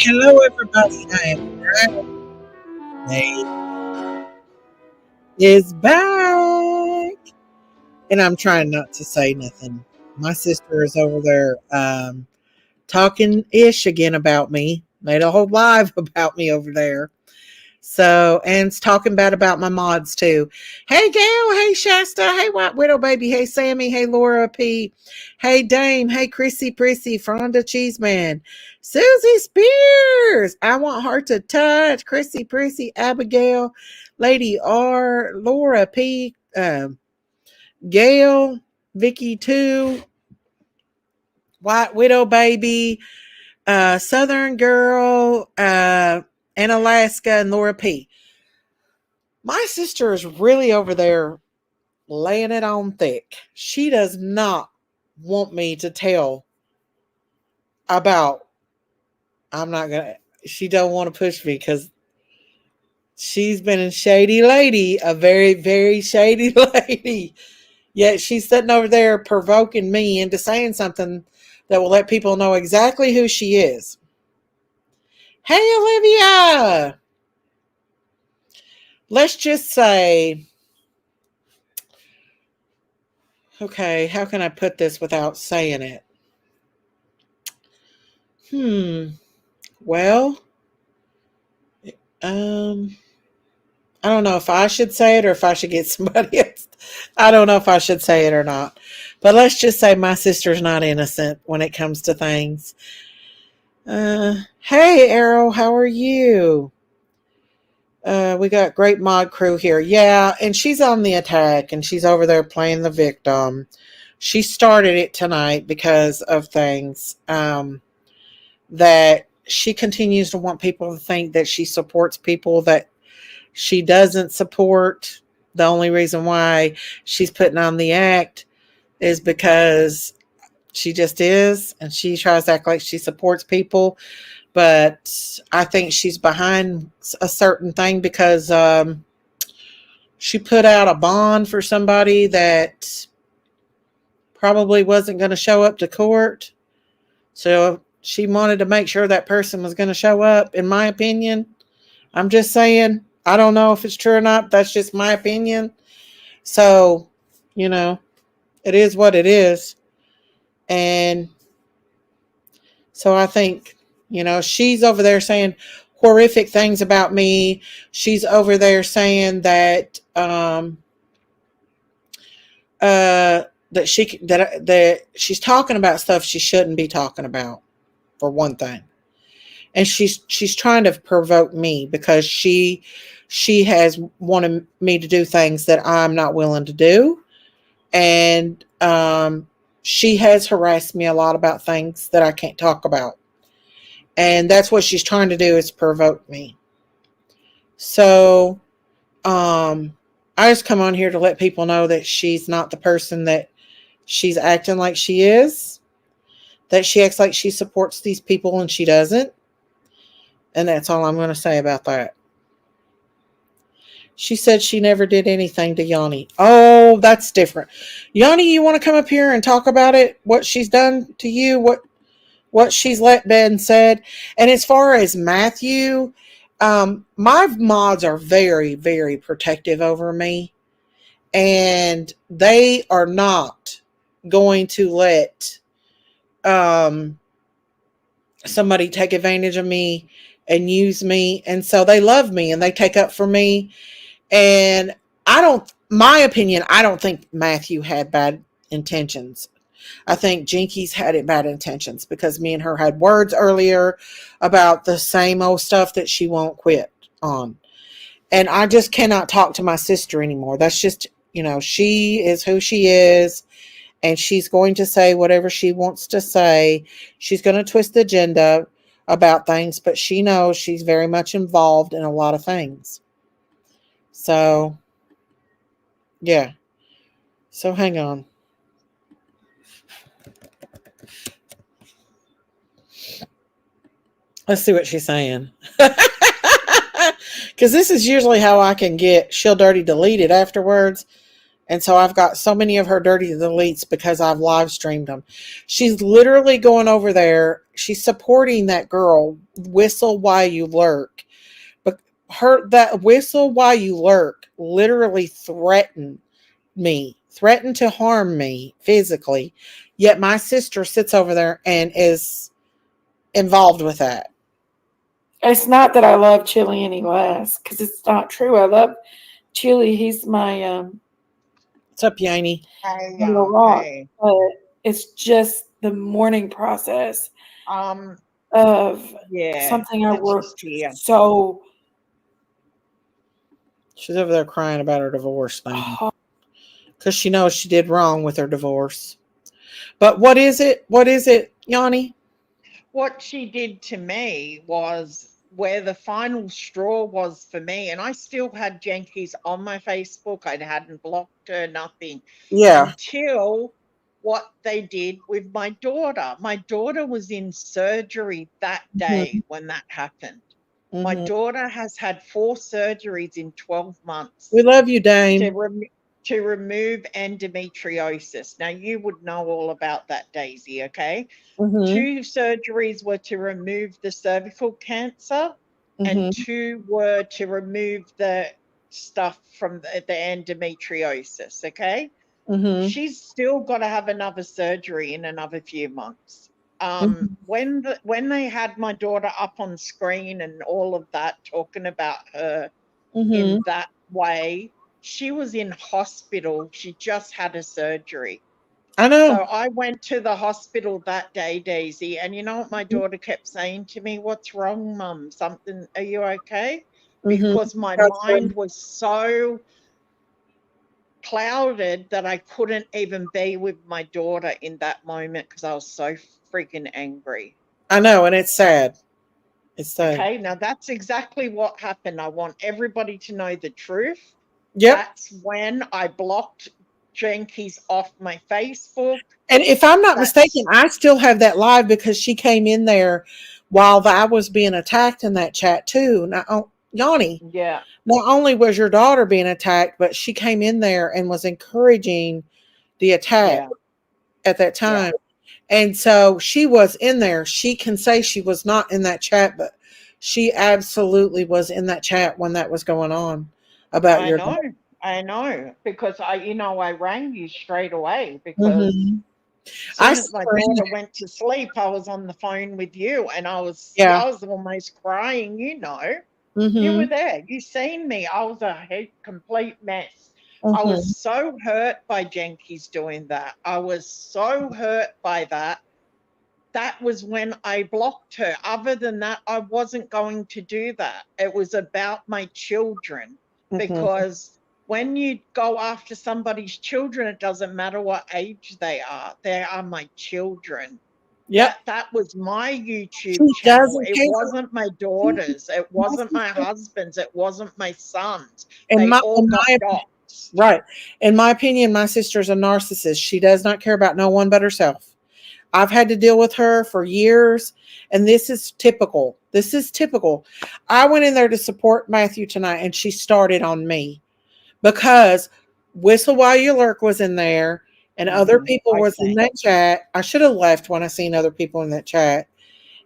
Hello, everybody. I am Renee is back, and I'm trying not to say nothing. My sister is over there talking ish again about me. Made a whole live about me over there. So, and it's talking bad about my mods too. Hey, Gail. Hey, Shasta. Hey, White Widow Baby. Hey, Sammy. Hey, Laura P. Hey, Dame. Hey, Chrissy Prissy. Fronda Cheeseman. Susie Spears. I want her to touch. Chrissy Prissy. Abigail. Lady R. Laura P. Gail. Vicky 2. White Widow Baby. Southern Girl. And Alaska and Laura P. My sister is really over there laying it on thick. She does not want me to tell about, I'm not going to, she don't want to push me because she's been a shady lady, a very, very shady lady. Yet she's sitting over there provoking me into saying something that will let people know exactly who she is. Hey, Olivia. Let's just say, okay, how can I put this without saying it? Well, I don't know if I should say it or if I should get somebody else. I don't know if I should say it or not. But let's just say my sister's not innocent when it comes to things. Hey, Arrow, how are you? We got great mod crew here. Yeah, and she's on the attack and she's over there playing the victim. She started it tonight because of things that she continues to want people to think that she supports people that she doesn't support. The only reason why she's putting on the act is because she just is, and she tries to act like she supports people. But I think she's behind a certain thing because she put out a bond for somebody that probably wasn't going to show up to court. So she wanted to make sure that person was going to show up, in my opinion. I'm just saying, I don't know if it's true or not. That's just my opinion. So, it is what it is. And so I think, she's over there saying horrific things about me. She's over there saying that that she's talking about stuff she shouldn't be talking about, for one thing. And she's trying to provoke me because she has wanted me to do things that I'm not willing to do. And she has harassed me a lot about things that I can't talk about. And that's what she's trying to do, is provoke me. So I just come on here to let people know that she's not the person that she's acting like she is. That she acts like she supports these people and she doesn't. And that's all I'm going to say about that. She said she never did anything to Yanni. Oh, that's different. Yanni, you want to come up here and talk about it? What she's done to you? What she's let been said? And as far as Matthew, My mods are very, very protective over me, and they are not going to let um, somebody take advantage of me and use me. And so they love me and they take up for me. And my opinion, I don't think Matthew had bad intentions. I think Jenkies had it bad intentions because me and her had words earlier about the same old stuff that she won't quit on. And I just cannot talk to my sister anymore. That's just, she is who she is, and she's going to say whatever she wants to say. She's going to twist the agenda about things, but she knows she's very much involved in a lot of things. So, yeah. So hang on. Let's see what she's saying. Because this is usually how I can get She'll Dirty deleted afterwards. And so I've got so many of her dirty deletes because I've live streamed them. She's literally going over there. She's supporting that girl, Whistle While You Lurk. But that Whistle While You Lurk literally threatened to harm me physically. Yet my sister sits over there and is involved with that. It's not that I love Chili any less, because it's not true. I love Chili. He's my What's up, Yanni? Hey, little rock. hey. But it's just the mourning process Um, of yeah, something I let's just worked hear. so She's over there crying about her divorce thing hard. because she knows she did wrong with her divorce. But what is it? What is it, Yanni? What she did to me was where the final straw was for me, and I still had Jenkies on my Facebook. I hadn't blocked her, nothing, Yeah. until what they did with my daughter. My daughter was in surgery that Mm-hmm. day when that happened. My Mm-hmm. daughter has had 4 surgeries in 12 We months. love you, to Dame. rem- to remove endometriosis. Now you would know all about that, Daisy, okay? Mm-hmm. 2 surgeries were to remove the cervical cancer, and Mm-hmm. 2 were to remove the stuff from the endometriosis, okay? Mm-hmm. She's still got to have another surgery in another few months. Mm-hmm. When they had my daughter up on screen and all of that talking about her Mm-hmm. in that way, she was in hospital. She just had a surgery. I So know. I went to the hospital that day, Daisy, and you know what my daughter kept saying to me? What's wrong, Mum? Something, are you okay? Mm-hmm. Because my mind was so clouded that I couldn't even be with my daughter in that moment because I was so freaking angry. I know, and it's sad. It's sad. Okay, now that's exactly what happened. I want everybody to know the truth. Yep. That's when I blocked Jenkies off my Facebook. And if I'm not mistaken, That's, I still have that live because she came in there while I was being attacked in that chat too. Now, Yanni, yeah, not only was your daughter being attacked, but she came in there and was encouraging the attack yeah, at that yeah. time. And so she was in there. She can say she was not in that chat, but she absolutely was in that chat when that was going on about I your know, daughter. I know, because I rang you straight away because Mm-hmm. I soon as my screamed. daughter went to sleep, I was on the phone with you, and Yeah. I was almost crying. You were Mm-hmm. there. You seen me. I was a complete mess. I was Mm-hmm. so hurt by Jenkies doing that. I was so hurt by that. That was when I blocked her. Other than that, I wasn't going to do that. It was about my children, Mm-hmm. because when you go after somebody's children, it doesn't matter what age they are. They are my children. Yep. That was my YouTube She channel. doesn't It care. wasn't my daughter's. It My wasn't my sister, husband's. It wasn't my son's. in They my all in got my doxxed. right. In my opinion, my sister's a narcissist. She does not care about no one but herself. I've had to deal with her for years, and this is typical. This is typical. I went in there to support Matthew tonight, and she started on me because Whistle While You Lurk was in there, and other people I was in seen. that chat. I should have left when I seen other people in that chat,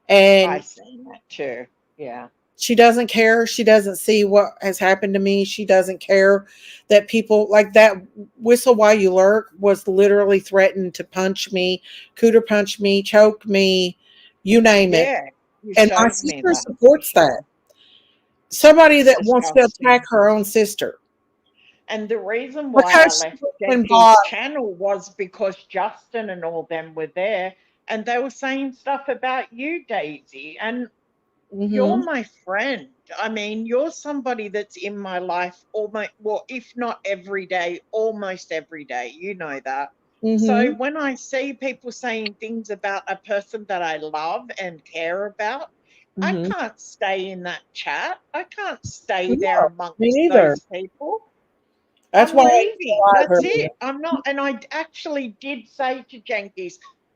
I and seen that too. Yeah. She doesn't care. She doesn't see what has happened to me. She doesn't care that people like that whistle while you lurk was literally threatened to punch me, cooter punch me, choke me, you name it. Yeah, you And my showed me sister that for supports that. sure. Somebody It's that wants to attack disgusting. her own sister And the reason why I because she left was Jenkies' involved. channel was because Justin and all them were there and they were saying stuff about you, Daisy. And you're Mm-hmm. my friend. I mean, you're somebody that's in my life almost, well, if not every day, almost every day. You know that. So Mm-hmm. when I see people saying things about a person that I love and care about, I Mm-hmm. can't stay in that chat. I can't stay there No, me amongst neither. those people. That's I'm why I didn't leaving. go That's live it. I'm not. And I actually did say to Jenkies,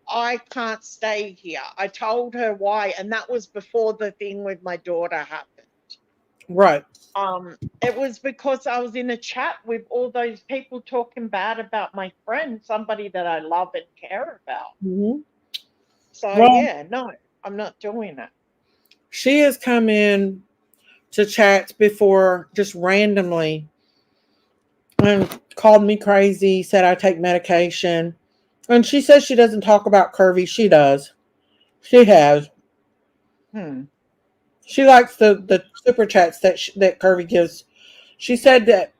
I can't stay here. I told her why, and that was before the thing with my daughter happened. right. It was because I was in a chat with all those people talking bad about my friend, somebody that I love and care about. Mm-hmm. So Well, yeah, no, I'm not doing it. she has come in to chats before just randomly and called me crazy, said I take medication. And she says she doesn't talk about Curvy. She does. She has. Hmm. She likes the super chats that Curvy gives. She said that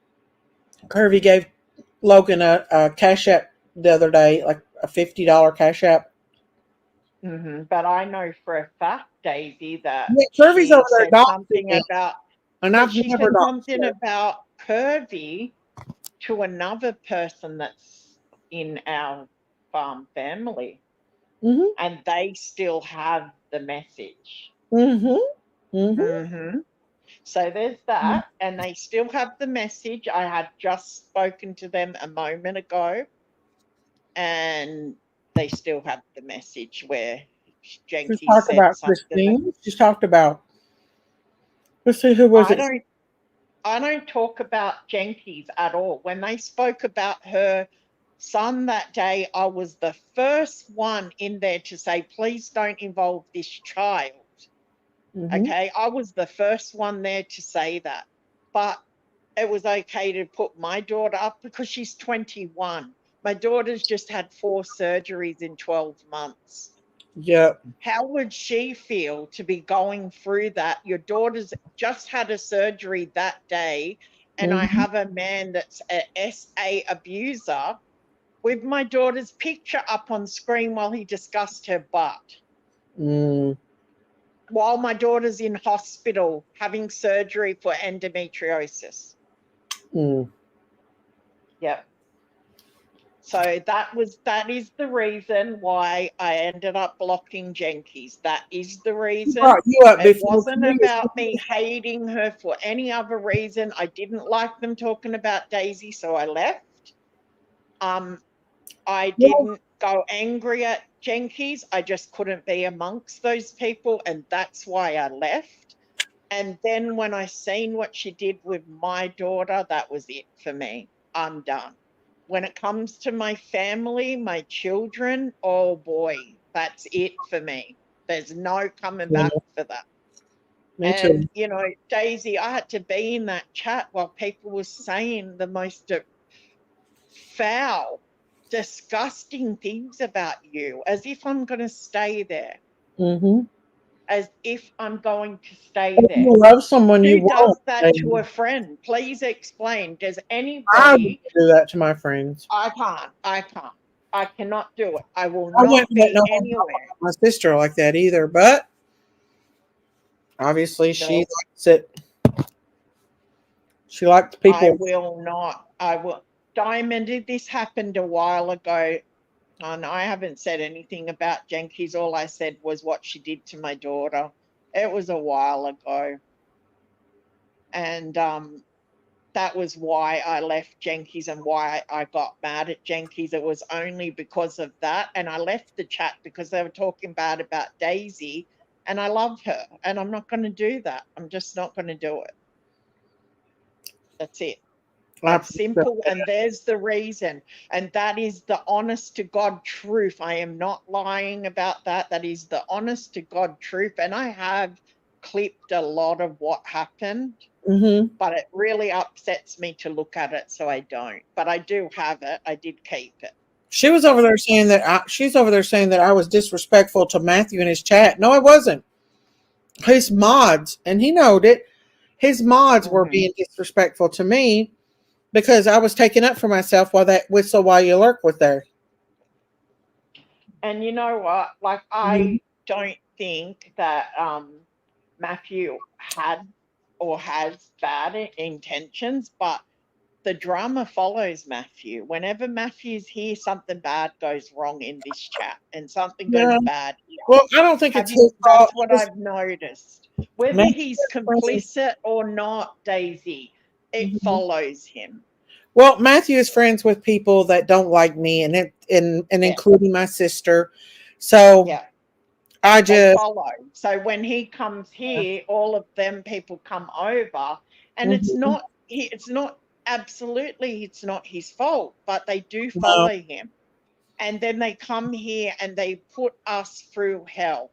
Curvy gave Logan a cash app the other day, like a $50 cash app. But I know for a fact, Daisy, that Yeah, Curvy's she over there said doxing something me, about, and but I've she never said doxed something her. about Curvy to another person that's in our family, Mm-hmm. and they still have the message. Mm-hmm. Mm-hmm. hmm So there's that, and they still have the message. I had just spoken to them a moment ago, and they still have the message where She's Jenky talked said about something. Christine. She's talked about, let's see, who was I it? don't I don't talk about Jenkies at all. When they spoke about her son that day, I was the first one in there to say, please don't involve this child. Mm-hmm. Okay. I was the first one there to say that. But it was okay to put my daughter up because she's 21. My daughter's just had 4 surgeries in 12 months. Yep. How would she feel to be going through that? Your daughter's just had a surgery that day, and I Mm-hmm. have a man that's a SA abuser with my daughter's picture up on screen while he discussed her butt. Mm-hmm. While my daughter's in hospital having surgery for endometriosis. Yep. So that is the reason why I ended up blocking Jenkies. That is the She reason. brought you up It before wasn't me. about me hating her for any other reason. I didn't like them talking about Daisy, so I left. Um, I Well, didn't go angry at Jenkies. I just couldn't be amongst those people, and that's why I left. And then when I seen what she did with my daughter, that was it for me. I'm done. When it comes to my family, my children, oh boy, that's it for me. There's no coming yeah, back for that. me And, too. you know, Daisy, I had to be in that chat while people were saying the most foul, disgusting things about you, as if I'm going to stay there, Mm-hmm. as if I'm going to stay If there. you love someone, you Who does won't. that to And a friend? Please explain. Does I would anybody? do that to my friends. I can't. I can't. I cannot do it. I will I wouldn't not let be no one talk anywhere. about my sister like that either. But obviously, she No, likes it. She likes I people. will not. I will. Diamond, this happened a while ago, and I haven't said anything about Jenkies. All I said was what she did to my daughter. It was a while ago, and that was why I left Jenkies and why I got mad at Jenkies. It was only because of that. And I left the chat because they were talking bad about Daisy, and I love her. And I'm not going to do that. I'm just not going to do it. That's it. I That's appreciate simple. that. And there's the reason. And that is the honest to God truth. I am not lying about that. That is the honest to God truth. And I have clipped a lot of what happened, Mm-hmm. but it really upsets me to look at it, so I don't. But I do have it. I did keep it. She was over there saying that she's over there saying that I was disrespectful to Matthew in his chat. No, I wasn't. His mods, and he knowed it. His mods were Mhm. being disrespectful to me because I was taking up for myself while that whistle while you lurk was there. And you know what? Like, I don't think that Matthew had or has bad intentions, but the drama follows Matthew. Whenever Matthew's here, something bad goes wrong in this chat, and something goes Yeah. bad here. Well, I don't think it's Have you? his fault. That's what I've noticed. Whether he's Matthew, complicit or not, Daisy, it Mhm. follows him. Well, Matthew is friends with people that don't like me, and Yeah, including my sister. So yeah. I They just follow. So when he comes here, all of them people come over, and Mhm. it's not absolutely it's not his fault, but they do No. follow him. And then they come here and they put us through hell.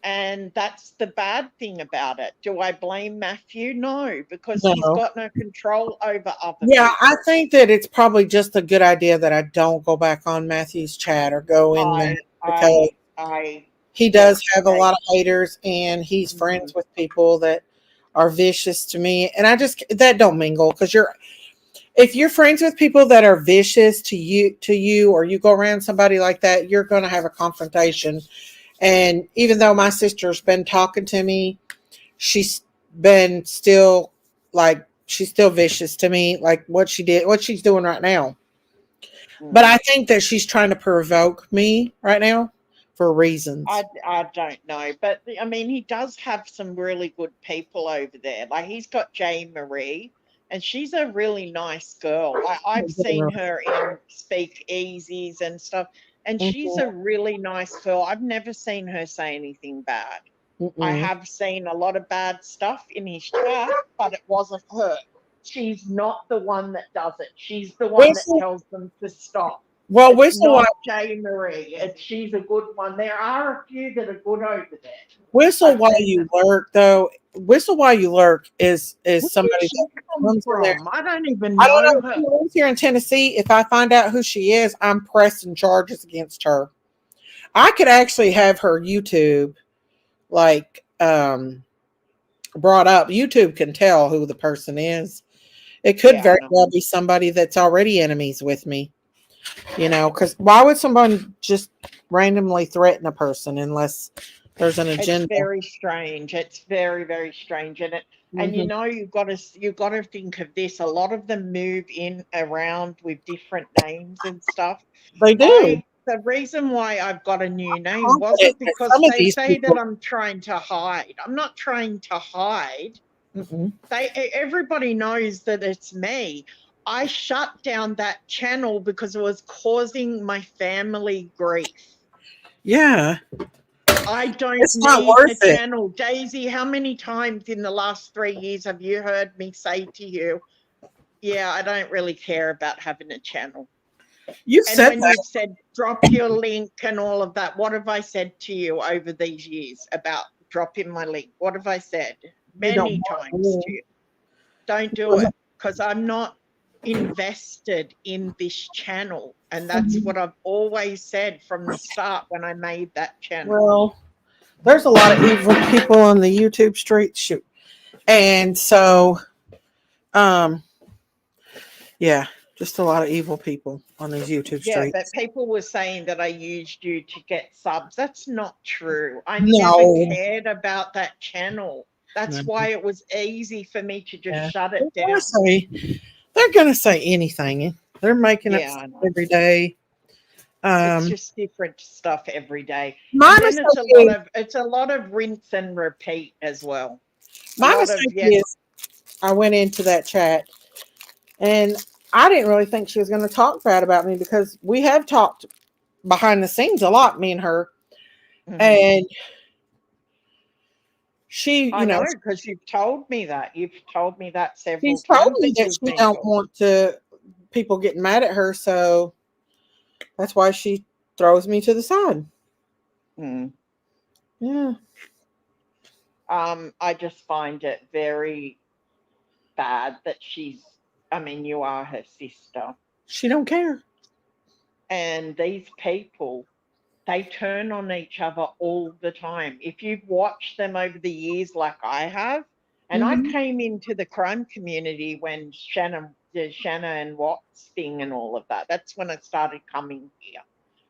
And that's the bad thing about it. Do I blame Matthew? No, because he's No. got no control over other Yeah, I people. think that it's probably just a good idea that I don't go back on Matthew's chat or go in there I because I I he does yes, have a lot of haters and he's mhm. friends with people that are vicious to me. And I just that don't mingle because if you're friends with people that are vicious to you or you go around somebody like that, you're gonna have a confrontation. And even though my sister's been talking to me, she's been still like she's still vicious to me, like what she's doing right now. But Mm. I think that she's trying to provoke me right now for reasons. I don't know, but I mean, he does have some really good people over there. Like, he's got Jane Marie, and she's a really nice girl. I've seen her in Speak Easies and stuff, and she's a really nice girl. I've never seen her say anything bad. I Mm-mm. have seen a lot of bad stuff in his chat, but it wasn't her. She's not the one that does it. She's the one that Whistle, tells them to stop. well, It's whistle while not Jay Marie. She's a good one. There are a few that are good over there. whistle I've while seen you them. lurk though. Whistle while you lurk is Where did somebody she that come comes in there. from? I don't even I don't know know. her. She lives here in Tennessee. If I find out who she is, I'm pressing charges against her. I could actually have her YouTube like brought up. YouTube can tell who the person is. It could Yeah, I very know. well be somebody that's already enemies with me. Because why would someone just randomly threaten a person unless there's an It's agenda? very strange. It's very, very strange. And Hmm. you've got to think of this. A lot of them move in around with different names and stuff. They do. The reason why I've got a new name Confident wasn't that because some of they these say that people. I'm trying to hide. I'm not trying to hide. Mm-mm. Everybody knows that it's me. I shut down that channel because it was causing my family grief. Yeah, I don't it's not need the worth it. channel. Daisy, how many times in the last 3 years have you heard me say to you, yeah, I don't really care about having a channel? You've And said when that. you've said drop your link and all of that, what have I said to you over these years about dropping my link? What have I said? You don't Many times want to you. Don't do it because I'm not invested in this channel. And that's to. what I've always said from the start when I made that channel. Well, there's a lot of evil people on the YouTube street. Shoot, and so, um, yeah, just a lot of evil people on these YouTube Yeah, but streets. people were saying that I used you to get subs. That's not true. I never No, cared about that channel. no. That's why it was easy for me to just Yeah. shut They're it gonna down. say they're gonna say anything. They're making up Yeah, I stuff know. every day. It's Um, just different stuff every day. my And then mistake is it's a lot of rinse and repeat as well. A my lot of mistake yes, is I went into that chat and I didn't really think she was going to talk bad about me because we have talked behind the scenes a lot, me and her, mhm. and she, I know because you've told me that. You've told me that several she's told times me that that you've she been don't talking. want to people getting mad at her, so that's why she throws me to the side. Mm. Yeah. I just find it very bad that I mean, you are her sister. She don't care. And these people, they turn on each other all the time. If you've watched them over the years, like I have, and I Mhm. came into the crime community when the Shanna and Watts thing and all of that. That's when I started coming here.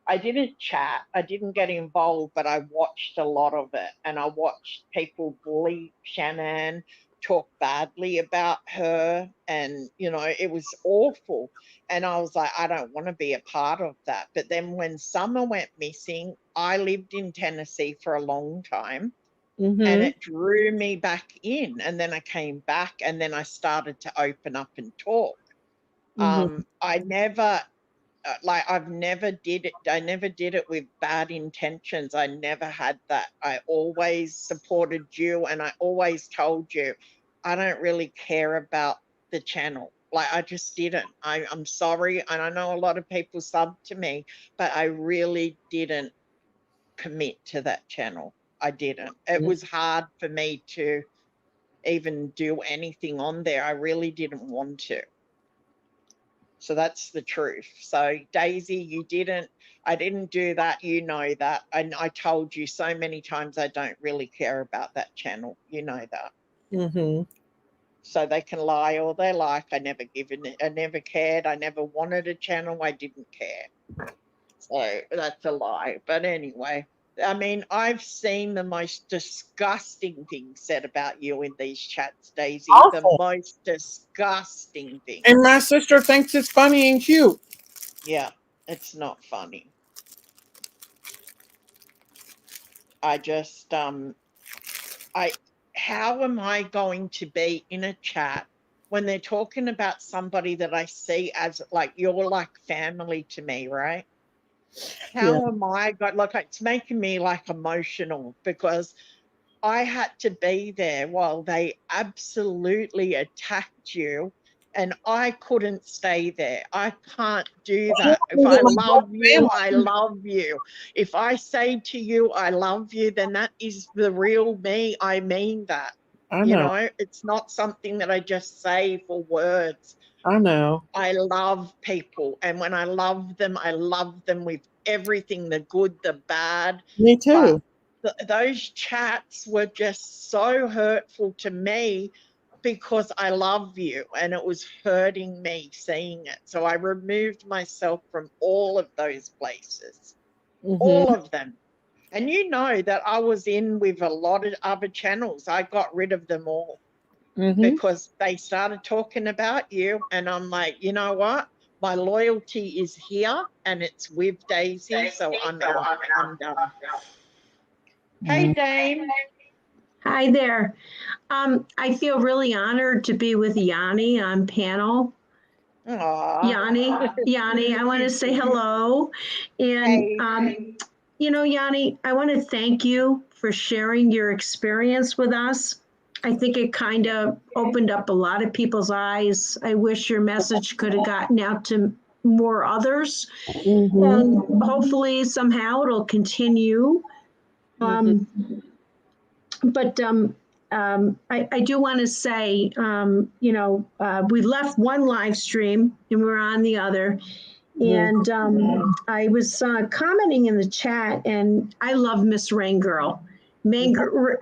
I didn't chat, I didn't get involved, but I watched a lot of it. And I watched people bully Shannon, talk badly about her. And, it was awful. And I was like, I don't want to be a part of that. But then when Summer went missing, I lived in Tennessee for a long time and Mhm. it drew me back in. And then I came back and then I started to open up and talk. Mhm. I never like I never did it with bad intentions. I never had that. I always supported you and I always told you I don't really care about the channel. Like I just didn't. I'm sorry, and I know a lot of people sub to me, but I really didn't commit to that channel. I didn't. It was hard for me to even do anything on there. I really didn't want to. So that's the truth. So Daisy, I didn't do that. You know that. And I told you so many times I don't really care about that channel. You know that. Mhm. So they can lie all they like. I never cared. I never wanted a channel. I didn't care. So that's a lie. But anyway, I mean, I've seen the most disgusting things said about you in these chats, Daisy. The Awful. most disgusting And my things. sister thinks it's funny and cute. Yeah, it's not funny. I just I how am I going to be in a chat when they're talking about somebody that I see as like you're like family to me, right? Yeah. How am I got like it's making me like emotional because I had to be there while they absolutely attacked you, and I couldn't stay there. I can't do that. If I love you, I love you. If I say to you, I love you, then that is the real me. I mean that. I know. It's not something that I just say for words. I know. I love people, and when I love them with everything, the good, the bad. Me But too. those chats were just so hurtful to me because I love you and it was hurting me seeing it. So I removed myself from all of those places, all Mhm. of them. And you know that I was in with a lot of other channels. I got rid of them all Mhm. because they started talking about you. And I'm like, you know what? My loyalty is here and it's with Daisy. So I'm out. I'm done. Hey, Dame. Hi there. I feel really honored to be with Yanni on panel. Aw. Yanni, I want to You say too. hello. And, Hey. Yanni, I want to thank you for sharing your experience with us. I think it kind of opened up a lot of people's eyes. I wish your message could have gotten out to more others. Mhm. And hopefully, somehow, it'll continue. Mhm. Um, but I do want to say, we left one live stream and we're on the other. Mhm. And I was commenting in the chat, and I love Miss Rain Girl. I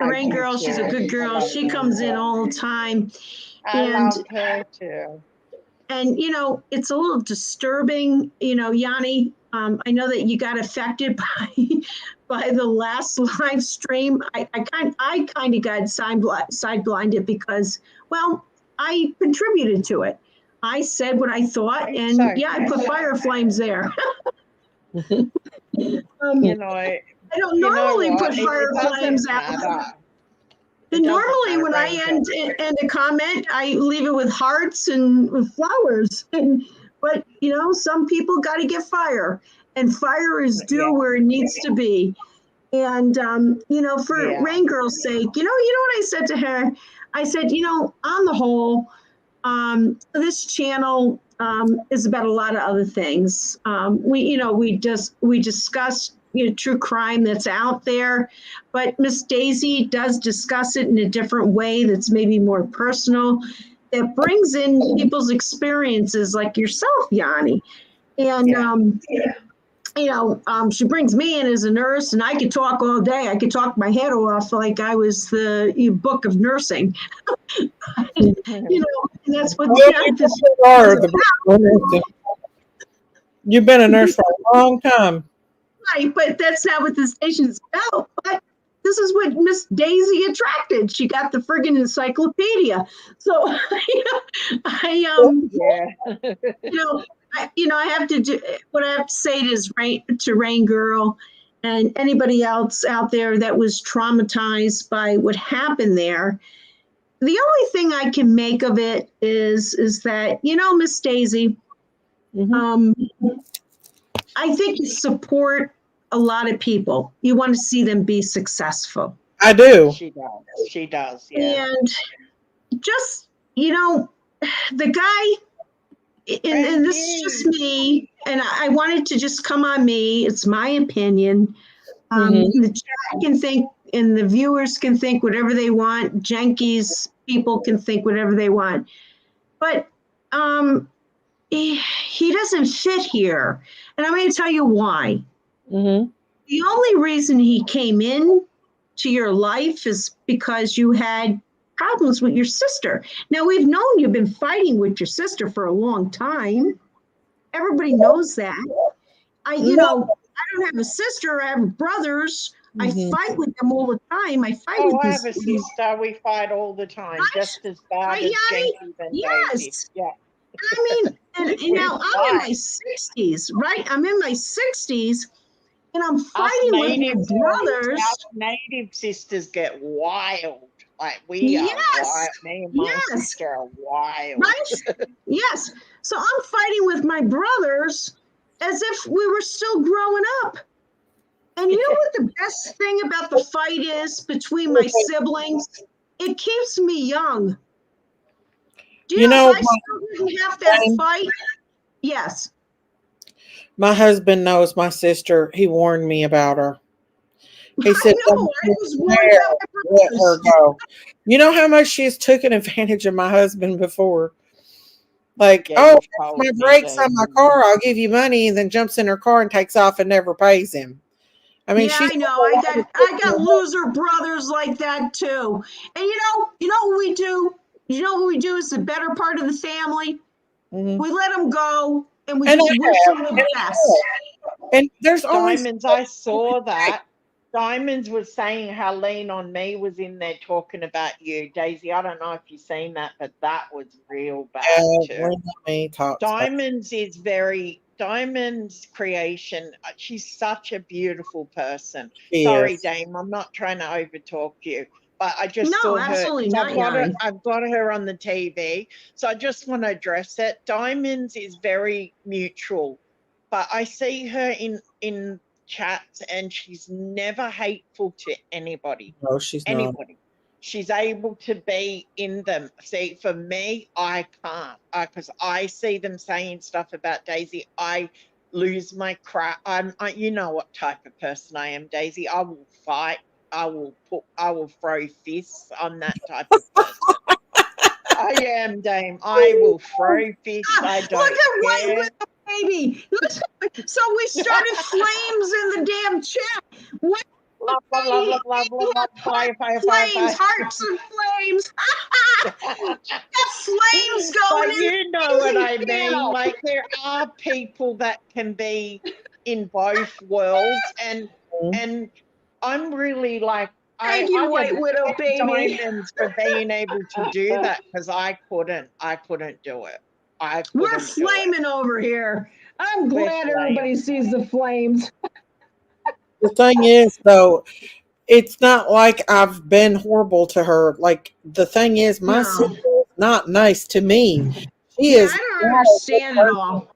Rain do Girl, she's a too. good I girl. love She comes in Rainbow. all the time. I And love her too. it's a little disturbing, Yanni. I know that you got affected by the last live stream. I kind of got side blinded because, well, I contributed to it. I said what I thought, It's and yeah, I okay. put fire flames there. You um, know, I don't you know normally what? put It fire doesn't flames out. matter. It And doesn't normally, matter, when I Rainbow. end a comment, I leave it with hearts and with flowers. But some people got to get fire, and fire is Yeah, due where it needs to be. And for yeah. Rain Girl's sake, you know what I said to her? I said, on the whole, this channel is about a lot of other things. We discussed true crime that's out there. But Miss Daisy does discuss it in a different way that's maybe more personal, that brings in people's experiences like yourself, Yanni. And she brings me in as a nurse, and I could talk all day. I could talk my head off like I was the book of nursing. And that's what this are the You've been a nurse for a long time. right, but that's not what the station's about. But this is what Miss Daisy attracted. She got the friggin' encyclopedia. So I have to do what I have to say to Rain Girl and anybody else out there that was traumatized by what happened there. The only thing I can make of it is that, Miss Daisy, I think you support a lot of people. You want to see them be successful. I do. She does. Yeah. And just, the guy, and this is just me, and I wanted to just come on me. It's my opinion. The chat can think, and the viewers can think whatever they want. Jenkies people can think whatever they want. But he doesn't fit here. And I'm going to tell you why. The only reason he came in to your life is because you had problems with your sister. Now, we've known you've been fighting with your sister for a long time. Everybody knows that. I don't have a sister. I have brothers. I fight with them all the time. I fight with I this. have a sister. We fight all the time, just as bad as Jenkies and Daisy. Yeah. I mean, and now I'm in my 60s, right? I'm in my 60s, and I'm fighting with my brothers. Our native sisters get wild. Like we are wild. Me and my sister are wild. Right? Yes. So I'm fighting with my brothers as if we were still growing up. And you know what the best thing about the fight is between my siblings? It keeps me young. Do you know if I still didn't have that fight? Yes. My husband knows my sister. He warned me about her. He said, I was worried about let her go. You know how much she's taken advantage of my husband before? Like, my brakes on my car, I'll give you money, and then jumps in her car and takes off and never pays him. I mean, I know. I got loser brothers like that too. And you know what we do? You know what we do is the better part of the family? We let them go, and we just wish them the best. And there's Diamonds, I saw that. Diamonds was saying how Lean on Me was in there talking about you, Daisy. I don't know if you've seen that, but that was real bad too. Diamond's creation. She's such a beautiful person. Sorry, Dame, I'm not trying to overtalk you, but I just saw her. I've got her on the TV, so I just want to address it. Diamonds is very neutral, but I see her in chats and she's never hateful to anybody. No, she's not. She's able to be in them. See, for me, I can't, because I see them saying stuff about Daisy. I lose my crap. You know what type of person I am, Daisy. I will fight. I will throw fists. I'm that type of person. I am, Dame. I will throw fists. I don't Look at care. White Widow, baby. So we started flames in the damn chat. What? Fire. Flames, hearts and flames. Flames going but you know what I mean. Like, there are people that can be in both worlds, and I'm really like, Thank you, White Widow, baby. Diamonds for being able to do that, because I couldn't do it. We're flaming over here. I'm glad everybody sees the flames. The thing is, though, it's not like I've been horrible to her. Like, the thing is, my sister is not nice to me. She is. I don't understand it all.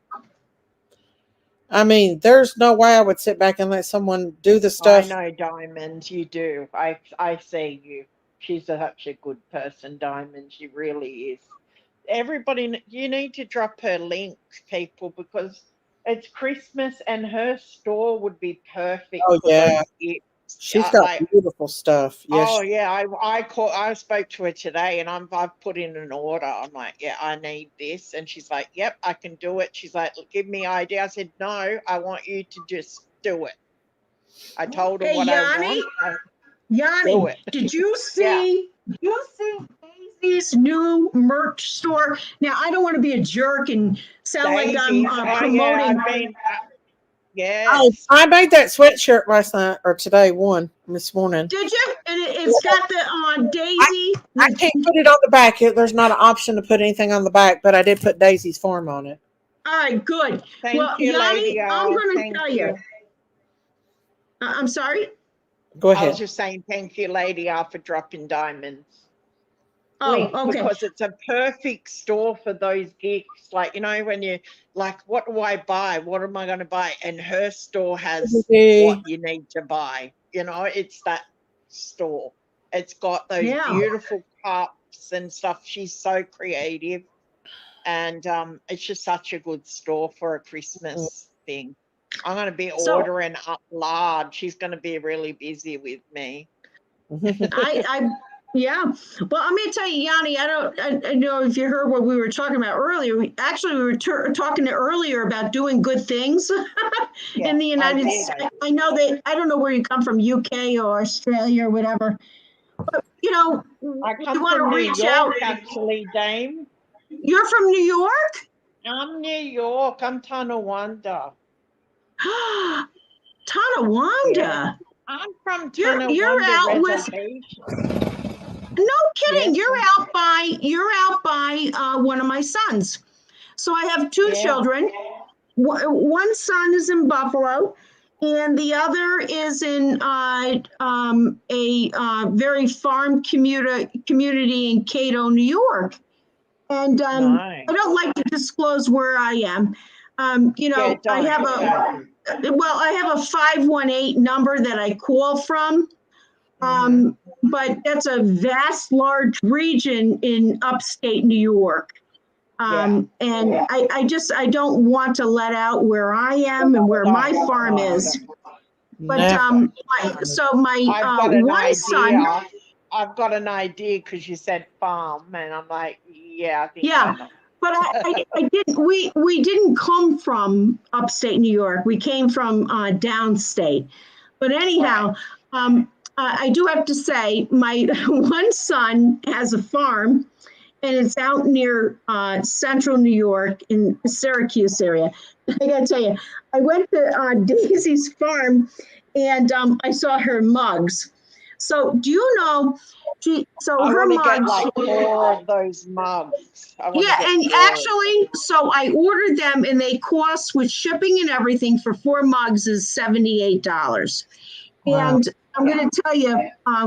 I mean, there's no way I would sit back and let someone do the stuff. I know, Diamond, you do. I see you. She's such a good person, Diamond. She really is. Everybody, you need to drop her link, people, because It's Christmas, and her store would be perfect Oh, for yeah. those gifts. She's got Like, beautiful stuff. oh Yes. yeah, I spoke to her today, and I've put in an order. I'm like, yeah, I need this, and she's like, yep, I can do it. She's like, give me idea. I said, no, I want you to just do it. I told her Hey, what I Yanni, want. Do Yanni, it. did you Yeah. see? Did you see Daisy's new merch store? Now, I don't want to be a jerk and sound like I'm Daisies. Oh yeah, promoting. I've been. Oh, Yes. I made that sweatshirt last night or today, this morning. Did you? And it's got the Daisy. I can't put it on the back. There's not an option to put anything on the back, but I did put Daisy's farm on it. All right, good. Thank Well, you, Yanni, Lady I'm R. going to Thank tell you. you. I'm sorry. Go I was ahead. just saying thank you, Lady R, for dropping diamonds. Oh, okay. Because it's a perfect store for those gifts. Like, when you like, what do I buy? What am I going to buy? And her store has what you need to buy. It's that store. It's got those Yeah. beautiful cups and stuff. She's so creative. And it's just such a good store for a Christmas thing. I'm going to be So- ordering up large. She's going to be really busy with me. Yeah. Well, I'm going to tell you, Yanni, I know if you heard what we were talking about earlier. We were talking earlier about doing good things Yeah, in the United States. I know that, I don't know where you come from, UK or Australia or whatever. But, I come want from to New reach York, out. actually, Dame. You're from New York? I'm New York. I'm Tonawanda. Tonawanda. Yeah. I'm from You're Tonawanda out with. Reservation. No kidding. Yes. You're out by one of my sons. So I have two Yeah. children. One son is in Buffalo, and the other is in a very farm community in Cato, New York. And Nice. I don't like to disclose where I am. Yeah, I have I have a 518 number that I call from. But that's a vast, large region in upstate New York. And I don't want to let out where I am and where my farm is. But so my I've got an one idea. son. I've got an idea because you said farm, and I'm like, yeah, I think I Yeah, know. but I didn't. We didn't come from upstate New York. We came from downstate. But anyhow, I do have to say, my one son has a farm, and it's out near central New York in the Syracuse area. I got to tell you, I went to Daisy's farm, and I saw her mugs. So do you know? I Her want to get mugs. like 4 of those mugs. Yeah, and actually, so I ordered them, and they cost with shipping and everything for 4 mugs is $78. Wow. And I'm going to tell you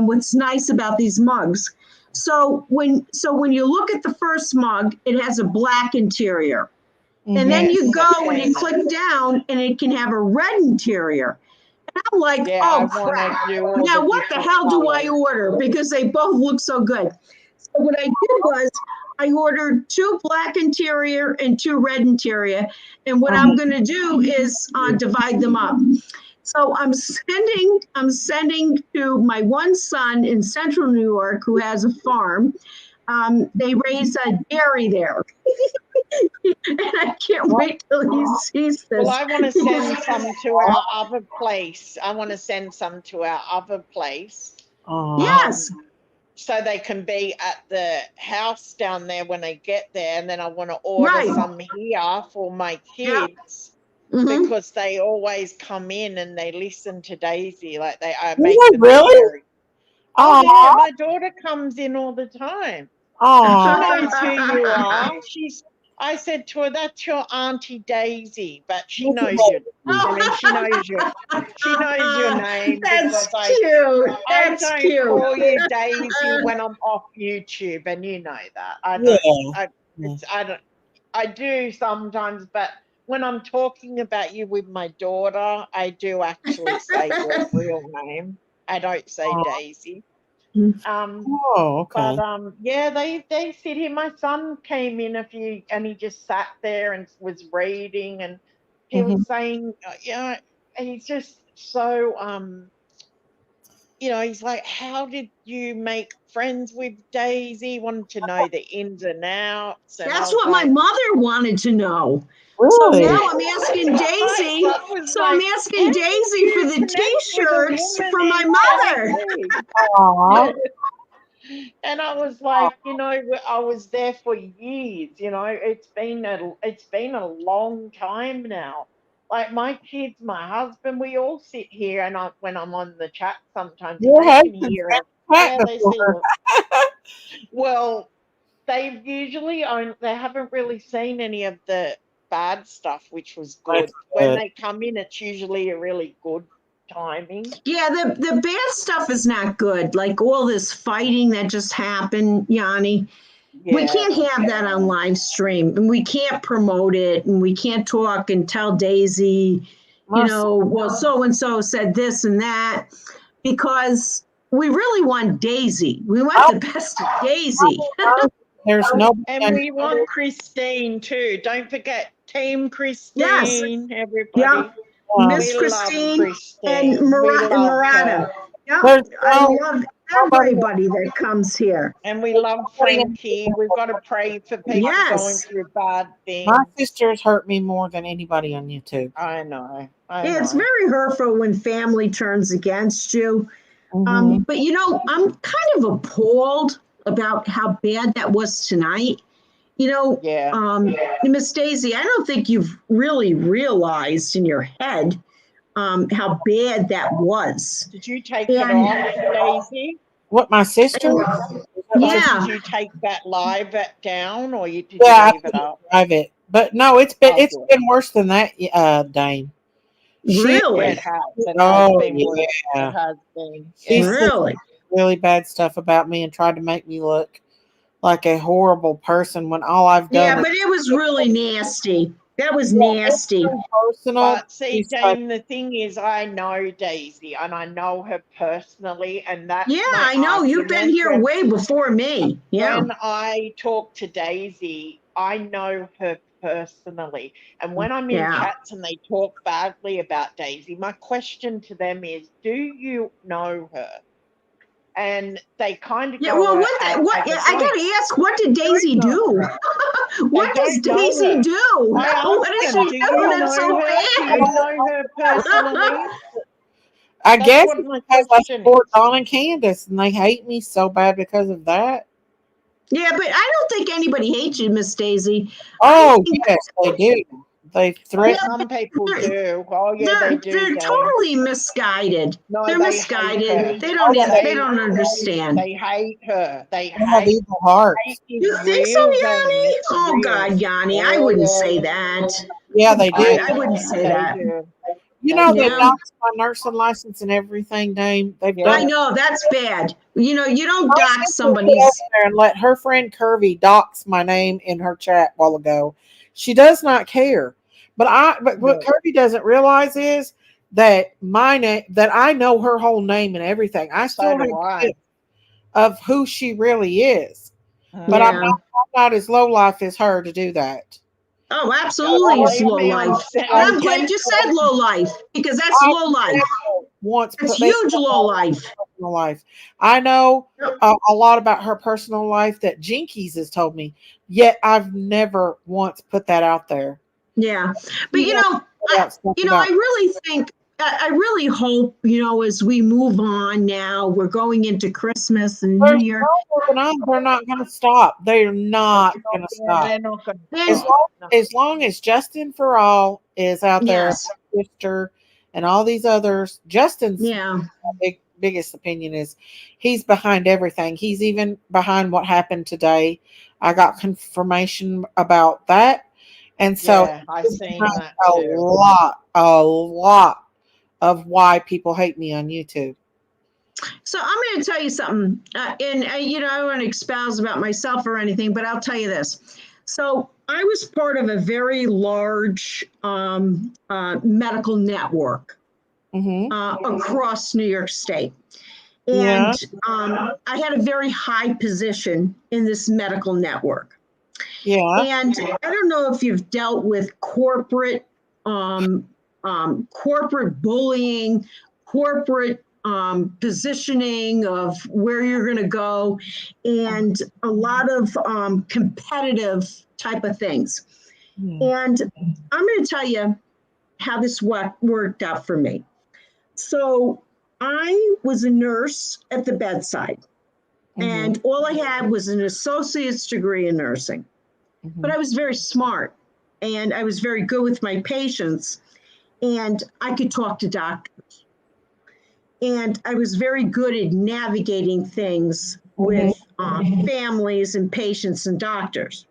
what's nice about these mugs. So when you look at the first mug, it has a black interior, and then you go and you click down, and it can have a red interior. And I'm like, oh crap! Now what the hell do I order? Because they both look so good. So what I did was I ordered 2 black interior and 2 red interior, and what I'm going to do is divide them up. So I'm sending to my one son in central New York who has a farm. They raise a dairy there. And I can't wait till he sees this. Well, I want to send some to our other place. Yes. So they can be at the house down there when they get there. And then I want to order some here for my kids. Mhm. Because they always come in and they listen to Daisy, like they Really? Really? Oh yeah, my daughter comes in all the time. She knows who you are. I said to her, "That's your Auntie Daisy," but she knows you. I mean, she knows your name. That's because cute. I That's don't cute. call you Daisy when I'm off YouTube, and you know that. I don't. I do sometimes, but when I'm talking about you with my daughter, I do actually say your real name. I don't say Daisy. Okay. But yeah, they sit here. My son came in and he just sat there and was reading, and he was saying, he's just so, he's like, how did you make friends with Daisy? Wanted to know the ins and outs. And That's what my mother wanted to know. Really? So now I'm asking Daisy. So I'm asking Daisy for the T-shirts for my mother. Aww. And I was like, I was there for years. It's been a long time now. Like my kids, my husband, we all sit here, and when I'm on the chat, sometimes Your they can husband's hear it. back Yeah, they see before. it. Well, they've usually they haven't really seen any of the bad stuff, which was good. That's When good. they come in, it's usually a really good timing. Yeah, the bad stuff is not good. Like all this fighting that just happened, Yanni. We Yeah. can't have that on live stream, and we can't promote it, and we can't talk and tell Daisy, well, so and so said this and that, because we really want Daisy. We want the best of Daisy. There's no. And we want Christine too. Don't forget Team Yes. Christine, everybody. Yeah. Miss We Christine, love Christine. and We love Murata. her. Yeah, I love everybody that comes here. And we love Frankie. We've got to pray for people going through bad things. My sisters hurt me more than anybody on YouTube. I know. It's very hurtful when family turns against you. Mhm. But I'm kind of appalled about how bad that was tonight. Miss Daisy, I don't think you've really realized in your head how bad that was. Did you take it off, Daisy? What, my sister? Yeah. Did you take that live down, or did you Yeah, leave it up? Private. But no, it's been worse than that, Dane. Really? It has. It Oh, has been worse. yeah. It has been. She Yeah. said really bad stuff about me and tried to make me look like a horrible person when all I've done. Yeah, but it was really nasty. That was nasty. Personal. But see, Dane, the thing is, I know Daisy, and I know her personally, and that's I know. You've been here way before me. Yeah. When I talk to Daisy, I know her personally. And when I'm in chats and they talk badly about Daisy, my question to them is, do you know her? And they kind of go. Well, what I gotta ask, what did Daisy do? What does Daisy do? What is she doing that's so bad? Do you know her personally? I guess it's because I support Dawn and Candace, and they hate me so bad because of that. Yeah, but I don't think anybody hates you, Miss Daisy. Oh, yes, they do. They threaten. Some people do. Oh, yeah, they do. They're totally misguided. No, they're misguided. They don't understand. They hate her. They have evil hearts. You think so, Yanni? Oh God, Yanni, I wouldn't say that. Yeah, they do. I wouldn't say that. You know, they doxed my nursing license and everything, Dame. They've done. I know, that's bad. You don't dox somebody's. And let her friend Curvy dox my name in her chat a while ago. She does not care. But what Kirby doesn't realize is that my name, that I know her whole name and everything. I still have of who she really is. But I'm not as low life as her to do that. Oh, absolutely, it's low life. I'm glad you said low life, because that's low life. It's huge low life. I know a lot about her personal life that Jenkies has told me, yet I've never once put that out there. Yeah, but I really think, I really hope, as we move on now, we're going into Christmas and New Year. They're not going to stop. They're not going to stop. As long as Justin for All is out there, Sister, and all these others, Justin's biggest opinion is he's behind everything. He's even behind what happened today. I got confirmation about that. And so I've seen that a lot of why people hate me on YouTube. So I'm going to tell you something, and I don't want to espouse about myself or anything, but I'll tell you this. So I was part of a very large medical network across New York State. And I had a very high position in this medical network. Yeah. And I don't know if you've dealt with corporate corporate bullying, corporate positioning of where you're going to go, and a lot of competitive type of things. And I'm going to tell you how this worked out for me. So I was a nurse at the bedside, and all I had was an associate's degree in nursing. But I was very smart, and I was very good with my patients, and I could talk to doctors. And I was very good at navigating things with families and patients and doctors.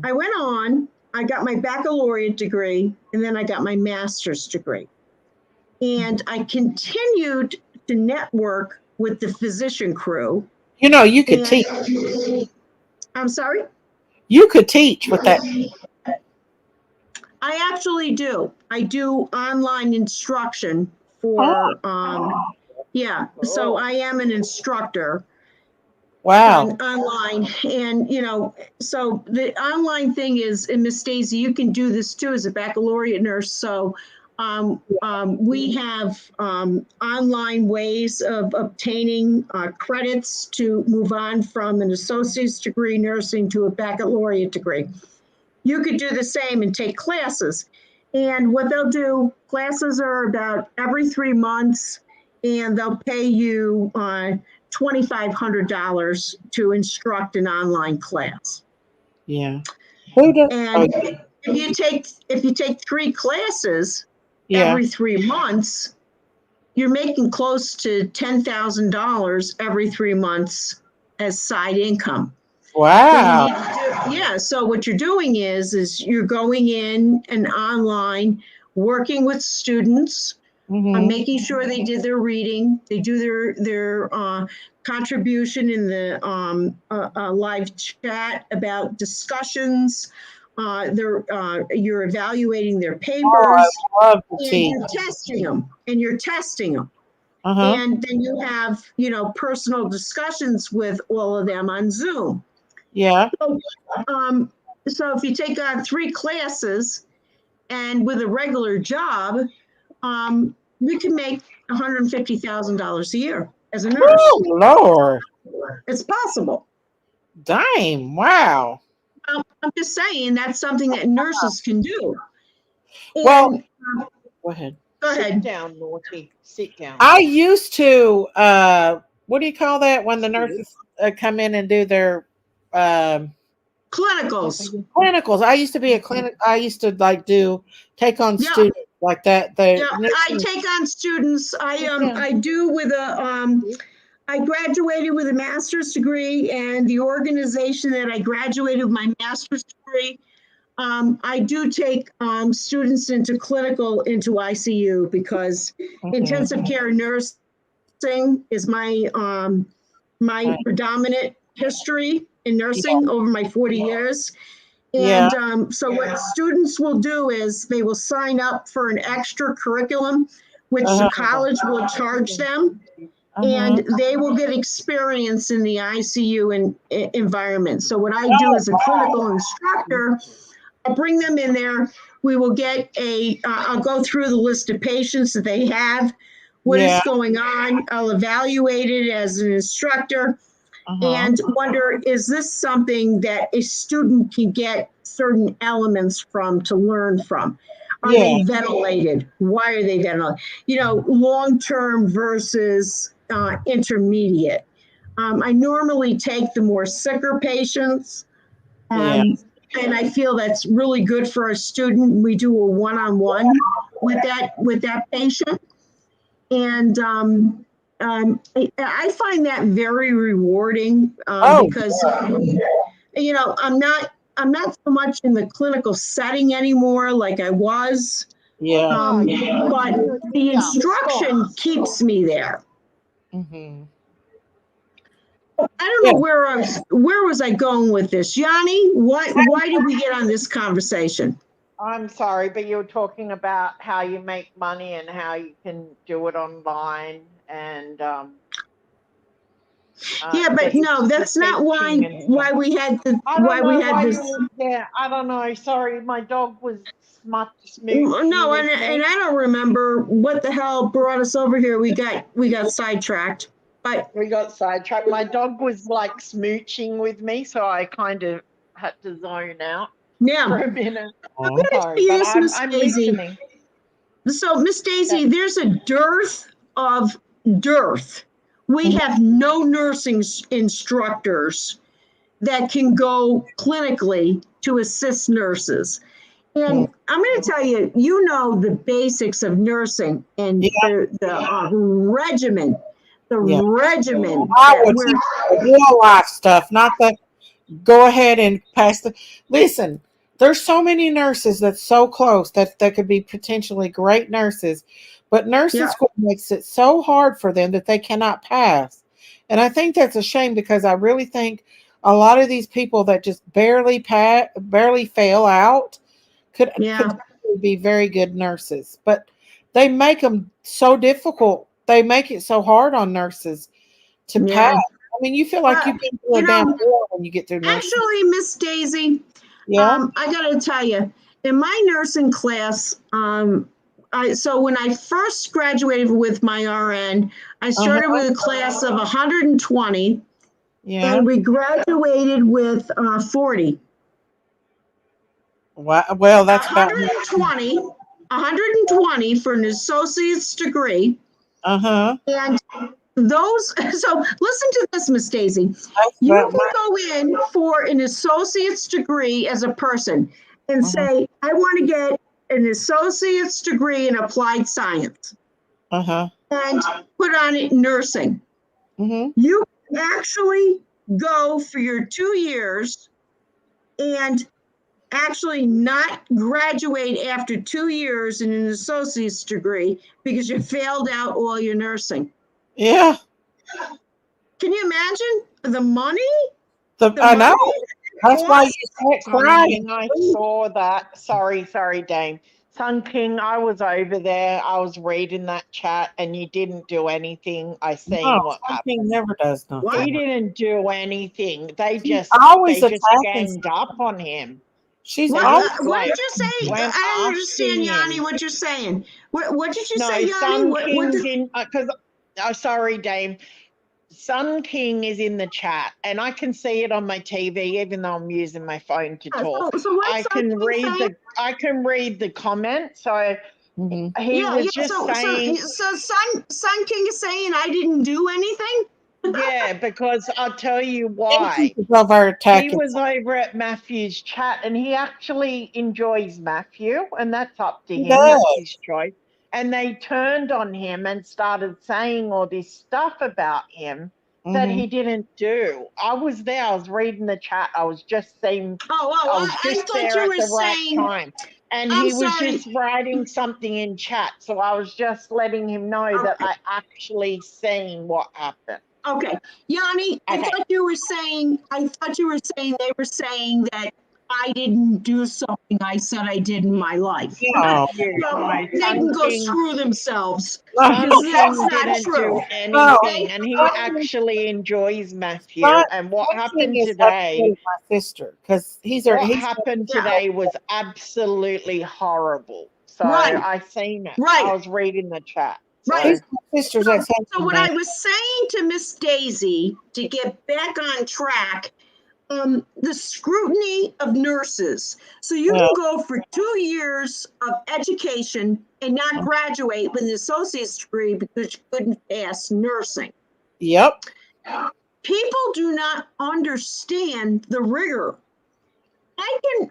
I went on, I got my baccalaureate degree, and then I got my master's degree. And I continued to network with the physician crew. You know, you could teach. I'm sorry? You could teach with that. I actually do. I do online instruction for, yeah. So I am an instructor. Wow. Online. And, you know, so the online thing is, and Miss Daisy, you can do this too as a baccalaureate nurse. So we have online ways of obtaining credits to move on from an associate's degree nursing to a baccalaureate degree. You could do the same and take classes. And what they'll do, classes are about every 3 months, and they'll pay you $2,500 to instruct an online class. Yeah. Who does? And if you take 3 classes every 3 months, you're making close to $10,000 every 3 months as side income. Wow. So what you're doing is you're going in and online, working with students, making sure they did their reading, they do their contribution in the live chat about discussions. You're evaluating their papers, Love to and teach. you're testing them. Uh-huh. And then you have, personal discussions with all of them on Zoom. Yeah. So if you take on 3 classes and with a regular job, you can make $150,000 a year as a nurse. Oh, Lord. It's possible. Dang. Wow. I'm just saying that's something that nurses can do. And, Well, go ahead. Go ahead. Sit down, Naughty. Sit down. I used to, what do you call that when the nurses come in and do their Clinicals. clinicals? I used to be a clinic. I used to take on students like that. I take on students. I do with I graduated with a master's degree, and the organization that I graduated with my master's degree, I do take students into ICU because intensive care nursing is my predominant history in nursing over my 40 years. And so what students will do is they will sign up for an extra curriculum, which the college will charge them. And they will get experience in the ICU environment. So what I do as a clinical instructor, I'll bring them in there. We will get I'll go through the list of patients that they have, what is going on. I'll evaluate it as an instructor and wonder, is this something that a student can get certain elements to learn from? Are they ventilated? Why are they ventilated? Long-term versus intermediate. I normally take the more sicker patients. And I feel that's really good for a student. We do a one-on-one with that patient. And I find that very rewarding because, I'm not so much in the clinical setting anymore like I was. But the instruction keeps me there. I don't know where was I going with this, Yanni? Why did we get on this conversation? I'm sorry, but you were talking about how you make money and how you can do it online, and Yeah, but no, it's that's the not teaching and stuff. why we had the I don't why know we had why this. you, yeah, I don't know. Sorry, my dog was smoochy No, with and me. I don't remember what the hell brought us over here. We got sidetracked, but We got sidetracked. My dog was like smooching with me, so I kind of had to zone out yeah. for a minute. I'm gonna tell Sorry, you but this, Miss I'm Daisy. listening. So, Miss Daisy, Yeah. there's a dearth. We have no nursing instructors that can go clinically to assist nurses. And I'm going to tell you, you know the basics of nursing and Yeah. the regimen, Yeah. regimen I that would we're. teach the real life stuff, not the go ahead and pass the. Listen, there's so many nurses that's so close that could be potentially great nurses, but nursing Yeah. school makes it so hard for them that they cannot pass. And I think that's a shame because I really think a lot of these people that just barely fail out could Yeah. potentially be very good nurses, but they make them so difficult. They make it so hard on nurses to pass. Yeah. I mean, you feel like Well, you've been through you a damn know, war when you get through nursing. actually, Miss Daisy, Yeah. I got to tell you, in my nursing class, so when I first graduated with my RN, I started with a class of 120, Yeah. and we graduated with 40. Well, that's about 120 for an associate's degree. uh-huh. And those, so listen to this, Miss Daisy. That's You about can go in for an associate's degree as a person and say, I want to get an associate's degree in applied science uh-huh. and put on it nursing. Mm-hmm. You actually go for your 2 years and actually not graduate after 2 years in an associate's degree because you failed out all your nursing. Yeah. Can you imagine the money? I know. That's why you start Sun crying. King, I saw that. Sorry, Dame. Sun King, I was over there. I was reading that chat, and you didn't do anything. I seen No, what something happened. never does nothing. What? He didn't do anything. They She's just always they just attacking. ganged up on him. She's What, always what did Like you say? went I don't after understand, Yanni, him. what you're saying. What did you No, say, Yanni? Sun What King's did, in because sorry, Dame. Sun King is in the chat, and I can see it on my TV, even though I'm using my phone to talk. so what's I Sun can King read saying? I can read the comment. So Mhm. he was just saying, So Sun King is saying I didn't do anything? yeah, because I'll tell you Jenkies why. is over He attacking. was over at Matthew's chat, and he actually enjoys Matthew, and that's up to He him. That's does. his choice. And they turned on him and started saying all this stuff about him that Mhm. he didn't do. I was there. I was reading the chat. I was just saying. I was I just thought there you at were the right saying, time. And I'm he was sorry. just writing something in chat. So I was just letting him know that I actually seen what happened. Okay, Yanni, I Okay. thought you were saying they were saying that I didn't do something I said I did in my life. No. So they Sun can go King- screw themselves. Sun Because King that's not didn't true. do anything, and he actually enjoys Matthew. And what happened today? My sister, because he's What happened today was absolutely horrible. So Right. I seen it. Right. I was reading the chat. So. Right. He's my sister's So ex-husband. what I was saying to Miss Daisy to get back on track, the scrutiny of nurses. So you can go for 2 years of education and not graduate with an associate's degree because you couldn't pass nursing. Yep. People do not understand the rigor. I can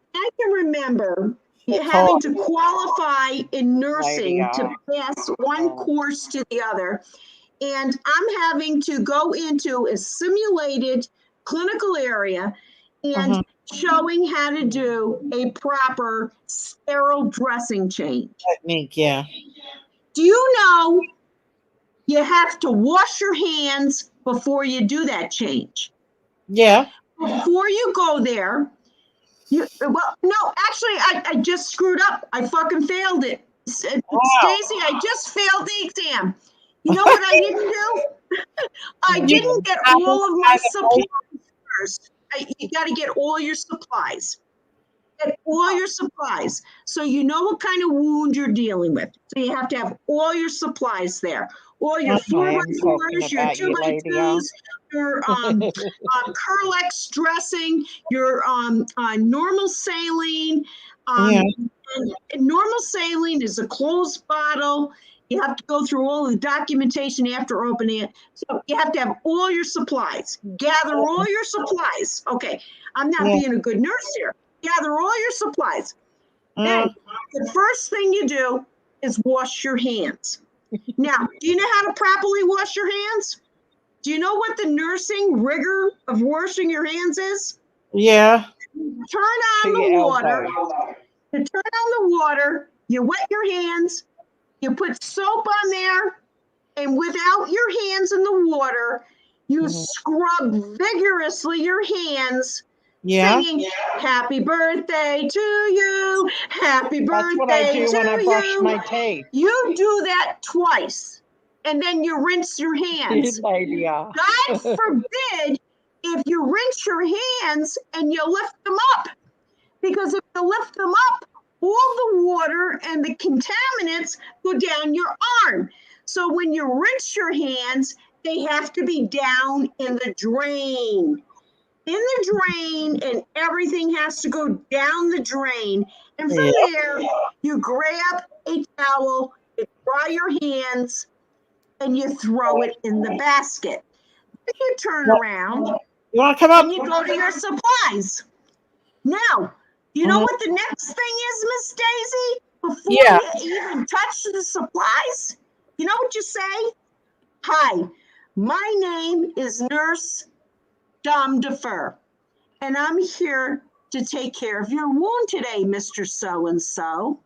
remember having to qualify in nursing to pass one course to the other. And I'm having to go into a simulated clinical area and showing how to do a proper sterile dressing change. Technique, yeah. Do you know you have to wash your hands before you do that change? Yeah. Before you go there, I just screwed up. I fucking failed it. Stacy, I just failed the exam. You know what I didn't do? I didn't get all of my supplies first. You got to get all your supplies. Get all your supplies. So you know what kind of wound you're dealing with. So you have to have all your supplies there. All your I am 4x4s, talking your about you, lady. 2x2s, your Curlex dressing, your normal saline. Yeah. And normal saline is a closed bottle. You have to go through all the documentation after opening it. So you have to have all your supplies. Gather all your supplies. Okay, I'm not Yeah. being a good nurse here. Gather all your supplies. Then the first thing you do is wash your hands. Now, do you know how to properly wash your hands? Do you know what the nursing rigor of washing your hands is? Yeah. Turn on To the your water. elbow. To turn on the water, you wet your hands, you put soap on there, and without your hands in the water, you scrub vigorously your hands, Yeah. singing, "Happy birthday to you, happy That's what I birthday do when I to brush you." my teeth. You do that twice, and then you rinse your hands. Lady. God forbid if you rinse your hands and you lift them up, because if you lift them up, all the water and the contaminants go down your arm. So when you rinse your hands, they have to be down in the drain. In the drain, and everything has to go down the drain. And from there, you grab a towel, you dry your hands, and you throw it in the basket. Then you turn around You want to come up? and you go to your supplies. Now, you know what the next thing is, Miss Daisy? Before Yeah. you even touch the supplies, you know what you say? "Hi, my name is Nurse Dom Defer, and I'm here to take care of your wound today, Mr. So-and-so.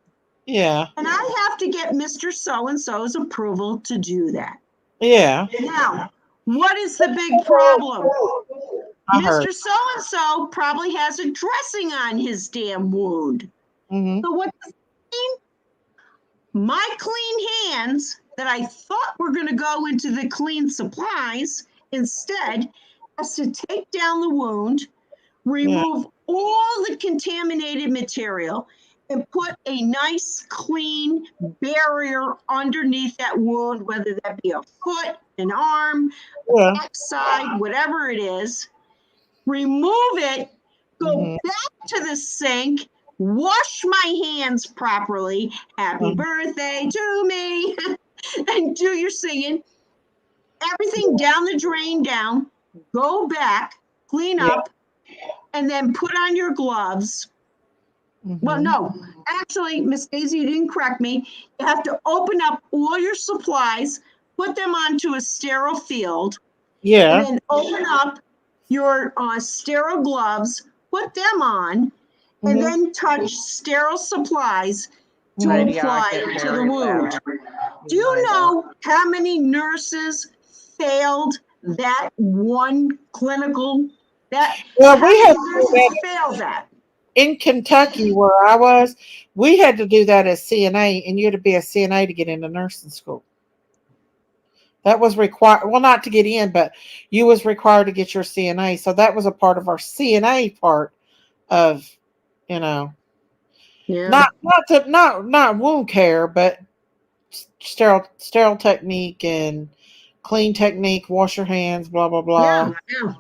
Yeah. And I have to get Mr. So-and-so's approval to do that." Yeah. Now, what is the big problem? I heard. Mr. So-and-so probably has a dressing on his damn wound. So what does it mean? My clean hands that I thought were going to go into the clean supplies instead has to take down the wound, remove all the contaminated material, and put a nice clean barrier underneath that wound, whether that be a foot, an arm, Yeah. backside, whatever it is. Remove it, go back to the sink, wash my hands properly. "Happy birthday to me," and do your singing. Everything down the drain down, go back, clean up, and then put on your gloves. Well, no, actually, Miss Daisy, you didn't correct me. You have to open up all your supplies, put them onto a sterile field, and Yeah. then open up your sterile gloves, put them on, and then touch sterile supplies to Lady, I apply get to the very wound. bad. Do you know how many nurses failed that one clinical? Well, How we many had to do nurses that failed that? in Kentucky where I was. We had to do that as CNA, and you had to be a CNA to get into nursing school. That was required. Well, not to get in, but you was required to get your CNA. So that was a part of our CNA part of, you know, Yeah. not wound care, but sterile technique and clean technique. Wash your hands. Blah blah blah. Yeah.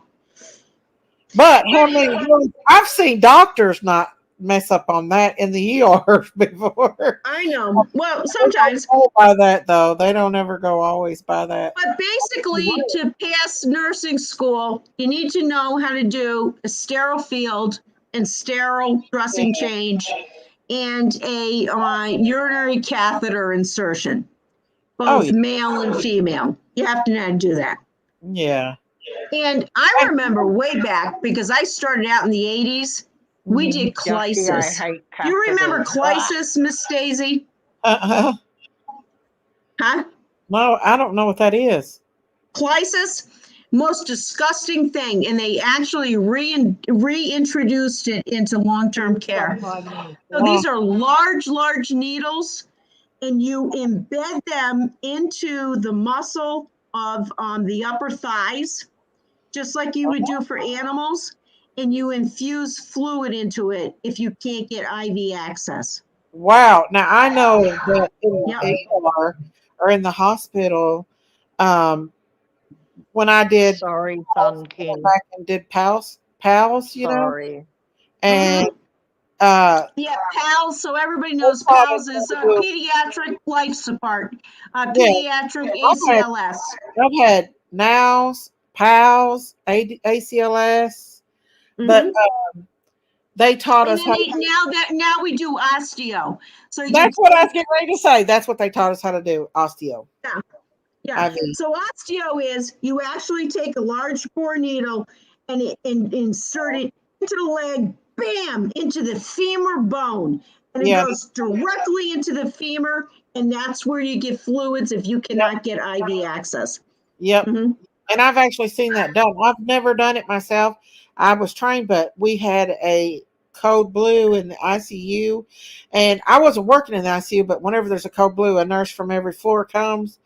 But how many? I've seen doctors not mess up on that in the ER before. I know. Well, They don't sometimes. go by that though. They don't ever go always by that. But basically, to pass nursing school, you need to know how to do a sterile field and sterile dressing change and a urinary catheter insertion, Oh both male and female. You have to know how to do that. yeah. And I remember way back, because I started out in the 80s, we did Yucky, I clysis. hate You remember catheters. clysis, Miss Daisy? Uh-huh. Huh? No, I don't know what that is. Clysis, most disgusting thing, and they actually reintroduced it into long-term care. So these are large needles, and you embed them into the muscle of the upper thighs, just like you would do for animals, and you infuse fluid into it if you can't get IV access. Wow. Now I know that in Yep. the ER or in the hospital, um, when I did Sorry, Sun King. back and did pals, you know, Sorry. and Yeah, PALS. So everybody knows PALS is pediatric life support, yeah, pediatric okay. ACLS. I've had NOWs, PALS, ACLS, but they taught And us then how. now we do osteo. So you That's what I was getting ready to say. That's what they taught us how to do, osteo. yeah. IV. So osteo is you actually take a large bore needle and insert it into the leg, bam, into the femur bone, and it Yeah. goes directly into the femur, and that's where you get fluids if you cannot get IV access. Yep. Mhm. And I've actually seen that done. I've never done it myself. I was trained, but we had a code blue in the ICU, and I wasn't working in the ICU, but whenever there's a code blue, a nurse from every floor comes.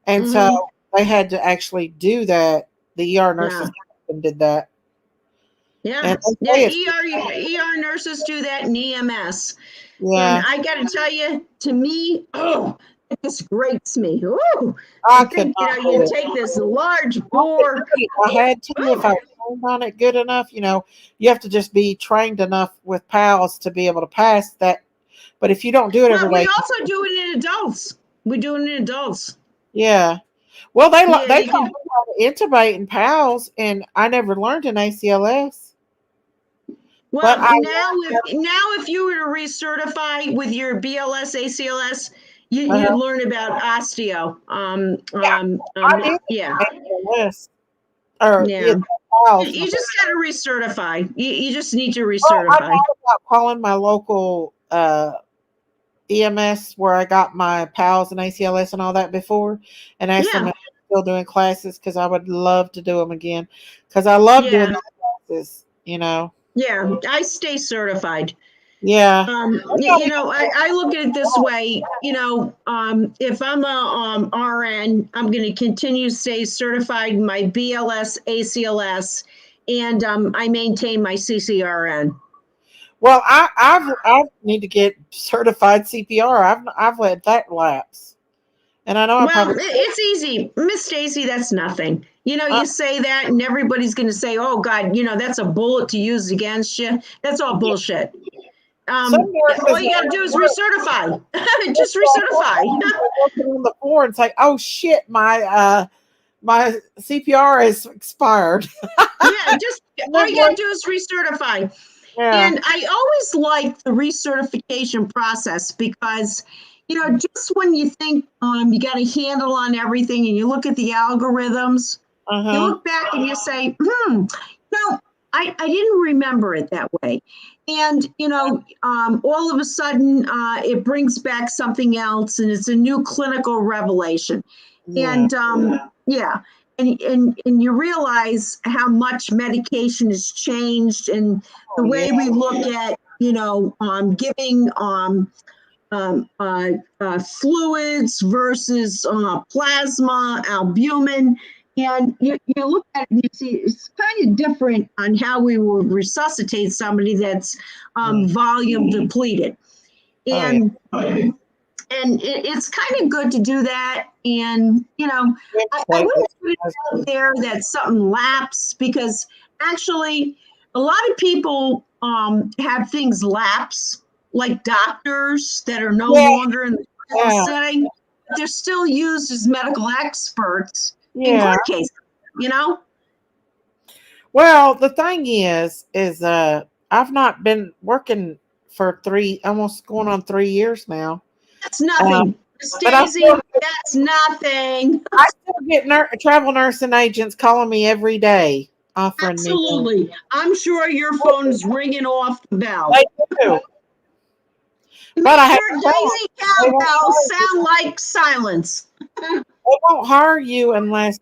And so they had to actually do that. The ER nurses did that. Yeah, And ER nurses do that in EMS. yeah, And I got to tell you, to me, it just grates me. Ooh, I to could think, not do you it. take this large bore. I had to if I was trained on it good enough. You know, you have to just be trained enough with pals to be able to pass that. But if you don't do it every Well, we day, also do it in adults. We do it in adults. yeah. Well, they Yeah, they you taught can. me how to intubate in pals, and I never learned in ACLS. But Well, I now if you were to recertify with your BLS ACLS, you'd learn about osteo. I did Yeah, ACLS or yeah. pals. You just got to recertify. You just need to Oh, I recertify. thought about calling my local EMS where I got my PALS and ACLS and all that before, and ask them Yeah, if they're still doing classes because I would love to do them again because I love doing yeah, those classes. You know, yeah. I stay certified. yeah, I look at it this way. If I'm a RN, I'm going to continue to stay certified in my BLS, ACLS, and I maintain my CCRN. Well, I need to get certified CPR. I've let that lapse, and I know I Well, probably it's easy, Miss Stacy. That's nothing. You say that, and everybody's going to say, "Oh God, that's a bullet to use against you." That's all bullshit. some All nurses you got to do is recertify. Just recertify. working on the floor and say, "Oh shit, my CPR is expired." Yeah, just all you got to do is recertify. Yeah. And I always like the recertification process because, just when you think you got a handle on everything and you look at the algorithms, you look back and you say, I didn't remember it that way. And, all of a sudden it brings back something else and it's a new clinical revelation. Yeah. And yeah. And you realize how much medication has changed and the way we look at, giving fluids versus plasma, albumin. And you look at it and you see it's kind of different on how we will resuscitate somebody that's volume depleted. And it's kind of good to do that. And, I wouldn't put it out there that something lapse because actually a lot of people have things lapse, like doctors that are no longer in the setting. They're still used as medical experts in court cases, Well, the thing is I've not been working for almost going on 3 years now. That's nothing. But I Stacey, still, that's nothing. I still get travel nursing agents calling me every day offering me. Absolutely. I'm sure your phone's ringing off the bell. They do. But I have Mr. Daisy Cowbell sound like silence. they won't hire you unless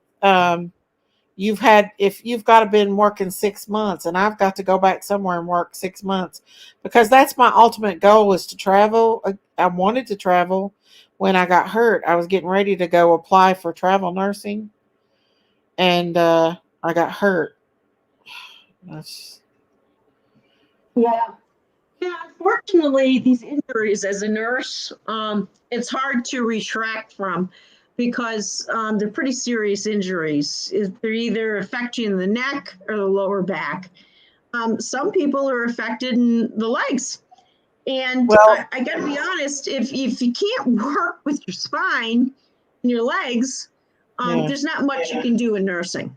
if you've got to been working 6 months, and I've got to go back somewhere and work 6 months because that's my ultimate goal is to travel. I wanted to travel when I got hurt. I was getting ready to go apply for travel nursing, and I got hurt. That's, Yeah. Yeah, unfortunately, these injuries as a nurse, it's hard to retract from because they're pretty serious injuries. They're either affecting the neck or the lower back. Some people are affected in the legs. And well, I got to be honest, if you can't work with your spine and your legs, yeah, there's not much you can do in nursing.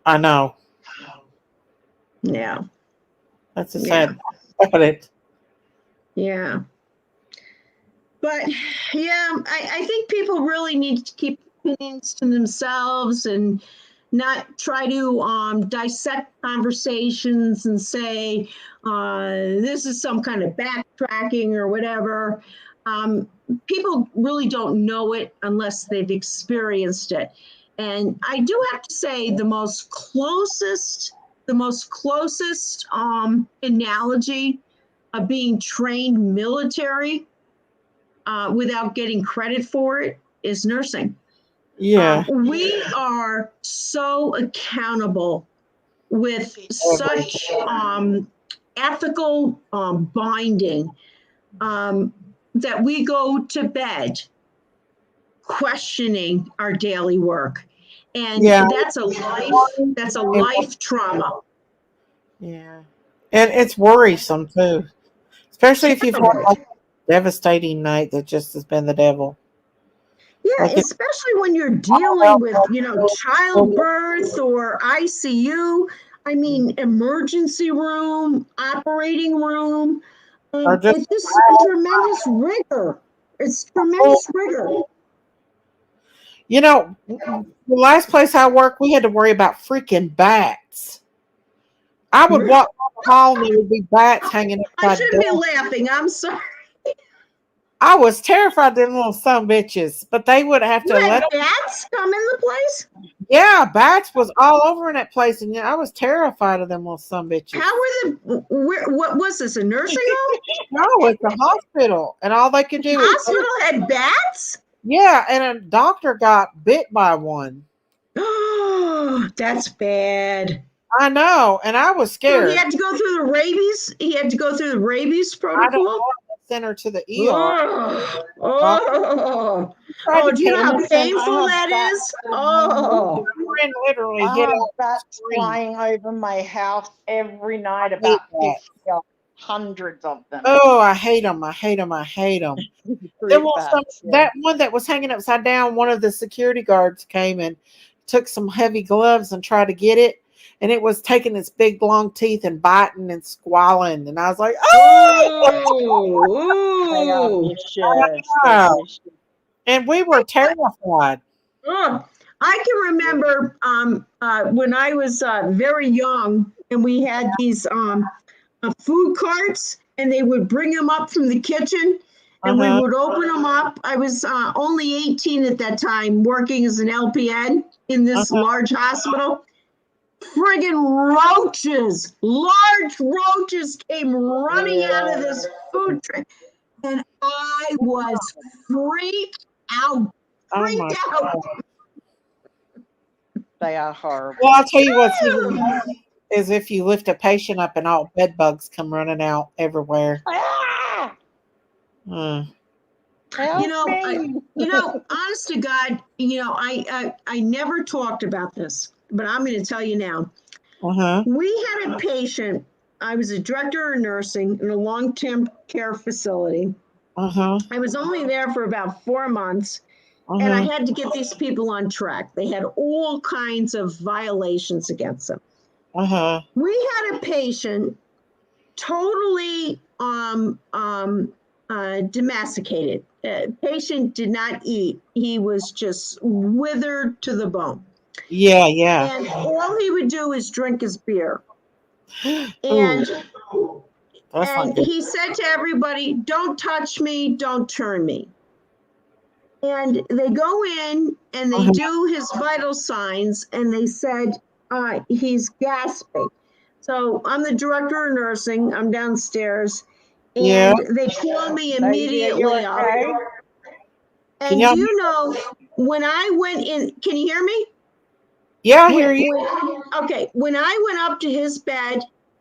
I know. Yeah. That's a Yeah. sad part of it. Yeah. But yeah, I think people really need to keep opinions to themselves and not try to dissect conversations and say this is some kind of backtracking or whatever. People really don't know it unless they've experienced it. And I do have to say the most closest analogy of being trained military without getting credit for it is nursing. Yeah. We are so accountable with such ethical binding that we go to bed questioning our daily work. And Yeah. that's a life trauma. Yeah. And it's worrisome too. Especially if you've had like a devastating night that just has been the devil. Yeah, Like especially when you're dealing with, childbirth or ICU. I mean, emergency room, operating room. or just It's just tremendous rigor. It's tremendous rigor. the last place I worked, we had to worry about freaking bats. I would walk down the hall and there would be bats hanging I upside shouldn't be down. laughing. I'm sorry. I was terrified of them little son bitches, but they would have You to had let them. bats come in the place? Yeah, bats was all over in that place, and I was terrified of them little son bitches. How were what was this, a nursing home? No, it's a hospital, and all they could do was Hospital had bats? yeah, and a doctor got bit by one. Oh, that's bad. I know, and I was So scared. he had to go through the rabies. He had to go through the rabies I don't know. protocol. I sent her to the ER. Oh, oh, Tried to do you know how take painful that is? Oh, friend literally I get have out and bats scream. flying over my house every night, I hate about bats. 50, hundreds of them. Oh, I hate them. I hate them. I hate them. There Fruit was some, bats, yeah. that one that was hanging upside down. One of the security guards came and took some heavy gloves and tried to get it, and it was taking its big long teeth and biting and squalling. And I was like, "Oh!" They are oh, vicious. Wow. They're vicious. And we were terrified. oh. I can remember when I was very young, and we had these food carts, and they would bring them up from the kitchen, and we would open them up. I was only 18 at that time, working as an LPN in this large hospital. Friggin' roaches, large roaches came running out of this food tray, and I was freaked out. Oh Freaked my out. God. They are horrible. Well, I'll tell you what's even worse is if you lift a patient up and all bed bugs come running out everywhere. Ah! Uh, Help me. Honest to God, I never talked about this, but I'm going to tell you now. uh-huh. We had a patient. I was a director of nursing in a long-term care facility. Uh-huh. I was only there for about 4 months, and I had to get these people on track. They had all kinds of violations against them. Uh-huh. We had a patient totally domesticated. Patient did not eat. He was just withered to the bone. Yeah, yeah. And all he would do is drink his beer. Ooh, And that's not and good. he said to everybody, "Don't touch me, don't turn me." And they go in and they do his vital signs, and they said he's gasping. So I'm the director of nursing. I'm downstairs, and Yeah. they call me Lady, are immediately you out. okay? And do you know when I went in? Can you hear me? Yeah, I hear you. When I went up to his bed,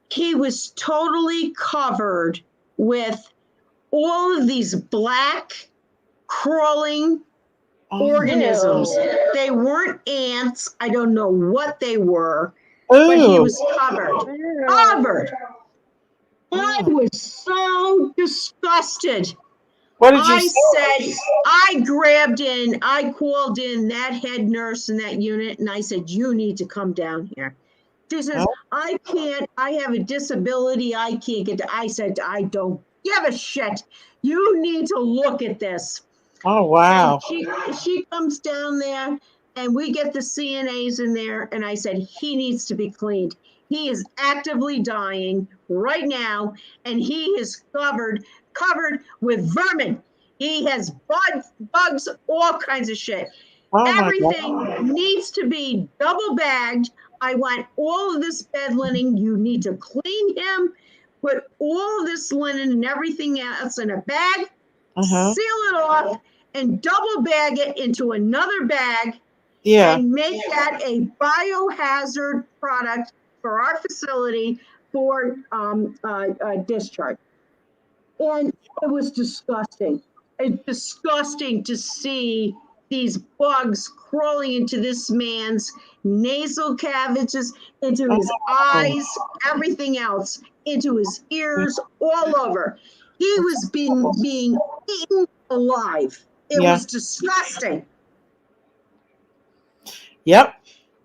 he was totally covered with all of these black crawling Oh. organisms. They weren't ants. I don't know what they were, but he Ooh. was covered. I was so disgusted. What did you I say? said, I called in that head nurse in that unit, and I said, you need to come down here. She says, Oh. I can't, I have a disability. I can't get to, I said, I don't give a shit. You need to look at this. Oh, wow. And she comes down there, and we get the CNAs in there, and I said, he needs to be cleaned. He is actively dying right now, and he is covered with vermin. He has bugs, all kinds of shit. Oh, my Everything God. needs to be double bagged. I want all of this bed linen. You need to clean him, put all of this linen and everything else in a bag, Uh-huh. seal it off, and double bag it into another bag, Yeah. and make that a biohazard product for our facility for discharge. And it was disgusting. It's disgusting to see these bugs crawling into this man's nasal cavities, into his eyes, everything else, into his ears, all over. He was being eaten alive. It Yeah. was disgusting. Yep.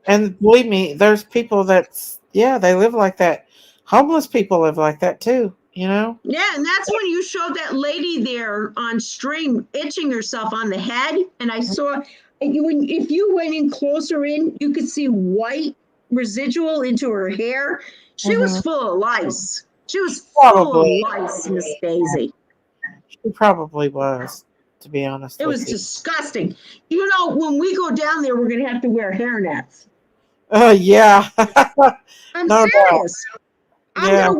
And believe me, there's people that's, yeah, they live like that. Homeless people live like that too, you know? Yeah, and that's when you showed that lady there on stream itching herself on the head, and I saw if you went in closer in, you could see white residual into her hair. She was Mhm. full of lice. She was full Probably. of lice, Miss Daisy. She probably was, to be honest It with was you. disgusting. You know, when we go down there, we're gonna have to wear hairnets. Yeah. I'm No doubt. serious. I'm Yeah. gonna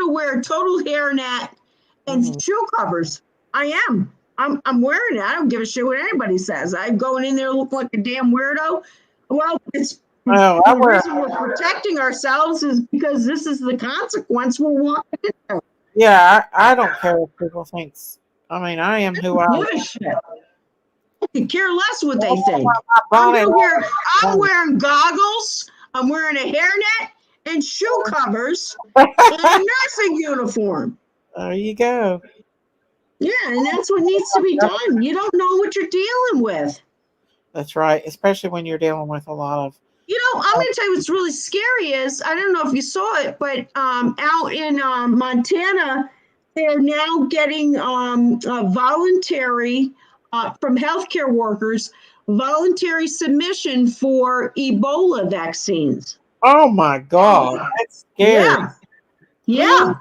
wear a total hairnet and Mhm. shoe covers. I am. I'm wearing it. I don't give a shit what anybody says. I'm going in there looking like a damn weirdo. Well, it's Oh, I the wear. reason we're protecting ourselves is because this is the consequence we're walking into. Yeah, I don't care what people think. I mean, I am who I Give am. a shit. I could care less what I they have think. my I'm bonnet gonna wear. I'm on. wearing goggles. I'm wearing a hairnet and shoe covers and a nursing uniform. There you go. Yeah, and that's what needs to be done. You don't know what you're dealing with. That's right, especially when you're dealing with a lot of. You know, I'm going to tell you what's really scary is I don't know if you saw it, but out in Montana, they're now getting voluntary from healthcare workers voluntary submission for Ebola vaccines. Oh my God, that's scary. Yeah, yeah.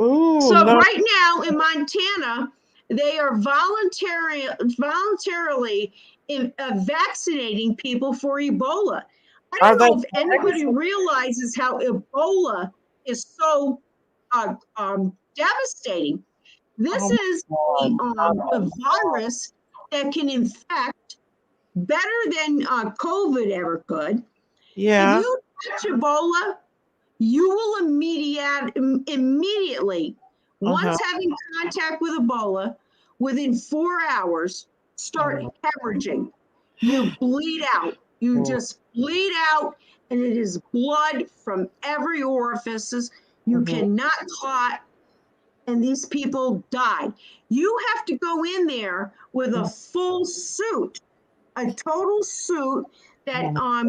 Ooh, So no. right now in Montana, they are voluntarily vaccinating people for Ebola. I Are don't they? know if anybody realizes how Ebola is so devastating. This Oh is my God. a virus that can infect better than COVID ever could. If Yeah. you touch Ebola, you will immediately, Uh-huh. once having contact with Ebola, within 4 hours, start Oh, hemorrhaging. You bleed out. You my just bleed out, and it is blood from every orifices. You God. cannot clot, and these people died. You have to go in there with a full suit, a total suit that now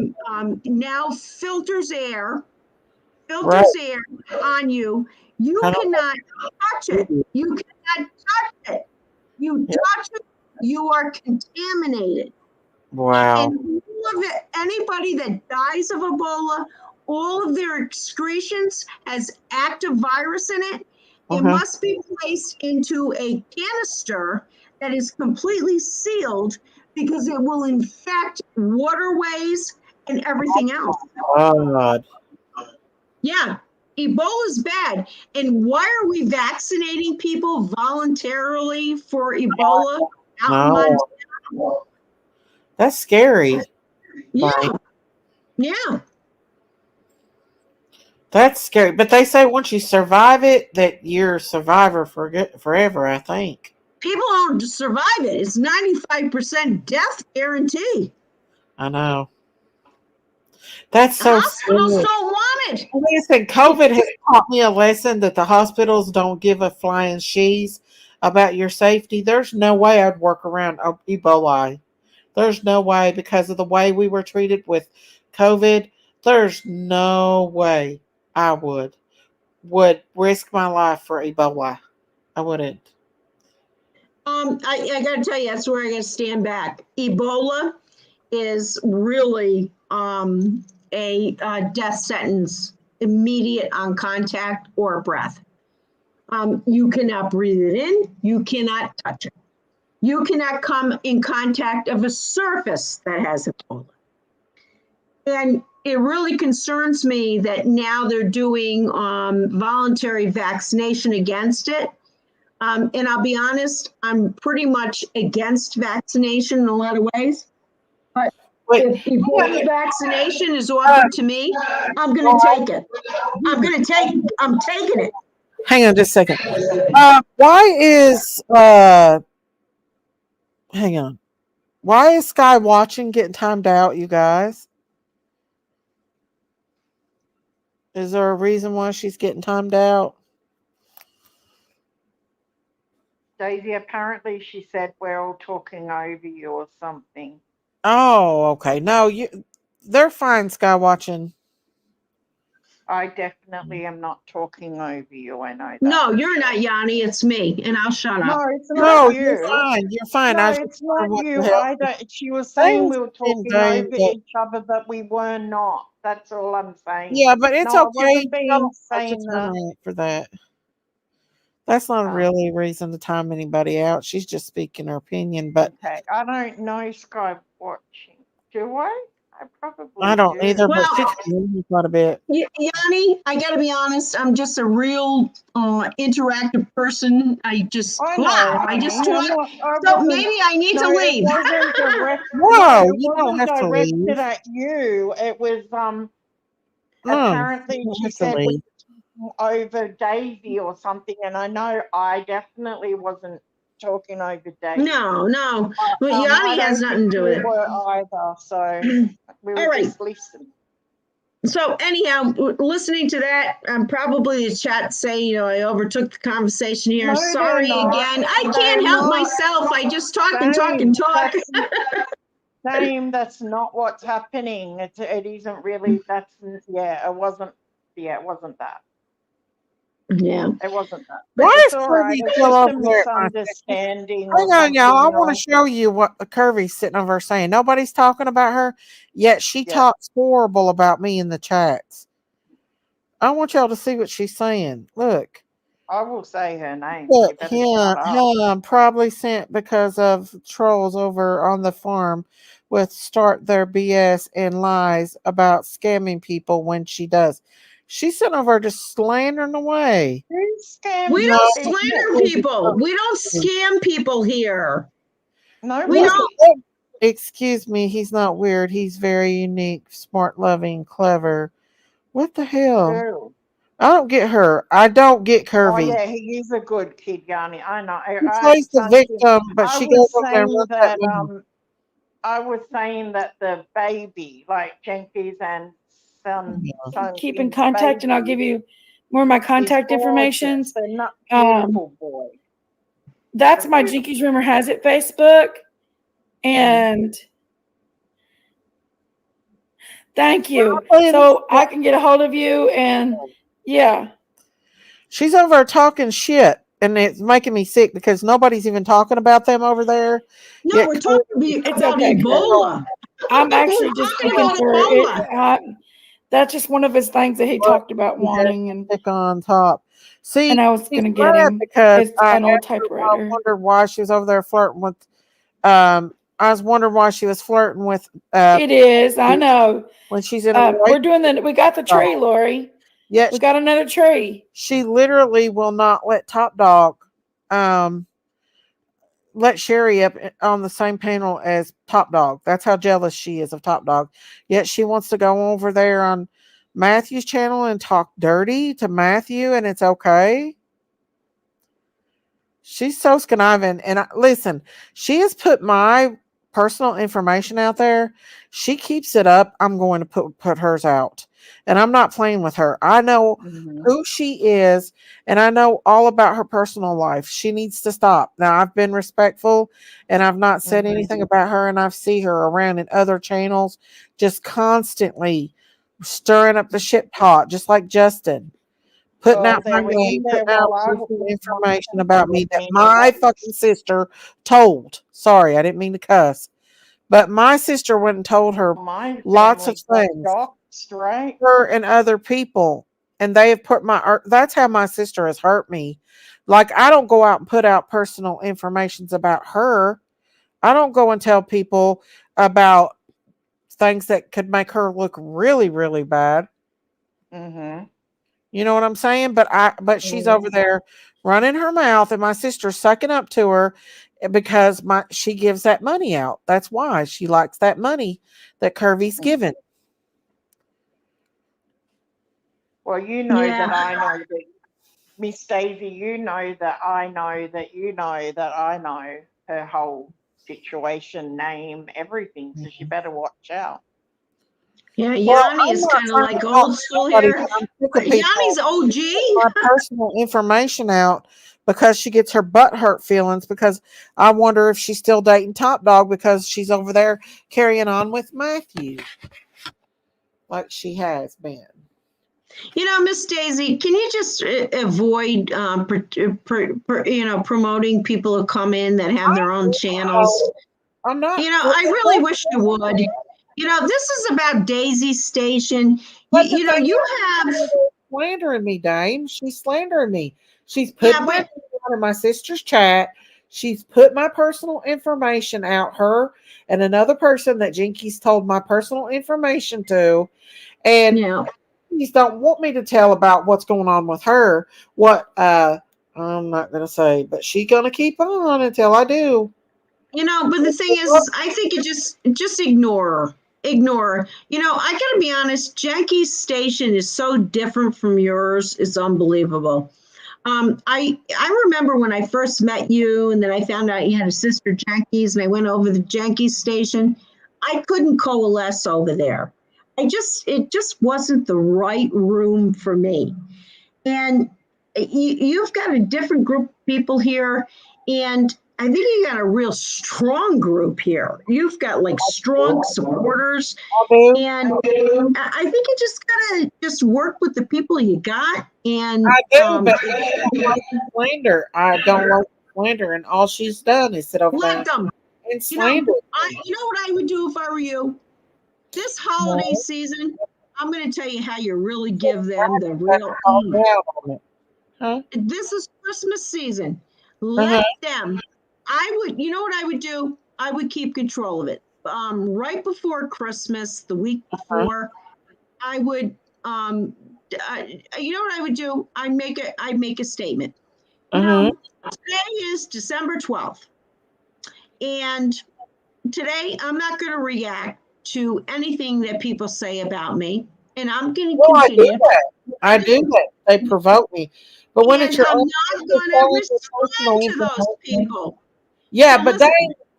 Right. filters air on you. You I don't cannot touch it. know. You cannot touch it. You Yeah. touch it, you are contaminated. Wow. And all of it, anybody that dies of Ebola, all of their excretions has active virus in it. It Uh-huh. must be placed into a canister that is completely sealed because it will infect waterways and everything else. God. Yeah, Ebola is bad. And why are we vaccinating people voluntarily for Ebola out in Montana? No. That's scary, Bonnie. Yeah, Yeah. That's scary. But they say once you survive it, that you're a survivor forever, I think. People don't survive it. It's 95% death guarantee. I know. That's so Hospitals scary. don't want it. Listen, COVID has taught me a lesson that the hospitals don't give a flying shees about your safety. There's no way I'd work around Ebola. There's no way because of the way we were treated with COVID. There's no way I would risk my life for Ebola. I wouldn't. I got to tell you, that's where I got to stand back. Ebola is really a death sentence, immediate on contact or breath. You cannot breathe it in. You cannot touch it. You cannot come in contact of a surface that has Ebola. And it really concerns me that now they're doing voluntary vaccination against it. And I'll be honest, I'm pretty much against vaccination in a lot of ways. But Wait, if Ebola vaccination is offered to me, I'm going to take it. I'm taking it. hang on just a second. Why is hang on. Why is Sky watching getting timed out, you guys? Is there a reason why she's getting timed out? Daisy, apparently she said we're all talking over you or something. Oh, okay. No, they're fine, Sky watching. I definitely am not talking over you. I know that. No, you're not, Yanni. It's me, and I'll shut up. No, it's No, not you're you. fine. You're fine. No, I was it's just wondering not what you. the hell. I don't. She was saying we were talking Very over good. each other, but we were not. That's all I'm saying. Yeah, but it's No, I okay. wasn't You being don't have to saying turn that. around for that. That's not really a reason to time anybody out. She's just speaking her opinion, but Okay, I don't know Sky watching. Do I? I probably I don't do. either. But Well, she can hear me quite a bit. Yanni, I got to be honest. I'm just a real interactive person. I just I know. wow. I honey, just I'm talk. not, I So wasn't. maybe I need No, to it leave. wasn't directed. No, No, it you don't wasn't have to directed leave. at you. It was No, apparently you don't she have to said leave. over Daisy or something, and I know I definitely wasn't talking over Daisy. No. But I Yanni has don't nothing to think do we with it. were either, so we were All right. just listening. So anyhow, listening to that, probably the chat say, I overtook the conversation here. No, they're Sorry not. again. I They're can't help not. myself. I just talk and talk and talk. Same, that's not what's happening. It isn't really. It wasn't. Yeah, it wasn't that. Yeah. It wasn't that. But Why it's is all right. Kirby It's still just a over there at my section? misunderstanding. Hang or on, y'all. I something want else. to show you what Kirby's sitting over there saying. Nobody's talking about her, yet she Yeah. talks horrible about me in the chats. I want y'all to see what she's saying. Look. I will say her name. Look, You better shut up. probably sent because of trolls over on the farm with start their BS and lies about scamming people when she does. She's sitting over just slandering away. Who's scamming We No, don't people? slander people. We don't scam people here. No, We don't. Excuse me, he's not weird. He's very unique, smart, loving, clever. What the hell? Who? I don't get her. I don't get Oh Curvy. yeah, he is a good kid, Yanni. I know. She plays the victim, but she goes over there and runs that mouth. I was saying that the baby, like Jenkies and son, Keep in contact, and I'll give you more of my contact information. They're not beautiful boy. That's my Jenkies Rumor Has It Facebook, and thank you. So I can get a hold of you, and yeah. She's over there talking shit, and it's making me sick because nobody's even talking about them over there. No, we're talking about Ebola. I'm actually just looking for it. That's just one of his things that he talked about wanting, and stick on top. See, and I was going to get him because it's an old typewriter. I wondered why she was over there flirting with. I was wondering why she was flirting with. It is, I know. When she's in, we're doing we got the tree, Lori. Yeah, we got another tree. She literally will not let Top Dog let Sherry up on the same panel as Top Dog. That's how jealous she is of Top Dog. Yet she wants to go over there on Matthew's channel and talk dirty to Matthew, and it's okay. She's so conniving. And listen, she has put my personal information out there. She keeps it up. I'm going to put hers out. And I'm not playing with her. I know who she is, and I know all about her personal life. She needs to stop. Now, I've been respectful, and I've not said anything about her, and I've seen her around in other channels just constantly stirring up the shit pot, just like Justin. Putting Well, out my there was name, there putting out while I personal was information about me that watching my fucking sister told. Sorry, I didn't mean to cuss. But my sister went and told her my lots of family things, got doxxed, right? her and other people. And they have put that's how my sister has hurt me. Like, I don't go out and put out personal informations about her. I don't go and tell people about things that could make her look really, really bad. Mm-hmm. You know what I'm saying? But she's over there running her mouth, and my sister's sucking up to her because she gives that money out. That's why she likes that money that Curvy's given. Well, you know Yeah. that I know that, Miss Daisy, you know that I know that you know that I know her whole situation, name, everything. So she better watch out. Yeah, Well, Yanni I'm is not kind of trying like to talk old to school nobody, here. but I'm sick of people Yanni's OG. my personal information out because she gets her butt hurt feelings because I wonder if she's still dating Top Dog because she's over there carrying on with Matthew like she has been. You know, Miss Daisy, can you just avoid, promoting people who come in that have their own channels? I'm not. You know, I really wish you would. You know, this is about Daisy's station. But the You know, thing you is, have, she's slandering me, Dame. She's slandering me. She's yeah, put my but name out in my sister's chat. She's put my personal information out. Her and another person that Jenkies told my personal information to, and you know, please don't want me to tell about what's going on with her. What I'm not gonna say, but she's gonna keep on until I do. but the thing is, I think you just ignore her. Ignore her. You know, I gotta be honest, Jackie's station is so different from yours, it's unbelievable. I remember when I first met you, and then I found out you had a sister Jenkies, and I went over the Jenkies station. I couldn't coalesce over there. It just wasn't the right room for me. And you've got a different group of people here, and I think you got a real strong group here. You've got like strong supporters, I do. and I think you just gotta just work with the people you got, and I do, but I don't like slander. I don't like slander, and all she's done is sit over let there them. and You know, slander. you know what I would do if I were you? This holiday No, season, I'm going to tell you how you really give them the that's real. called me out on it. Huh? This is Christmas season. Uh-huh. Let them. You know what I would do? I would keep control of it. Right before Christmas, the week Uh-huh. before, I would. You know what I would do? I make a statement. You Uh-huh. know, today is December 12th, and today I'm not going to react to anything that people say about me, and I'm going to Well, I do continue. that. I do that. They provoke me. But when it's And your I'm own not personal going to phone with personal respond to those information. people. Yeah, So but listen,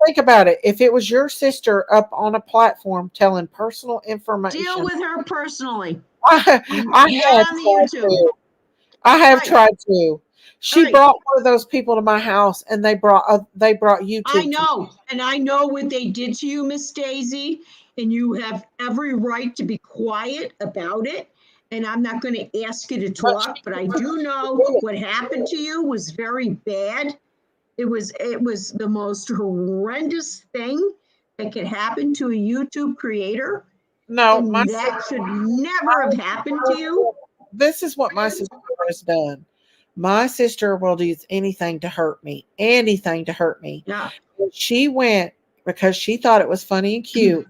think about it. If it was your sister up on a platform telling personal deal information, with her personally. I, I Not have on the tried YouTube. to. I have Right. tried to. She Right. brought one of those people to my house, and they brought YouTube. I To know. And I know what they did to you, Miss Daisy. And you have every right to be quiet about it. And I'm not going to ask you to but talk, but I do know what happened to you was very bad. It was the most horrendous thing that could happen to a YouTube creator. no, my And sister. that should never have happened to you. This is what my sister has done. My sister will do anything to hurt me. Anything to hurt me. Yeah. She went because she thought it was funny and cute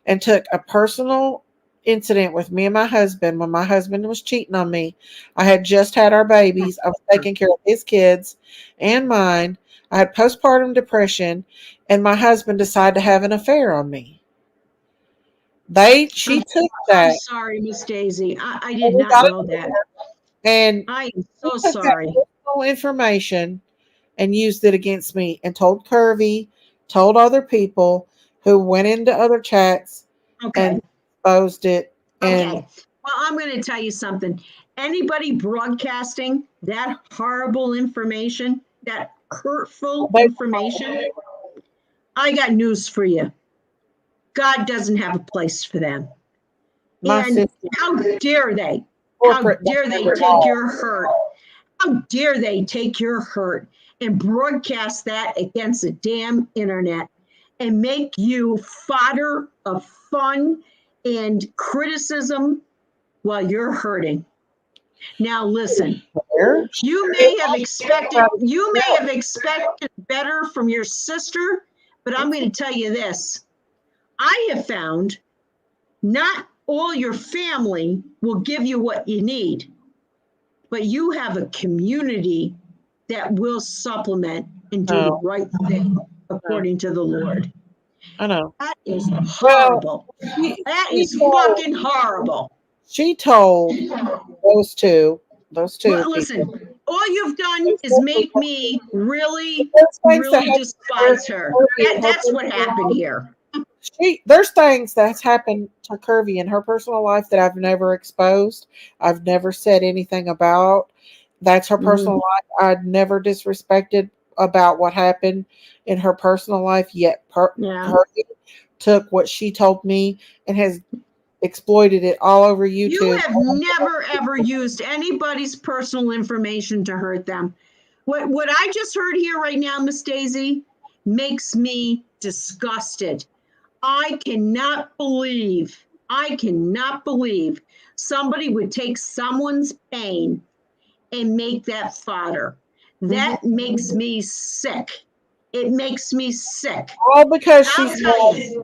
and took a personal incident with me and my husband when my husband was cheating on me. I had just had our babies. I was taking care of his kids and mine. I had postpartum depression, and my husband decided to have an affair on me. She took I'm that sorry, Miss Daisy. I and did we not got know that. and I am she so took that sorry. personal information and used it against me and told Curvy, told other people who went into other chats Okay. and exposed it. And Okay. Well, I'm going to tell you something. Anybody broadcasting that horrible information, that hurtful they, information, I got news for you. God doesn't have a place for them. my And sister, how dare they? How corporate, dare they take your hurt? How dare they take your hurt and broadcast that against the damn internet and make you fodder of fun and criticism while you're hurting? Now listen, you may have expected better from your sister, but I'm going to tell you this. I have found not all your family will give you what you need, but you have a community that will supplement and do the right thing according to the Lord. I know. That is Well, horrible. she, That she is told, fucking horrible. she told those two people. Listen, all you've done is make me really, There's things that really happen despise her. in her That's what personal happened life. here. There's things that's happened to Curvy in her personal life that I've never exposed. I've never said anything about. That's her personal life. I'd never disrespected about what happened in her personal life. Yet Yeah. Curvy took what she told me and has exploited it all over You YouTube. have never ever used anybody's personal information to hurt them. What I just heard here right now, Miss Daisy, makes me disgusted. I cannot believe somebody would take someone's pain and make that fodder. That makes me sick. It makes me sick. All because I'll she's tell you.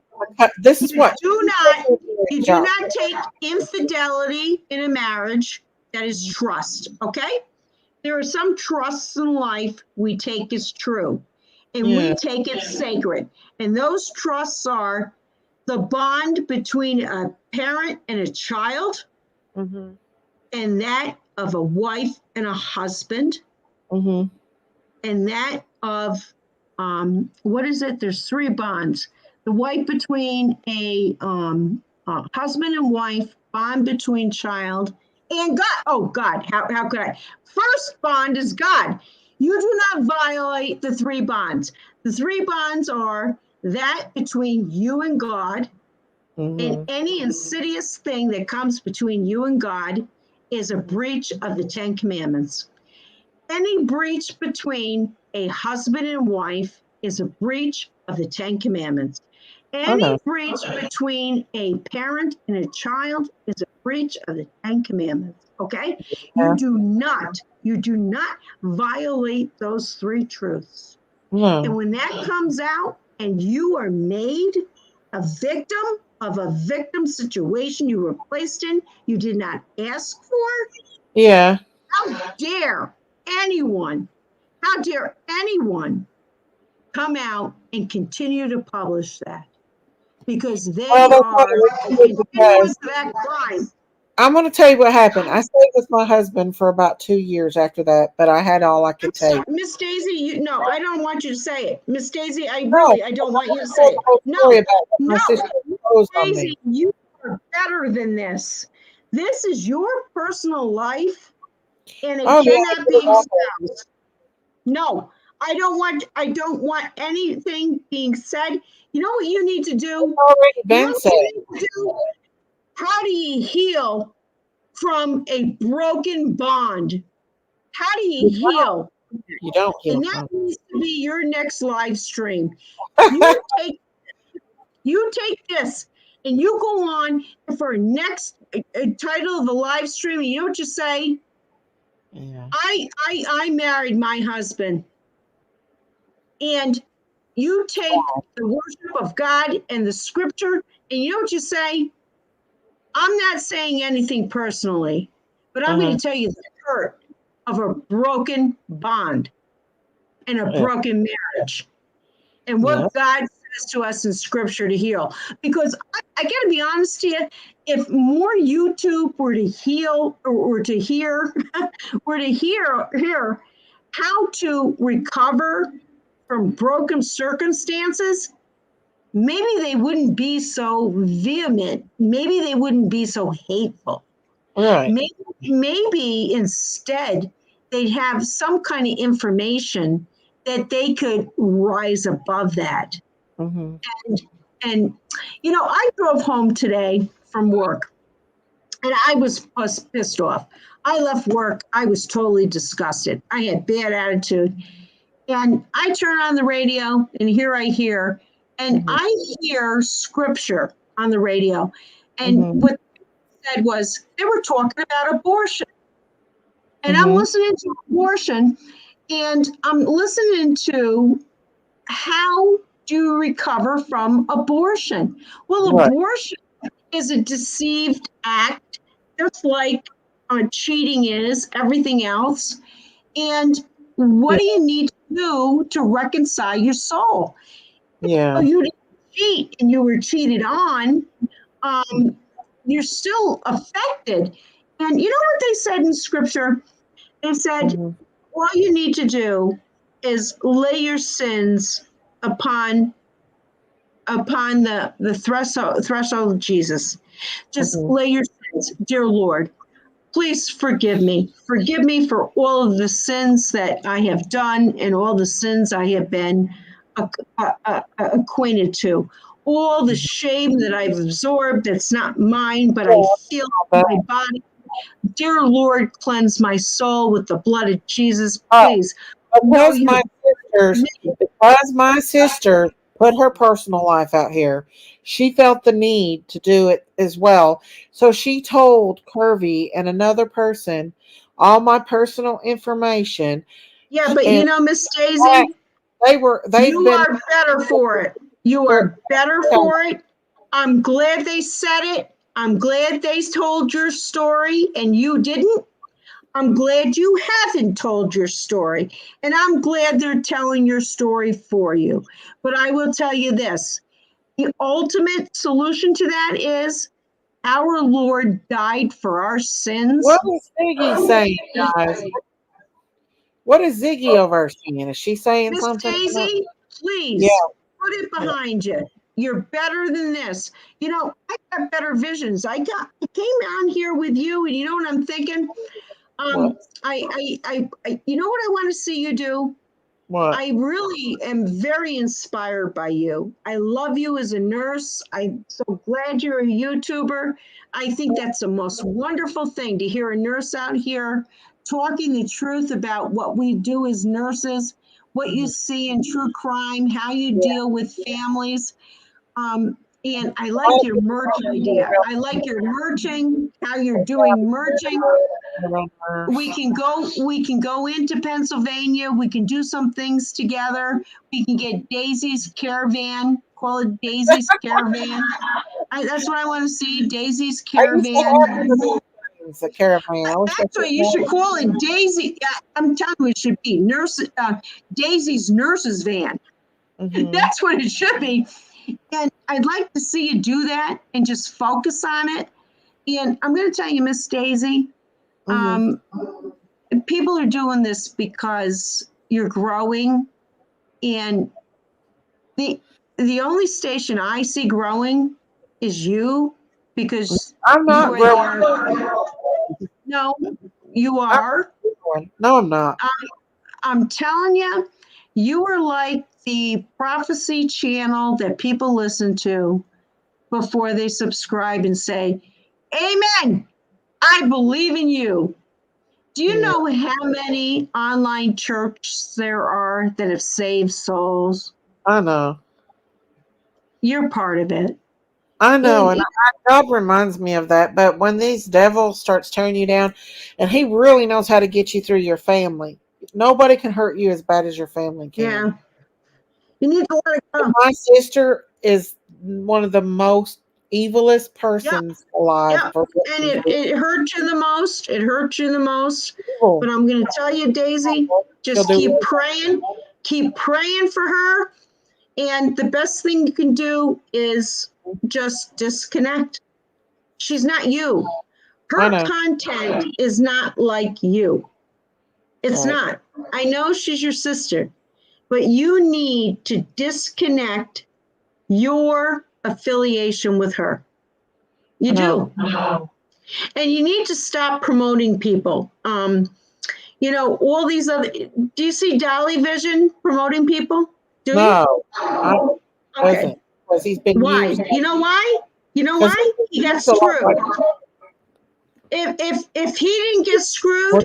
this is what You do not take infidelity in a marriage. That is trust. Okay. There are some trusts in life we take as true, and we take it sacred. And those trusts are the bond between a parent and a child, and that of a wife and a husband, and that of what is it? There's three bonds. The wife between a husband and wife, bond between child and God. Oh God, how could I? First bond is God. You do not violate the three bonds. The three bonds are that between you and God, and any insidious thing that comes between you and God is a breach of the Ten Commandments. Any breach between a husband and wife is a breach of the Ten Commandments. Any breach between a parent and a child is a breach of the Ten Commandments. Okay? You do not violate those three truths. And when that comes out and you are made a victim of a victim situation you were placed in, you did not ask for. Yeah. How dare anyone come out and continue to publish that? Because they are a continuance of that crime. I'm going to tell you what happened. I stayed with my husband for about 2 years after that, but I had all I could take. Miss Daisy, no, I don't want you to say it. Miss Daisy, I don't want you to say it. No, Daisy, you are better than this. This is your personal life, and it cannot be exposed. No, I don't want anything being said. You know what you need to do? How do you heal from a broken bond? How do you heal? You don't heal. And that needs to be your next live stream. You take this and you go on for next title of the live stream, and you know what you say? Yeah. I married my husband. And you take the worship of God and the scripture, and you know what you say? I'm not saying anything personally, but I'm going to tell you the hurt of a broken bond. and a Yeah. broken marriage. And what Yeah. God says to us in scripture to heal. Because I got to be honest to you, if more YouTube were to heal or to hear, were to hear how to recover from broken circumstances, maybe they wouldn't be so vehement. Maybe they wouldn't be so hateful. Right. Maybe instead they'd have some kind of information that they could rise above that. Mm-hmm. And I drove home today from work and I was pissed off. I left work. I was totally disgusted. I had bad attitude. And I turn on the radio and here I hear, and Mhm. I hear scripture on the radio. And Mhm. what they said was they were talking about abortion. And I'm Mhm. listening to abortion and I'm listening to how do you recover from abortion? Well, Right. abortion is a deceived act, just like cheating is, everything else. And what Yeah. do you need to do to reconcile your soul? Yeah. Oh, you didn't cheat and you were cheated on, um, you're still affected. And you know what they said in scripture? They said, Mhm. all you need to do is lay your sins upon the threshold of Jesus. Just Mhm. lay your sins, dear Lord. Please forgive me. Forgive me for all of the sins that I have done and all the sins I have been acquainted to. All the shame that I've absorbed that's not mine, but I feel in my body. Dear Lord, cleanse my soul with the blood of Jesus, Oh, please. No, because my sister put her personal life out here, she felt the need to do it as well. So she told Curvy and another person all my personal information, yeah, but and Miss Daisy, they've you been are better for it. You they're are better for it. I'm glad they said it. I'm glad they told your story and you didn't. I'm glad you haven't told your story. And I'm glad they're telling your story for you. But I will tell you this, the ultimate solution to that is our Lord died for our sins. What is Ziggy saying, guys? What is Ziggy over saying? Is she saying Miss something? Daisy, Yeah. please put it Yeah. behind you. You're better than this. I got better visions. I came down here with you, and you know what I'm thinking? What? You know what I want to see you do? What? I really am very inspired by you. I love you as a nurse. I'm so glad you're a YouTuber. I think that's the most wonderful thing to hear a nurse out here talking the truth about what we do as nurses, what you see in true crime, how you deal with families. And I like your merch idea. I like your merching, how you're doing merching. We can go into Pennsylvania. We can do some things together. We can get Daisy's Caravan, call it Daisy's Caravan. That's what I want to see, Daisy's I used to Caravan. have things, a caravan. I wish I Actually, you should call it Daisy. I'm telling you, it should be Daisy's Nurses Van. Mm-hmm. That's what it should be. And I'd like to see you do that and just focus on it. And I'm going to tell you, Miss Daisy, Mm-hmm. people are doing this because you're growing, and the only station I see growing is you, because I'm you not are growing. there. No, you are. No, I'm not. I'm telling you, you are like the prophecy channel that people listen to before they subscribe and say, Amen. I believe in you. Do you Yeah. know how many online churches there are that have saved souls? I know. You're part of it. I know, And and God reminds me of that. But when these devils starts tearing you down, and He really knows how to get you through your family. Nobody can hurt you as bad as your family can. yeah, you need to let it go. My sister is one of the most evilest Yep, persons alive. yep. For what And she's it hurt you the most. It hurt you the most. evil. But I'm going to tell you, Daisy, She'll just do keep it. praying. keep praying for her. And the best thing you can do is just disconnect. She's not you. I Her know. content is not like you. It's Right. not. I know she's your sister, but you need to disconnect your affiliation with her. You do. And you need to stop promoting people. You know, all these other, do you see Dolly Vision promoting people? Do you? No, I Okay. doesn't, because he's been Why? used. You know why? You know 'Cause why? He got used a lot screwed. like- If he didn't get screwed,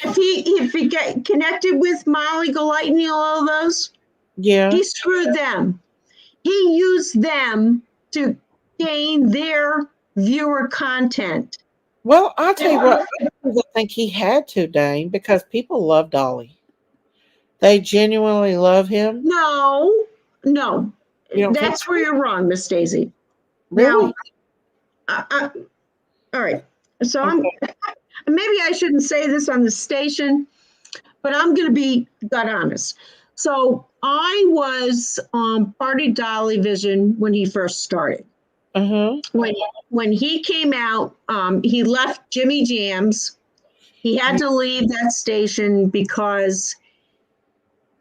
if he get connected with Molly Golightly and all of those, Yeah. he screwed them. He used them to gain their viewer content. Well, I'll tell you what, I don't even think he had to, Dane, because people love Dolly. They genuinely love him. No. You don't think That's where you're wrong, Miss Daisy. Really? Now, all right. So Okay. maybe I shouldn't say this on the station, but I'm going to be gut honest. So I was part of Dolly Vision when he first started. When he came out, he left Jimmy Jams. He had to leave that station because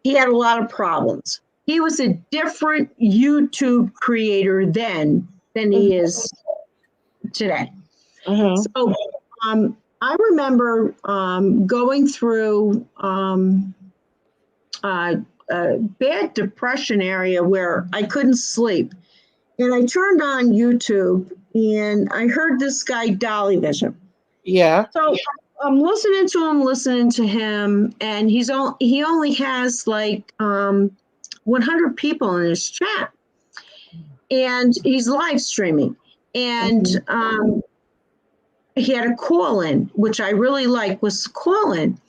he had a lot of problems. He was a different YouTube creator then than he is today. So I remember going through a bad depression area where I couldn't sleep. And I turned on YouTube and I heard this guy, Dolly Vision. Yeah. So I'm listening to him, and he only has like 100 people in his chat, and he's live streaming, and he had a call in, which I really like, was call in.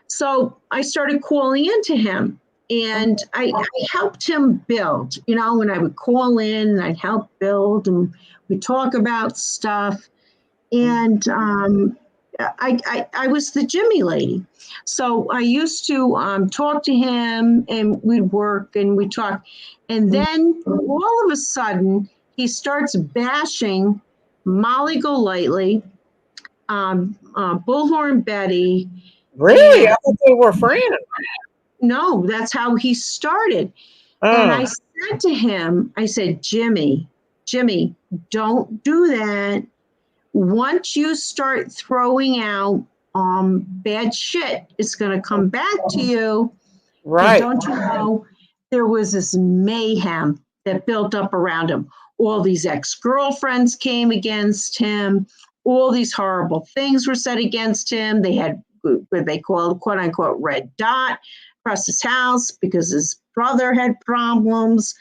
So I started calling into him, and I helped him build. You know, when I would call in, and I'd help build, and we talk about stuff, and I was the Jimmy lady. So I used to talk to him, and we'd work and we'd talk. And then all of a sudden, he starts bashing Molly Golightly, Bullhorn Betty. Really? I thought they were friends. No, that's how he started. And I said to him, I said, Jimmy, don't do that. Once you start throwing out bad shit, it's going to come back to you. Right. And don't you know, there was this mayhem that built up around him. All these ex-girlfriends came against him. All these horrible things were said against him. They had what they called, quote unquote, red dot across his house because his brother had problems.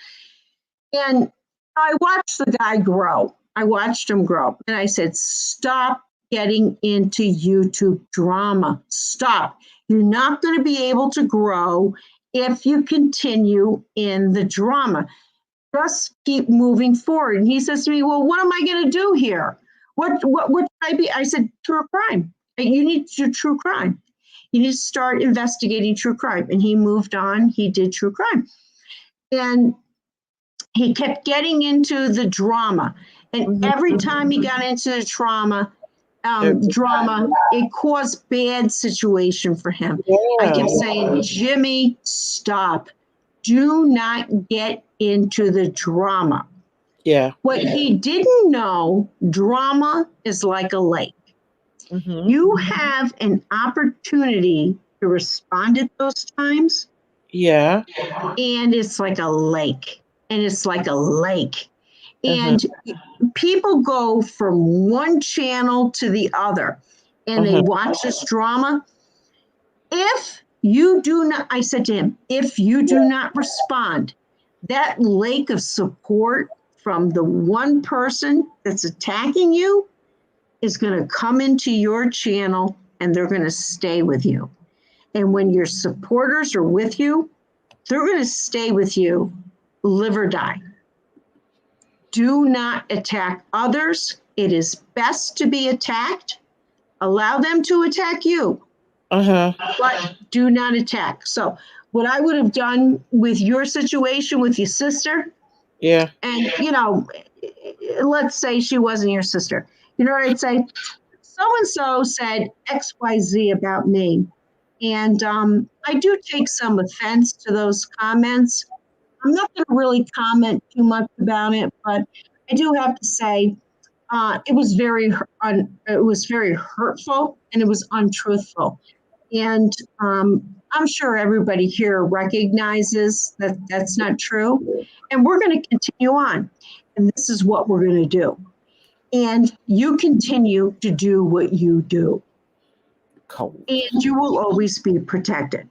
And I watched the guy grow. I watched him grow. And I said, stop getting into YouTube drama. Stop. You're not going to be able to grow if you continue in the drama. Just keep moving forward. And he says to me, well, what am I going to do here? What should I be? I said, true crime. You need to do true crime. You need to start investigating true crime. And he moved on. He did true crime. And he kept getting into the drama. And every time he got into the drama, it caused bad situation for him. Yeah. I kept saying, Jimmy, stop. Do not get into the drama. Yeah. What he didn't know, drama is like a lake. You have an opportunity to respond at those times. Yeah. And it's like a lake. And it's like a lake. And people go from one channel to the other and they watch this drama. If you do not, I said to him, if you do not respond, that lake of support from the one person that's attacking you is going to come into your channel and they're going to stay with you. And when your supporters are with you, they're going to stay with you, live or die. Do not attack others. It is best to be attacked. Allow them to attack you. But do not attack. So what I would have done with your situation with your sister, Yeah. and let's say she wasn't your sister. You know what I'd say? So and so said XYZ about me. And I do take some offense to those comments. I'm not going to really comment too much about it, but I do have to say it was very hurtful and it was untruthful. And I'm sure everybody here recognizes that that's not true. And we're going to continue on. And this is what we're going to do. And you continue to do what you do. Cold. And you will always be protected.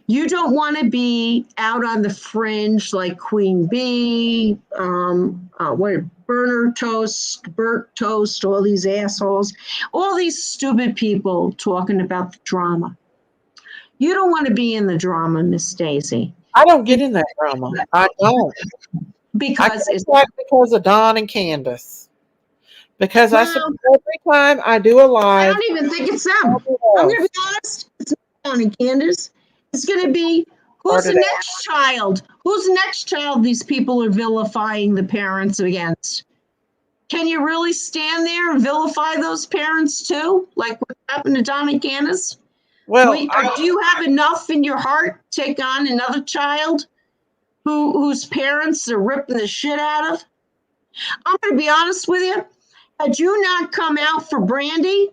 You don't want to be out on the fringe like Queen Bee, Burner Toast, Bert Toast, all these assholes, all these stupid people talking about the drama. You don't want to be in the drama, Miss Daisy. I don't get in that drama. I don't. Because it's because of Don and Candace. Because Well, every time I do a I live, don't even think it's them. I'm going to be honest. It's not Don and Candace. It's going to be who's the next child? Who's the next child these people are vilifying the parents against? Can you really stand there and vilify those parents too? Like what happened to Don and Candace? well, Do you have enough in your heart to take on another child whose parents are ripping the shit out of? I'm going to be honest with you. Had you not come out for Brandy,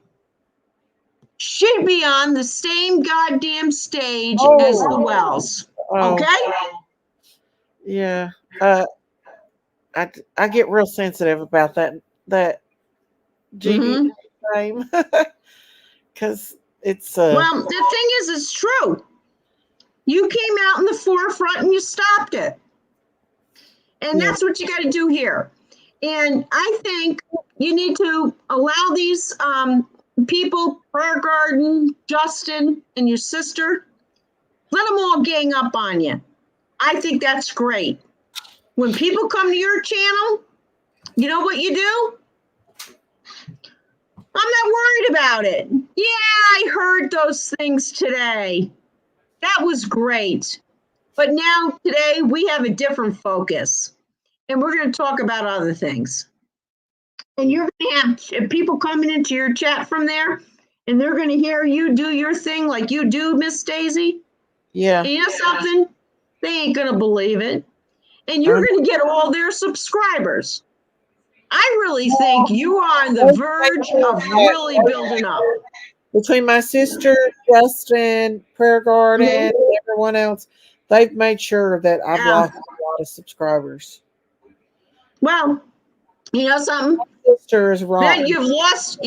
she'd be on the same goddamn stage as the Wells. Okay? Yeah. I get real sensitive about that GD name because it's Well, the thing is, it's true. You came out in the forefront and you stopped it. And that's what you got to do here. And I think you need to allow these people, Prayer Garden, Justin, and your sister, let them all gang up on you. I think that's great. When people come to your channel, you know what you do? I'm not worried about it. Yeah, I heard those things today. That was great. But now today we have a different focus. And we're going to talk about other things. And you're going to have people coming into your chat from there, and they're going to hear you do your thing like you do, Miss Daisy. Yeah. And you know something? They ain't going to believe it. And you're going to get all their subscribers. I really think you are on the verge of really building up. Between my sister, Justin, Prayer Garden, and everyone else, they've made sure that I've lost a lot of subscribers. Well, you know something? My sister is right. Then you've lost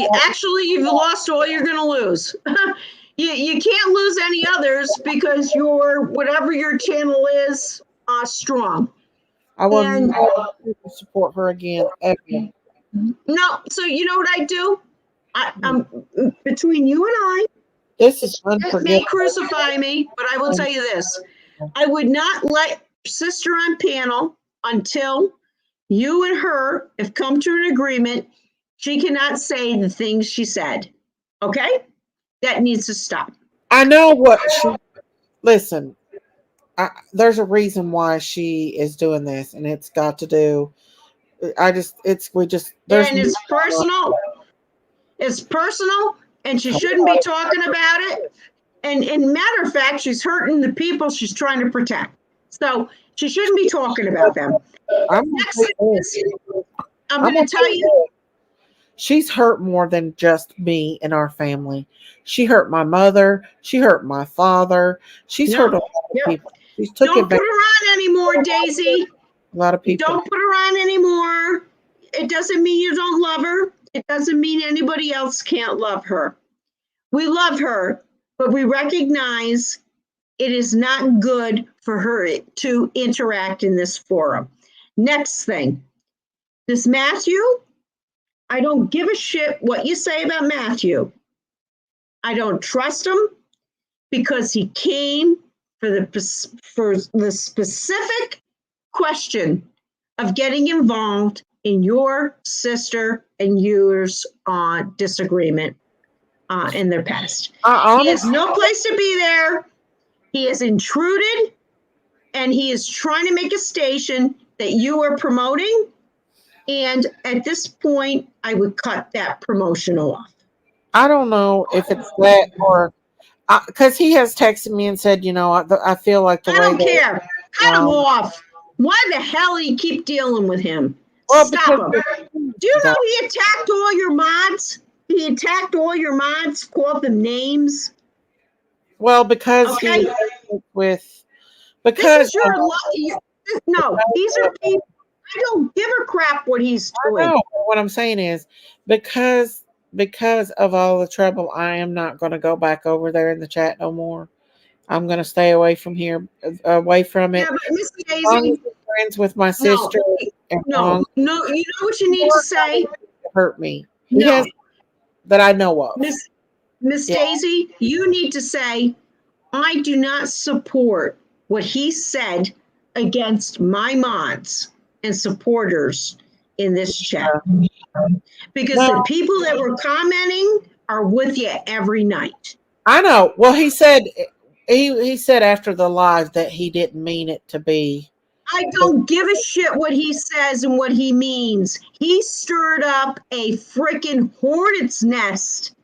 all you're going to lose. You can't lose any others because whatever your channel is, strong. I will never support her again, ever. No, so you know what I do? I'm between you and I. This is May unforgivable. crucify me, but I will tell you this: I would not let sister on panel until you and her have come to an agreement. She cannot say the things she said. Okay, that needs to stop. I know what she. Listen, there's a reason why she is doing this, and it's got to do. There's And it's personal. It's personal, and she shouldn't be talking about it. And matter of fact, she's hurting the people she's trying to protect. So she shouldn't be talking about them. Next, I'm going to tell you. She's hurt more than just me and our family. She hurt my mother. She hurt my father. She's hurt a lot of people. Don't put her on anymore, Daisy. A lot of people. Don't put her on anymore. It doesn't mean you don't love her. It doesn't mean anybody else can't love her. We love her, but we recognize it is not good for her to interact in this forum. Next thing, this Matthew, I don't give a shit what you say about Matthew. I don't trust him because he came for the specific question of getting involved in your sister and yours disagreement in their past. He has no place to be there. He has intruded, and he is trying to make a station that you are promoting. And at this point, I would cut that promotion off. I don't know if it's that or because he has texted me and said, I feel like the I way don't that care. Cut him off. Why the hell do you keep dealing with him? Stop him. Do you know he attacked all your mods? He attacked all your mods, called them names. Well, because Okay. because This is no, these are people. I don't give a crap what he's doing. I know. What I'm saying is because of all the trouble, I am not going to go back over there in the chat no more. I'm going to stay away from here, away from it. Yeah, but Miss As long as Daisy, you're friends with my sister. no. You know what you need to say? Hurt me. He No. has that I know of. Miss Daisy, you need to say, I do not support what he said against my mods and supporters in this chat. Because the people that were commenting are with you every night. I know. Well, he said after the live that he didn't mean it to be. I don't give a shit what he says and what he means. He stirred up a freaking hornet's nest.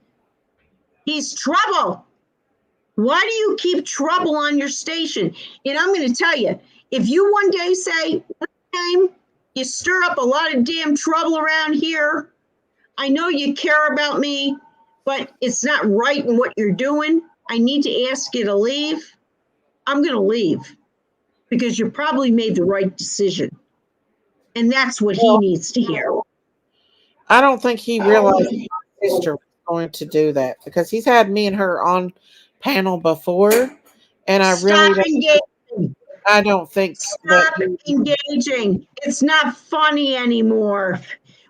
He's trouble. Why do you keep trouble on your station? And I'm going to tell you, if you one day say, you stir up a lot of damn trouble around here, I know you care about me, but it's not right in what you're doing. I need to ask you to leave. I'm going to leave because you probably made the right decision. And that's what he needs to hear. I don't think he realized his sister was going to do that because he's had me and her on panel before, and I don't think Stop engaging. It's not funny anymore.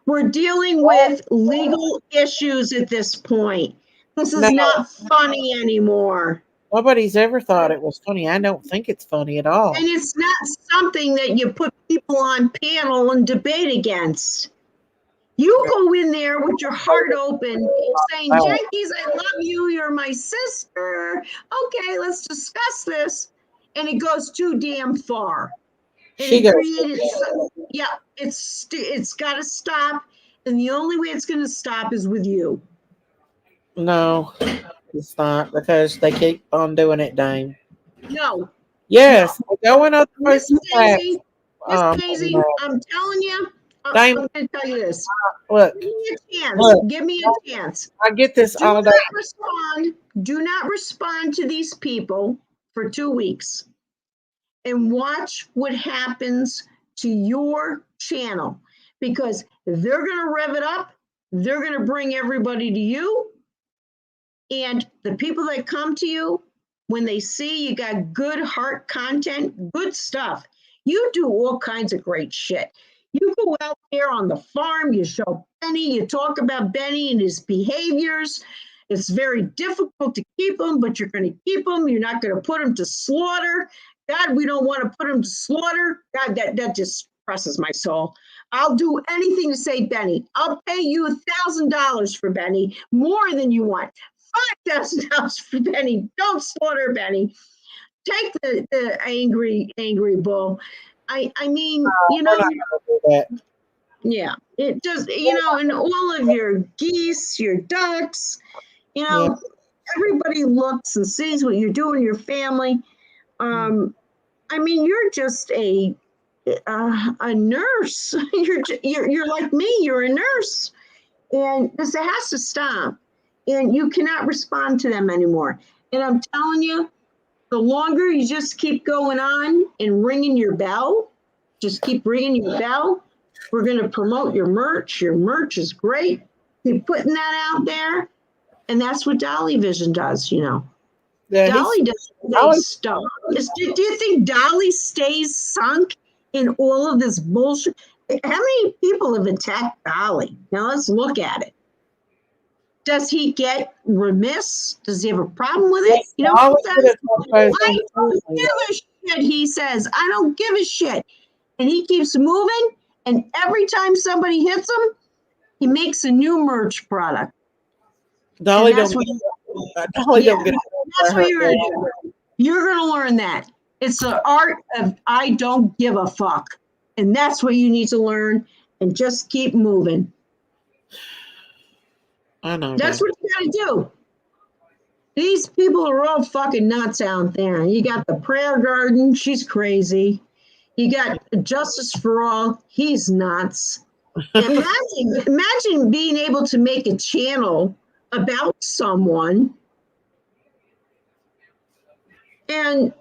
We're dealing with legal issues at this point. This is not funny anymore. Nobody's ever thought it was funny. I don't think it's funny at all. And it's not something that you put people on panel and debate against. You go in there with your heart open, saying, Jenkies, I love you. You're my sister. Okay, let's discuss this. And it goes too damn far. It's got to stop. And the only way it's going to stop is with you. No, it's not because they keep on doing it, Dame. No. Yes, going up Miss Daisy, I'm telling you, I'm going to tell you this. Look, give me a chance. Give me a chance. I get this all day. Do not respond to these people for 2 weeks and watch what happens to your channel, because they're going to rev it up. They're going to bring everybody to you. And the people that come to you, when they see you got good heart content, good stuff, you do all kinds of great shit. You go out there on the farm, you show Benny, you talk about Benny and his behaviors. It's very difficult to keep him, but you're going to keep him. You're not going to put him to slaughter. God, we don't want to put him to slaughter. God, that just presses my soul. I'll do anything to say Benny. I'll pay you $1,000 for Benny, more than you want. $5,000 for Benny. Don't slaughter Benny. Take the angry bull. I mean, yeah, it just, and all of your geese, your ducks, everybody looks and sees what you do in your family. I mean, you're just a nurse. You're like me. You're a nurse, and this has to stop. And you cannot respond to them anymore. And I'm telling you, the longer you just keep going on and ringing your bell, just keep ringing your bell. We're going to promote your merch. Your merch is great. Keep putting that out there. And that's what Dolly Vision does, Yeah, Dolly doesn't stuff. Do you think Dolly stays sunk in all of this bullshit? How many people have attacked Dolly? Now let's look at it. Does he get remiss? Does he have a problem with it? I don't give a shit, he says. I don't give a shit. And he keeps moving, and every time somebody hits him, he makes a new merch product. Dolly don't get it. That's what you're going to do. You're going to learn that. It's the art of I don't give a fuck. And that's what you need to learn and just keep moving. I know That's that. what you got to do. These people are all fucking nuts out there. You got the prayer garden. She's crazy. You got Justice for All. He's nuts. Imagine being able to make a channel about someone and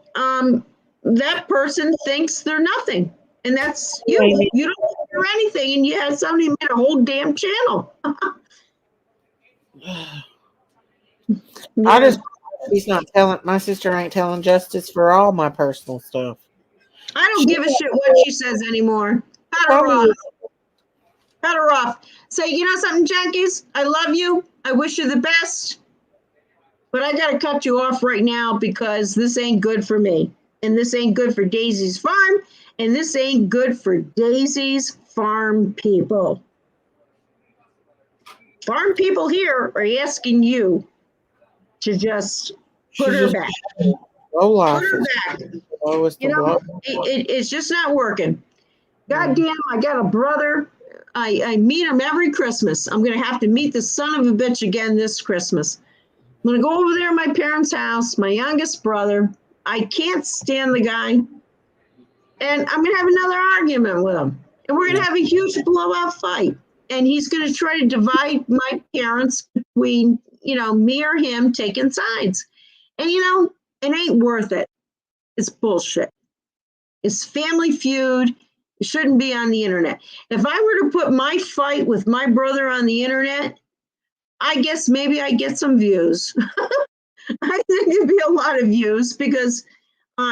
that person thinks they're nothing. And that's you. You don't think you're anything, and you have somebody made a whole damn channel. I just, she's not telling, my sister ain't telling Justice for all my personal stuff. I don't give a shit what she says anymore. Cut her off. Cut her off. Say, you know something, Jenkies? I love you. I wish you the best. But I got to cut you off right now because this ain't good for me. And this ain't good for Daisy's farm. And this ain't good for Daisy's farm people. Farm people here are asking you to just put her back. Low life. Put her back. You know, it's just not working. Goddamn, I got a brother. I meet him every Christmas. I'm going to have to meet the son of a bitch again this Christmas. I'm going to go over there to my parents' house, my youngest brother. I can't stand the guy. And I'm going to have another argument with him. And we're going to have a huge blowout fight. And he's going to try to divide my parents between, you know, me or him taking sides. And, you know, it ain't worth it. It's bullshit. It's Family Feud. It shouldn't be on the internet. If I were to put my fight with my brother on the internet, I guess maybe I get some views. I think it'd be a lot of views because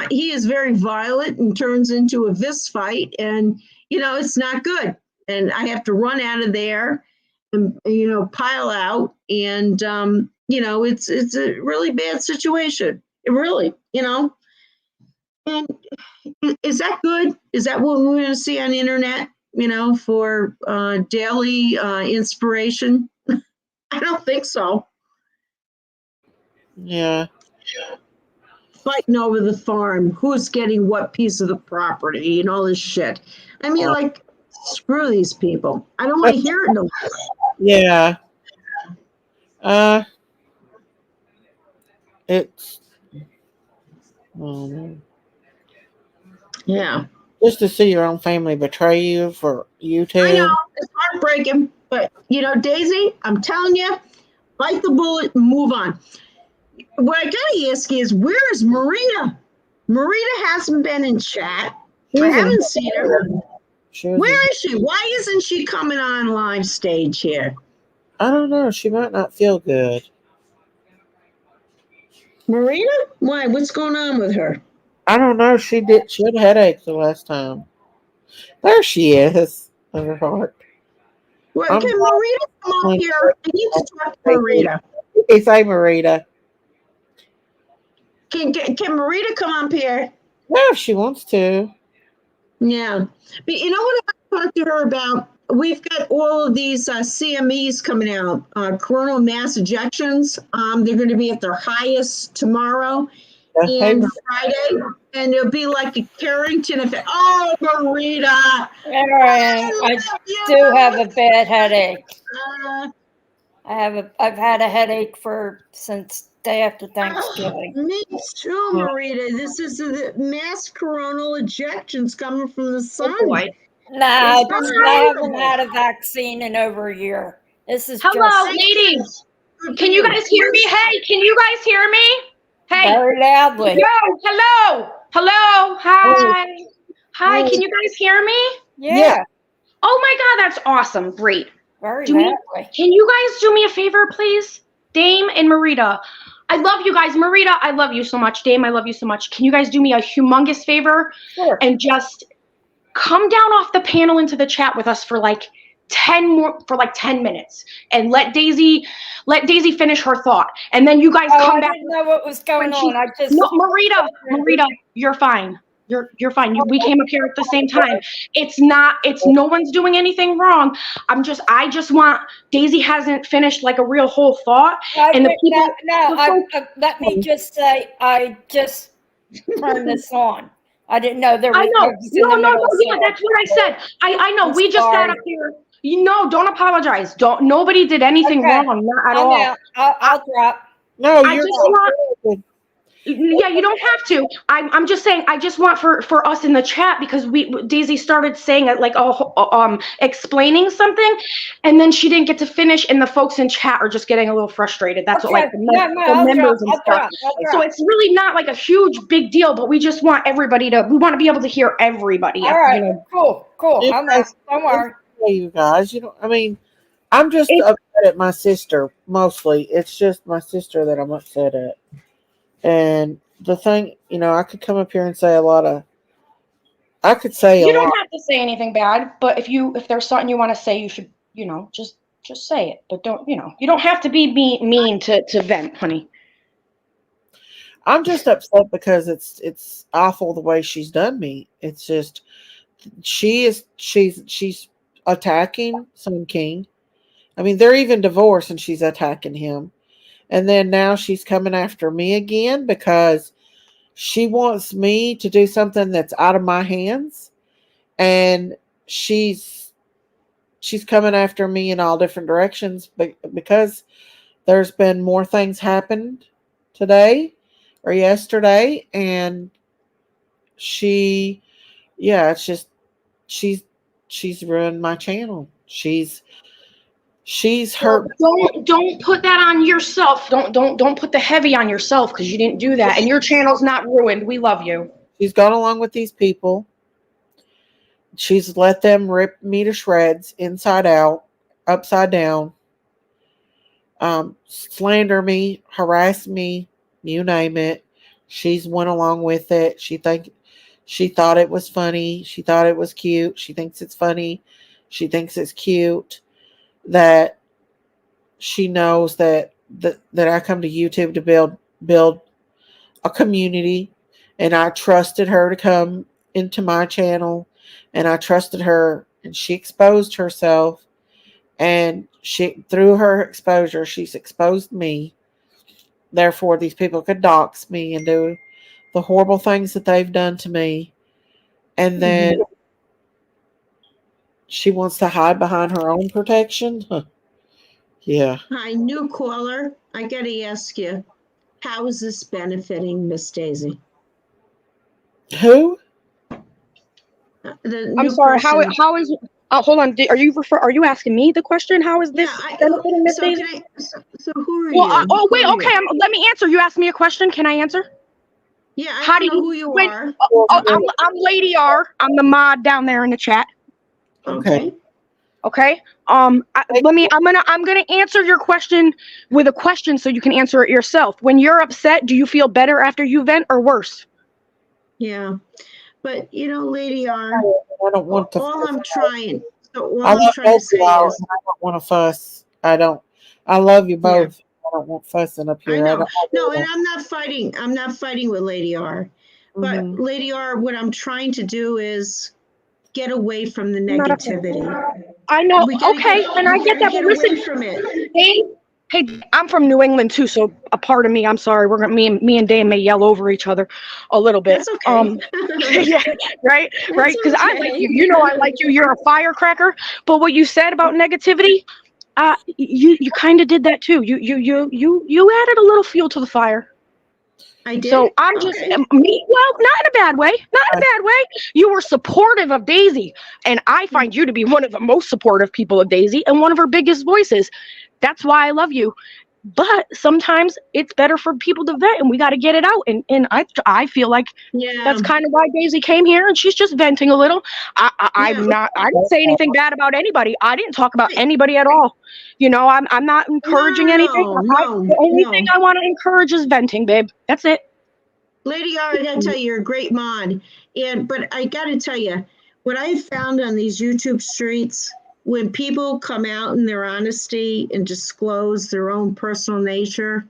he is very violent and turns into a fist fight, and you know it's not good. And I have to run out of there and pile out, and you know it's a really bad situation. It really, you know. And is that good? Is that what we're going to see on the internet? You know, for daily inspiration? I don't think so. Yeah. Fighting over the farm, who's getting what piece of the property, and all this shit. I mean, like, screw these people. I don't want to hear it no more. Yeah. It's. Yeah. Just to see your own family betray you for YouTube. I know, it's heartbreaking, but you know, Daisy, I'm telling you, bite the bullet and move on. What I gotta ask you is, where is Marita? Marita hasn't been in chat. I haven't seen her. Where is she? Why isn't she coming on live stage here? I don't know. She might not feel good. Marita? Why? What's going on with her? I don't know. She had a headache the last time. There she is. On her heart. Well, can Marita come up here? I need to talk to Marita. It's a Marita. Can Marita come up here? Yeah, if she wants to. Yeah. But you know what I talked to her about? We've got all of these CMEs coming out, coronal mass ejections. They're going to be at their highest tomorrow and Friday. And it'll be like a Carrington effect. Oh, Marita. Erin, I do have a bad headache. I've had a headache since day after Thanksgiving. Me too, Marita. This is the mass coronal ejections coming from the sun. Oh, no, I haven't had a vaccine in over a year. This is hello, ladies. Can you guys hear me? Hey, can you guys hear me? Hey, very loudly. Hello. Hi. Hi. Can you guys hear me? Yeah. Oh my God, that's awesome. Great. Very loudly. Can you guys do me a favor, please? Dame and Marita. I love you guys. Marita, I love you so much. Dame, I love you so much. Can you guys do me a humongous favor? Sure. And just come down off the panel into the chat with us for like 10 minutes and let Daisy finish her thought. And then you guys come back. I didn't know what was going on. No, Marita, you're fine. You're fine. We came up here at the same time. It's no one's doing anything wrong. I just want, Daisy hasn't finished like a real whole thought. Let me just say, I just turn this on. I didn't know there I was. know. I was in the No. middle of Yeah, something. that's what I said. I know. I'm We just got sorry. up here. You know, don't apologize. Don't. Nobody did anything Okay. wrong. Not at I'm all. out. I'll drop. No, I you're just not. want. Yeah, you don't have to. I'm just saying. I just want for us in the chat because Daisy started saying it like explaining something, and then she didn't get to finish, and the folks in chat are just getting a little frustrated. That's what Okay. like the, No, the I'll drop. members and I'll stuff. drop. I'll So drop. it's really not like a huge big deal, but we just want everybody to. We want to be able to hear everybody. All right. You know, Cool. It- I'm out. Don't worry. okay, you guys. I mean, I'm just It- upset at my sister mostly. It's just my sister that I'm upset at. And the thing, I could come up here and say a lot of. I could say a you lot. don't have to say anything bad, but if there's something you want to say, you should just say it. But don't you don't have to be mean to vent, honey. I'm just upset because it's awful the way she's done me. It's just she's attacking Sun King. I mean, they're even divorced and she's attacking him. And then now she's coming after me again because she wants me to do something that's out of my hands. And she's coming after me in all different directions because there's been more things happened today or yesterday, and it's just she's ruined my channel. She's hurt. Don't put that on yourself. Don't put the heavy on yourself because you didn't do that, and your channel's not ruined. We love you. She's gone along with these people. She's let them rip me to shreds, inside out, upside down, slander me, harass me, you name it. She's went along with it. She thought it was funny. She thought it was cute. She thinks it's funny. She thinks it's cute that she knows that I come to YouTube to build a community, and I trusted her to come into my channel, and I trusted her, and she exposed herself, and through her exposure, she's exposed me. Therefore, these people could dox me and do the horrible things that they've done to me. And then she wants to hide behind her own protection. Huh. Yeah. Hi, new caller. I gotta ask you, how is this benefiting Miss Daisy? Who? The I'm new sorry. person. How is? Hold on. Are you asking me the question? How is this Yeah, benefiting Miss so Daisy? can I? So who are Well, you? wait. Who are Okay. you? Let me answer. You asked me a question. Can I answer? Yeah, I How don't do know you? who you Wait. are. I'm Lady R. I'm the mod down there in the chat. Okay. Okay. I'm gonna answer your question with a question so you can answer it yourself. When you're upset, do you feel better after you vent or worse? Yeah, but Lady R, I don't want to. all I'm trying. So all I I'm love trying to both say y'all. is, I don't want to fuss. I don't. I love you Yeah. both. I don't want fussing up I here. know. No, and I'm not fighting. I'm not fighting with Lady R. But Mhm. Lady R, what I'm trying to do is get away from the Not a- negativity. I know. We gotta Okay, and I we get gotta that. get But listen, away from it. hey, I'm from New England too, so a part of me, I'm sorry, me and Dane may yell over each other a little bit. That's okay. Yeah, right, That's because I like okay. you. You know I like you. You're a firecracker. But what you said about negativity, you kind of did that too. You added a little fuel to the fire. I did. So I'm just Okay. well, not in a bad way. Not in a bad way. You were supportive of Daisy, and I find you to be one of the most supportive people of Daisy and one of her biggest voices. That's why I love you. But sometimes it's better for people to vent, and we got to get it out. And I feel like Yeah. that's kind of why Daisy came here, and she's just venting a little. I didn't say anything bad about anybody. I didn't talk about anybody at all. I'm not encouraging anything. The only thing I want to encourage is venting, babe. That's it. Lady R, I gotta tell you, you're a great mod. But I gotta tell you, what I found on these YouTube streets, when people come out in their honesty and disclose their own personal nature,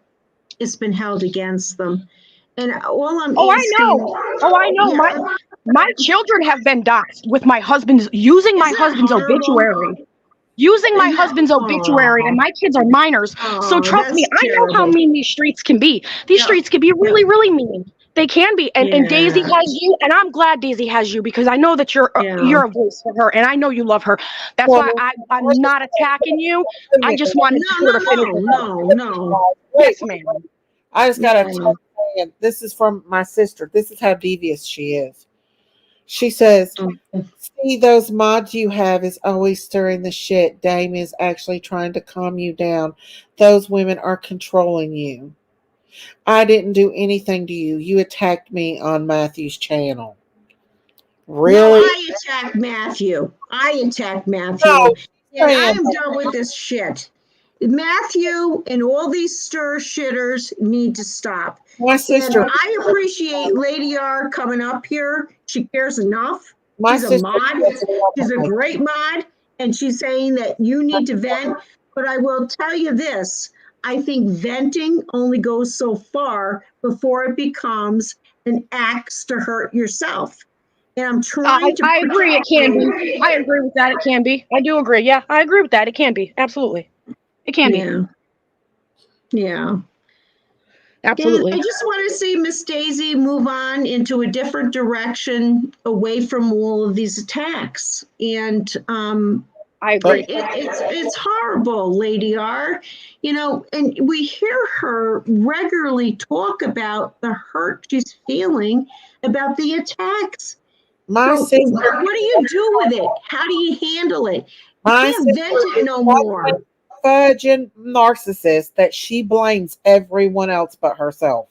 it's been held against them. And all I'm asking. I know. Yeah. My children have been doxxed with my husband's using my Isn't that husband's horrible? obituary. Using my Isn't that- husband's obituary, and my kids are minors. So Oh, trust me, that's I know how terrible. mean these streets can be. These Yeah. streets can be really, really mean. They can be, and Daisy Yeah. has you, and I'm glad Daisy has you because I know that you're Yeah. a voice for her, and I know you love her. That's Well, why I'm not attacking you. I just No, wanted to sort of finish this up. no. Yes, ma'am. I just got to Yeah. tell you, this is from my sister. This is how devious she is. She says, see, those mods you have is always stirring the shit. Dame is actually trying to calm you down. Those women are controlling you. I didn't do anything to you. You attacked me on Matthew's channel. No, Really? I attacked Matthew. No, And I Sam. am done with this shit. Matthew and all these stir shitters need to stop. My And sister. I appreciate Lady R coming up here. She cares enough. My She's a sister. mod. She's a great mod. And she's saying that you need to vent. But I will tell you this. I think venting only goes so far before it becomes an axe to hurt yourself. And I'm trying to I agree. It protect can you. be. I agree with that. It can be. I do agree. Yeah, I agree with that. It can be. Absolutely. It can be. Yeah. And Absolutely. I just want to see Miss Daisy move on into a different direction away from all of these attacks. And I agree. it's horrible, Lady R. And we hear her regularly talk about the hurt she's feeling about the attacks. My So sister. what do you do with it? How do you handle it? You My can't vent it no more. virgin narcissist that she blames everyone else but herself.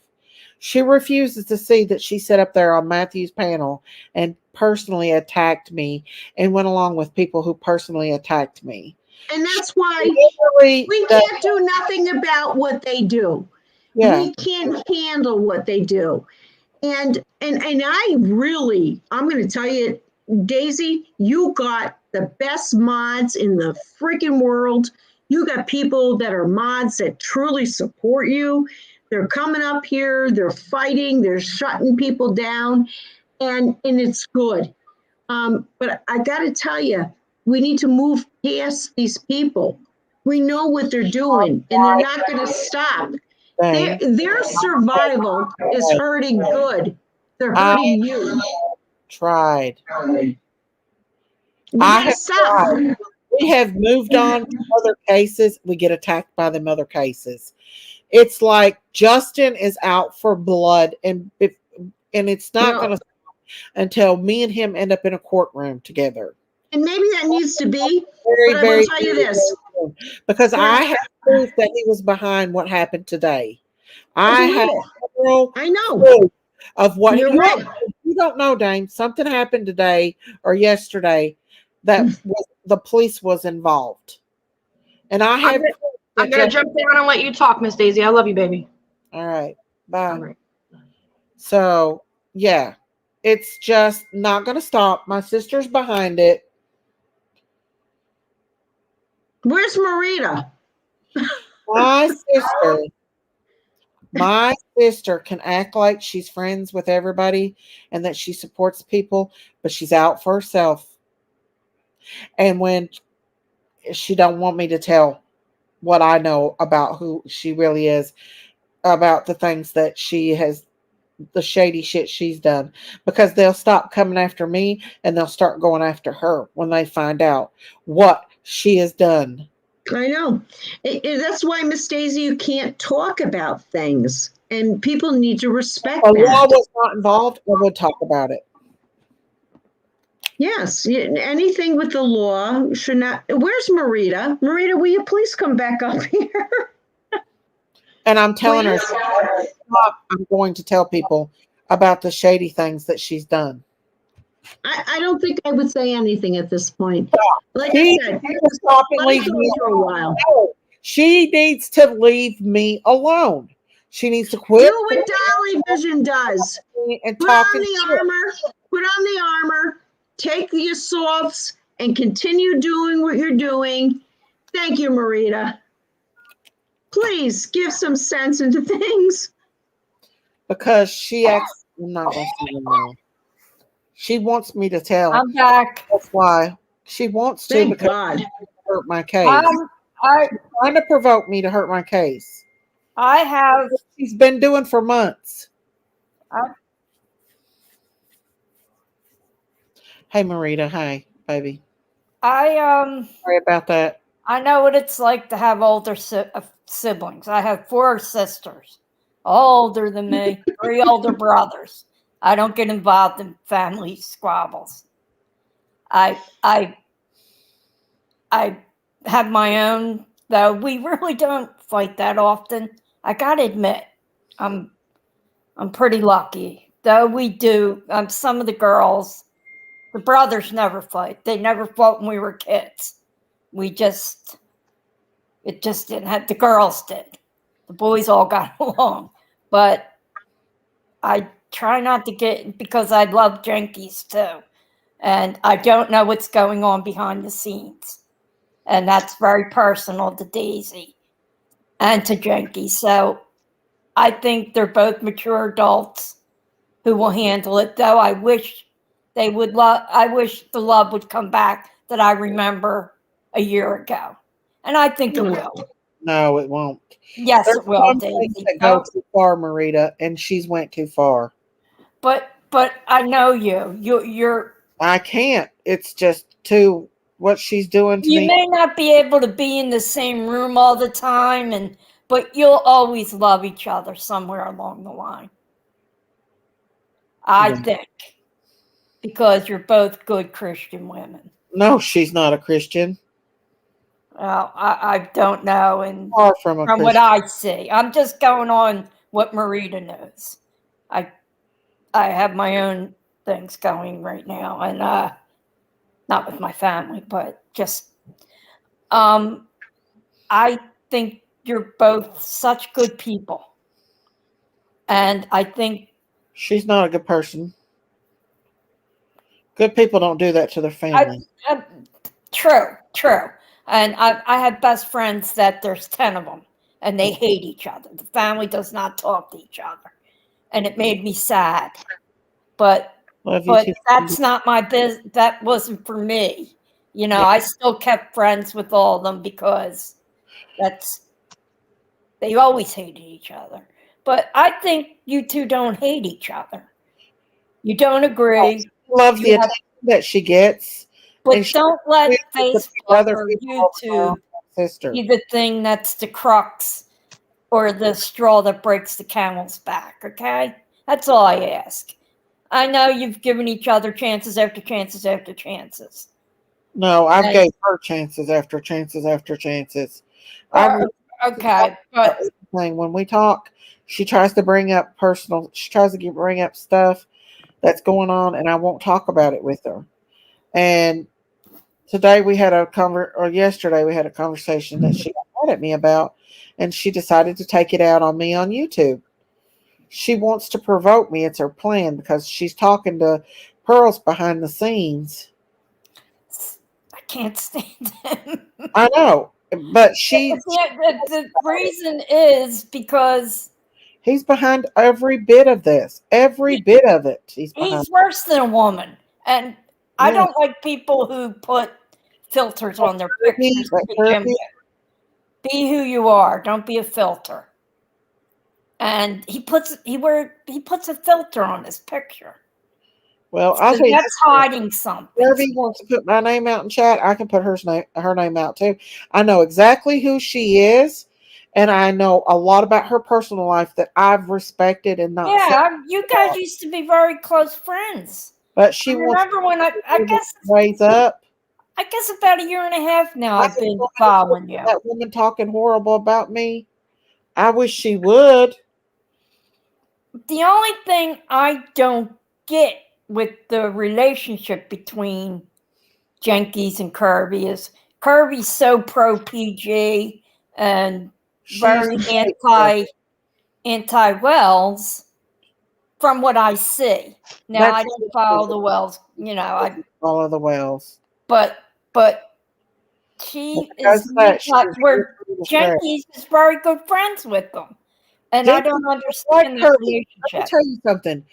She refuses to see that she sat up there on Matthew's panel and personally attacked me and went along with people who personally attacked me. And that's why Literally, we can't do nothing about what they do. yeah. We can't handle what they do. And I'm going to tell you, Daisy, you got the best mods in the freaking world. You got people that are mods that truly support you. They're coming up here, they're fighting, they're shutting people down, and it's good. But I got to tell you, we need to move past these people. We know what they're doing, and they're not going to stop. Their survival is hurting good. They're hurting you. Tried. We I gotta have stop. tried. We have moved on to other cases. We get attacked by them other cases. It's like Justin is out for blood, and it's not going to stop until me and him end up in a courtroom together. And maybe that needs to be. Very, But I will tell you this. because I have proof that he was behind what happened today. I Believe have it. several I know. proof of what You're you, right. you don't know, Dame. Something happened today or yesterday that the police was involved, and I have. I'm gonna jump down and let you talk, Miss Daisy. I love you, baby. All right, bye. All right. So yeah, it's just not going to stop. My sister's behind it. Where's Marita? My sister can act like she's friends with everybody and that she supports people, but she's out for herself. And when she don't want me to tell what I know about who she really is, about the things that she has, the shady shit she's done, because they'll stop coming after me and they'll start going after her when they find out what she has done. I know. That's why, Miss Daisy, you can't talk about things, and people need to respect If the law that. was not involved, I would talk about it. Yes, anything with the law should not. Where's Marita? Marita, will you please come back up here? And I'm telling her, Please? I'm going to tell people about the shady things that she's done. I don't think I would say anything at this point. Like She I said, needs to stop and let it leave go me for a while. alone. She needs to leave me alone. She needs to quit Do what Dolly Vision does. and Put talking on the shit. armor. Put on the armor. Take the assaults and continue doing what you're doing. Thank you, Marita. Please give some sense into things. Because she acts. I'm not going to say anymore. She wants me to tell. I'm back. That's why she wants to, Thank because God. she hurt my case. I She's trying to provoke me to hurt my case. I have She's been doing for months. Hey, Marita. Hi, baby. I Sorry about that. I know what it's like to have older siblings. I have 4 sisters, all older than me, 3 older brothers. I don't get involved in family squabbles. I I I have my own, though we really don't fight that often. I gotta admit, I'm I'm pretty lucky. Though we do, some of the girls, the brothers never fight. They never fought when we were kids. We just, it just didn't have, the girls did. The boys all got along. But I try not to get, because I love Jenkies too. And I don't know what's going on behind the scenes. And that's very personal to Daisy and to Jenkies. So I think they're both mature adults who will handle it, though I wish they would love, I wish the love would come back that I remember a year ago. And I think it will. No, it won't. Yes, There's it will, some things Daisy. that go too far, Marita, and she's went too far. But I know you. You're I can't. It's just too what she's doing to you me. may not be able to be in the same room all the time, but you'll always love each other somewhere along the line. I Yeah. think, because you're both good Christian women. No, she's not a Christian. Well, I don't know, and Far from a from what Christian. I see, I'm just going on what Marita knows. I have my own things going right now, and not with my family, but just I think you're both such good people, and I think She's not a good person. Good people don't do that to their family. true, and I have best friends that there's 10 of them, and they hate each other. The family does not talk to each other, and it made me sad. But Love you too. that's not my business. That wasn't for me. Yeah. I still kept friends with all of them because they always hated each other. But I think you two don't hate each other. You don't agree. Loves the You have, attention that she gets. but and she don't let with Facebook other or people YouTube around her sister. be the thing that's the crux or the straw that breaks the camel's back, okay? That's all I ask. I know you've given each other chances after chances after chances. No, I've And, gave her chances after chances after chances. I'm okay, but when we talk, she tries to bring up personal. She tries to bring up stuff that's going on, and I won't talk about it with her. And today we had yesterday we had a conversation that she got mad at me about, and she decided to take it out on me on YouTube. She wants to provoke me. It's her plan because she's talking to Pearls behind the scenes. I can't stand him. I know, but she The reason is because he's behind every bit of this. Every bit of it. He's behind. he's worse than a woman. And I Yeah. don't like people who put filters on their pictures to begin with. Be who you are. Don't be a filter. And he puts a filter on his picture. Well, I'll So tell you that's this, hiding something. Kirby wants to put my name out in chat. I can put her name out too. I know exactly who she is, and I know a lot about her personal life that I've respected and not. Yeah, you guys used to be very close friends. But she remember when I guess raise up. I guess about a year and a half now I've been following you. That woman talking horrible about me. I wish she would. The only thing I don't get with the relationship between Jenkies and Kirby is Kirby's so pro PG and very anti Wells from what I see. Now I don't follow the Wells, I follow the Wells. But she is where Jenkies is very good friends with them. And I don't understand the relationship. Let me tell you something.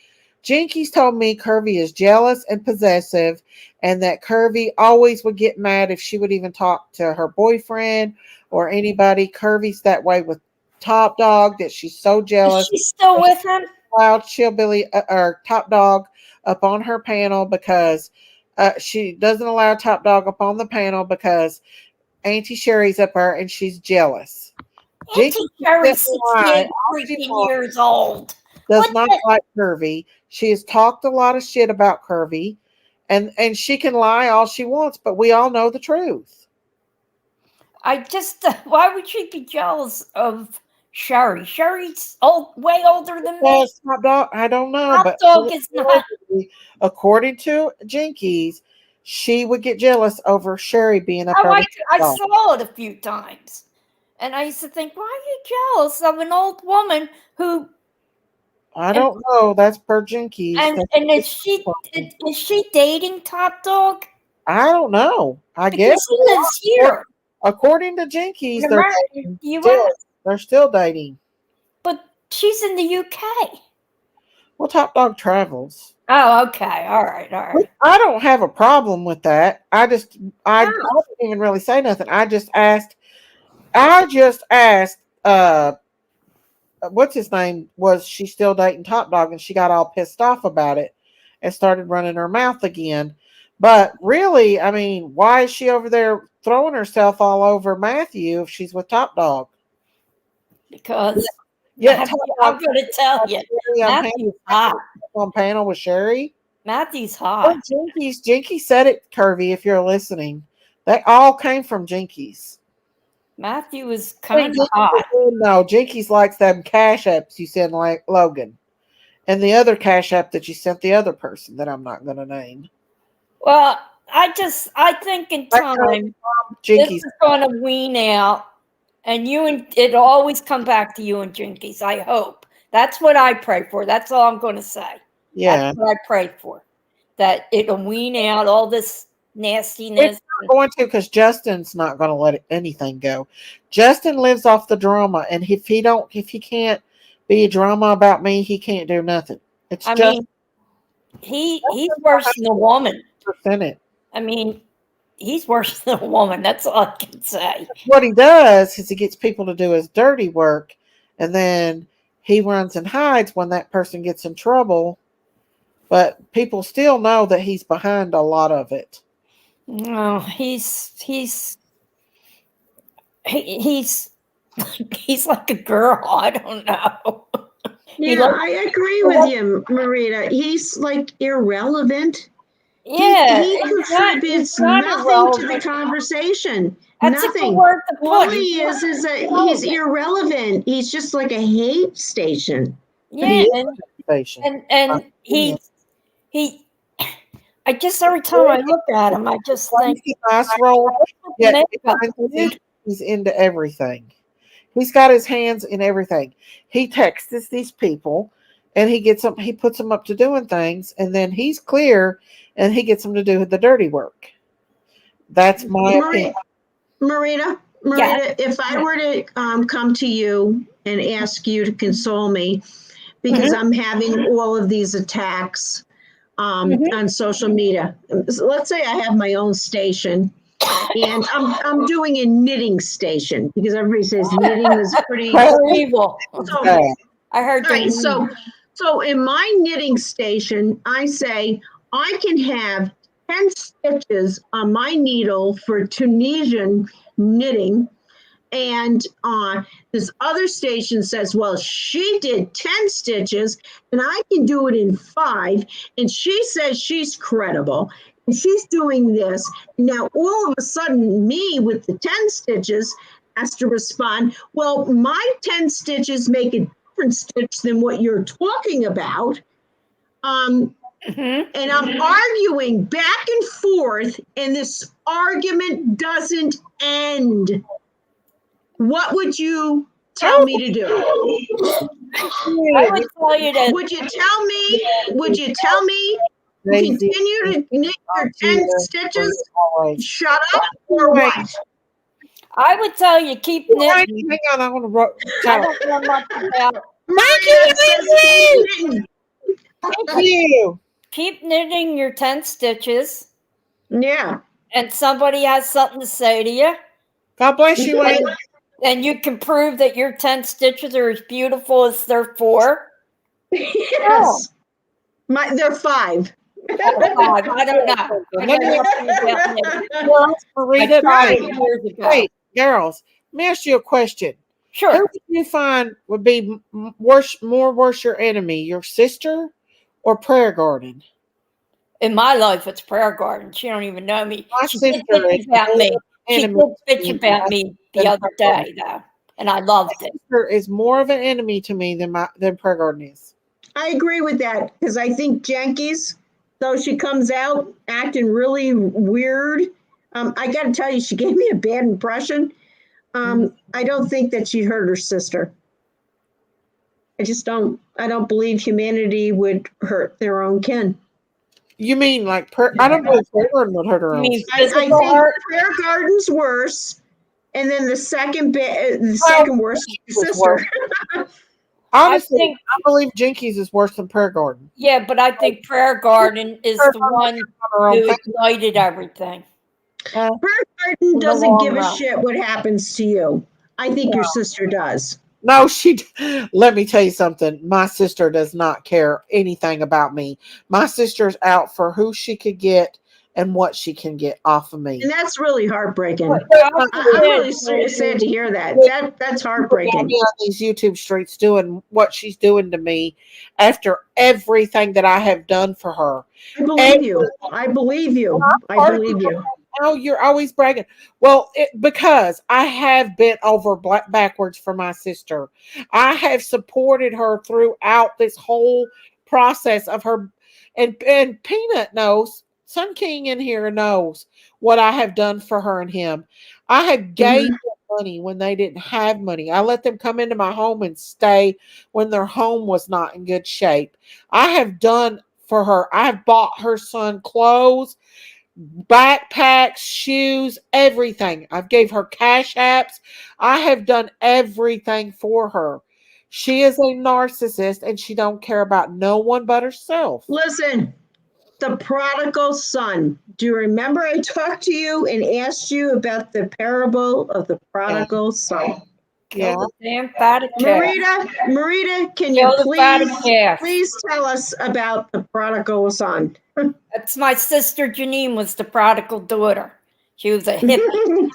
Jenkies told me Kirby is jealous and possessive, and that Kirby always would get mad if she would even talk to her boyfriend or anybody. Kirby's that way with Top Dog, that she's so jealous. Is she still with him? allow Chillbilly or Top Dog up on her panel because she doesn't allow Top Dog up on the panel because Auntie Sherry's up there and she's jealous. Auntie Jinky Sherry's doesn't lie. 68 All she freaking wants years old. does What not the- like Curvy. She has talked a lot of shit about Curvy, and she can lie all she wants, but we all know the truth. I just, why would she be jealous of Sherry? Sherry's way older than me. Well, Top Dog, I don't know, Top but Dog is not. according to Jinkies, she would get jealous over Sherry being up Oh, there. I with Top Dog. saw it a few times. And I used to think, why are you jealous of an old woman who, I don't know. That's per Jinkies. and is she dating Top Dog? I don't know. I Because guess he lives here. according to Jinkies, in they're America, dating. US, They're still dating. but she's in the UK. Well, Top Dog travels. Oh, okay. All right. I don't have a problem with that. I didn't Oh. even really say nothing. I just asked what's his name, was she still dating Top Dog, and she got all pissed off about it and started running her mouth again. But really, I mean, why is she over there throwing herself all over Matthew if she's with Top Dog? Because Yeah, I'm going to tell you, Matthew's hot. on panel with Sherry. Matthew's Oh, hot. Jinkies said it, Curvy, if you're listening. They all came from Jinkies. Matthew is kind of hot. No, Jinkies likes them cash apps you send like Logan. And the other cash app that you sent the other person that I'm not going to name. Well, I think in time, this Jinkies. is going to wean out, and it'll always come back to you and Jinkies. I hope. That's what I pray for. That's all I'm going to say. Yeah. That's what I pray for. That it'll wean out all this nastiness. It's not going to, because Justin's not going to let anything go. Justin lives off the drama, and if he can't be a drama about me, he can't do nothing. I mean, he's worse than a woman. It. I mean, he's worse than a woman. That's all I can say. What he does is he gets people to do his dirty work, and then he runs and hides when that person gets in trouble. But people still know that he's behind a lot of it. No, he's like a girl. I don't know. Yeah, I agree with you, Marita. He's like irrelevant. Yeah, he contributes nothing to the conversation. That's nothing. A good word to put. All he is that he's irrelevant. He's just like a hate station. Yeah, and he. I just, every time I look at him, I just think nice role. Yeah, he's into everything. He's got his hands in everything. He texts these people, and he puts them up to doing things, and then he's clear, and he gets them to do the dirty work. That's my opinion. Marita, if I were to come to you and ask you to console me, because I'm having all of these attacks on social media. So let's say I have my own station, and I'm doing a knitting station, because everybody says knitting is pretty evil. So, I heard. Right, so in my knitting station, I say I can have 10 stitches on my needle for Tunisian knitting. And this other station says, well, she did 10 stitches and I can do it in 5. And she says she's credible and she's doing this. Now, all of a sudden, me with the 10 stitches has to respond, well, my 10 stitches make a different stitch than what you're talking about. And I'm arguing back and forth, and this argument doesn't end. What would you tell me to do? I would tell you that. Would you tell me continue to knit your 10 stitches? Shut up or what? I would tell you keep knitting. Hang on, I want to. I don't know much about. Thank you. Keep knitting your 10 stitches. Yeah. And somebody has something to say to you. God bless you, and you can prove that your 10 stitches are as beautiful as their 4. Yes. They're 5. I don't know. I Let know me nothing about me. girls, I Marita, tried Right. years ago. wait, girls, let me ask you a question. Who Sure. would you find would be worse your enemy, your sister or Prayer Garden? In my life, it's Prayer Garden. She don't even know me. My She did sister bitch is about more me. She did enemy to bitch me about me the than other Prayer Garden. day, though, and I loved it. Sister is more of an enemy to me than Prayer Garden is. I agree with that because I think Jenkies, though she comes out acting really weird, I got to tell you, she gave me a bad impression. I don't think that she hurt her sister. I just don't. I don't believe humanity would hurt their own kin. You mean like I don't believe Prayer Garden would hurt her You own. mean I physical think hurt? Prayer Garden's worse, and then the second Well, worst is was your sister. worse. I Honestly, think, I believe Jenkies is worse than Prayer Garden. yeah, but I think Prayer Garden is Prayer the Garden one on her own who thing. ignited everything Uh, Prayer Garden in the doesn't long give a run. shit what happens to you. I think your sister does. no, let me tell you something. My sister does not care anything about me. My sister's out for who she could get and what she can get off of me. And that's really heartbreaking. God I'm forbid, really sad to hear that. That's Down heartbreaking. on these YouTube streets doing what she's doing to me after everything that I have done for her. I believe you. I believe you. I Part of believe you. Oh, you're always bragging. Well, because I have bent over backwards for my sister. I have supported her throughout this whole process of her. And Peanut knows, Sun King in here knows what I have done for her and him. I have gave Mhm. them money when they didn't have money. I let them come into my home and stay when their home was not in good shape. I have done for her. I have bought her son clothes, backpacks, shoes, everything. I've gave her cash apps. I have done everything for her. She is a narcissist and she don't care about no one but herself. Listen, the prodigal son. Do you remember I talked to you and asked you about the parable of the prodigal son? Yeah. Kill the damn fatted calf. Marita, can you Kill the fatted calf. please tell us about the prodigal son? That's my sister Janine was the prodigal daughter. She was a hippie.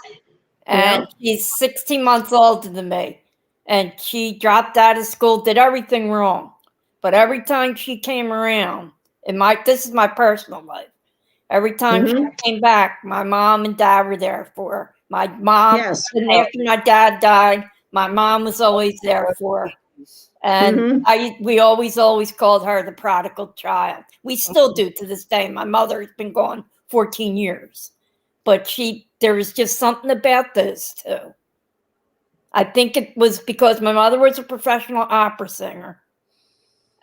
And she's 16 months older than me. And she dropped out of school, did everything wrong. But every time she came around, this is my personal life. Every time she came back, my mom and dad were there for her. My mom, Yes. and after my dad died, my mom was always there for her. And we always called her the prodigal child. We still do to this day. My mother has been gone 14 years. But there was just something about those two. I think it was because my mother was a professional opera singer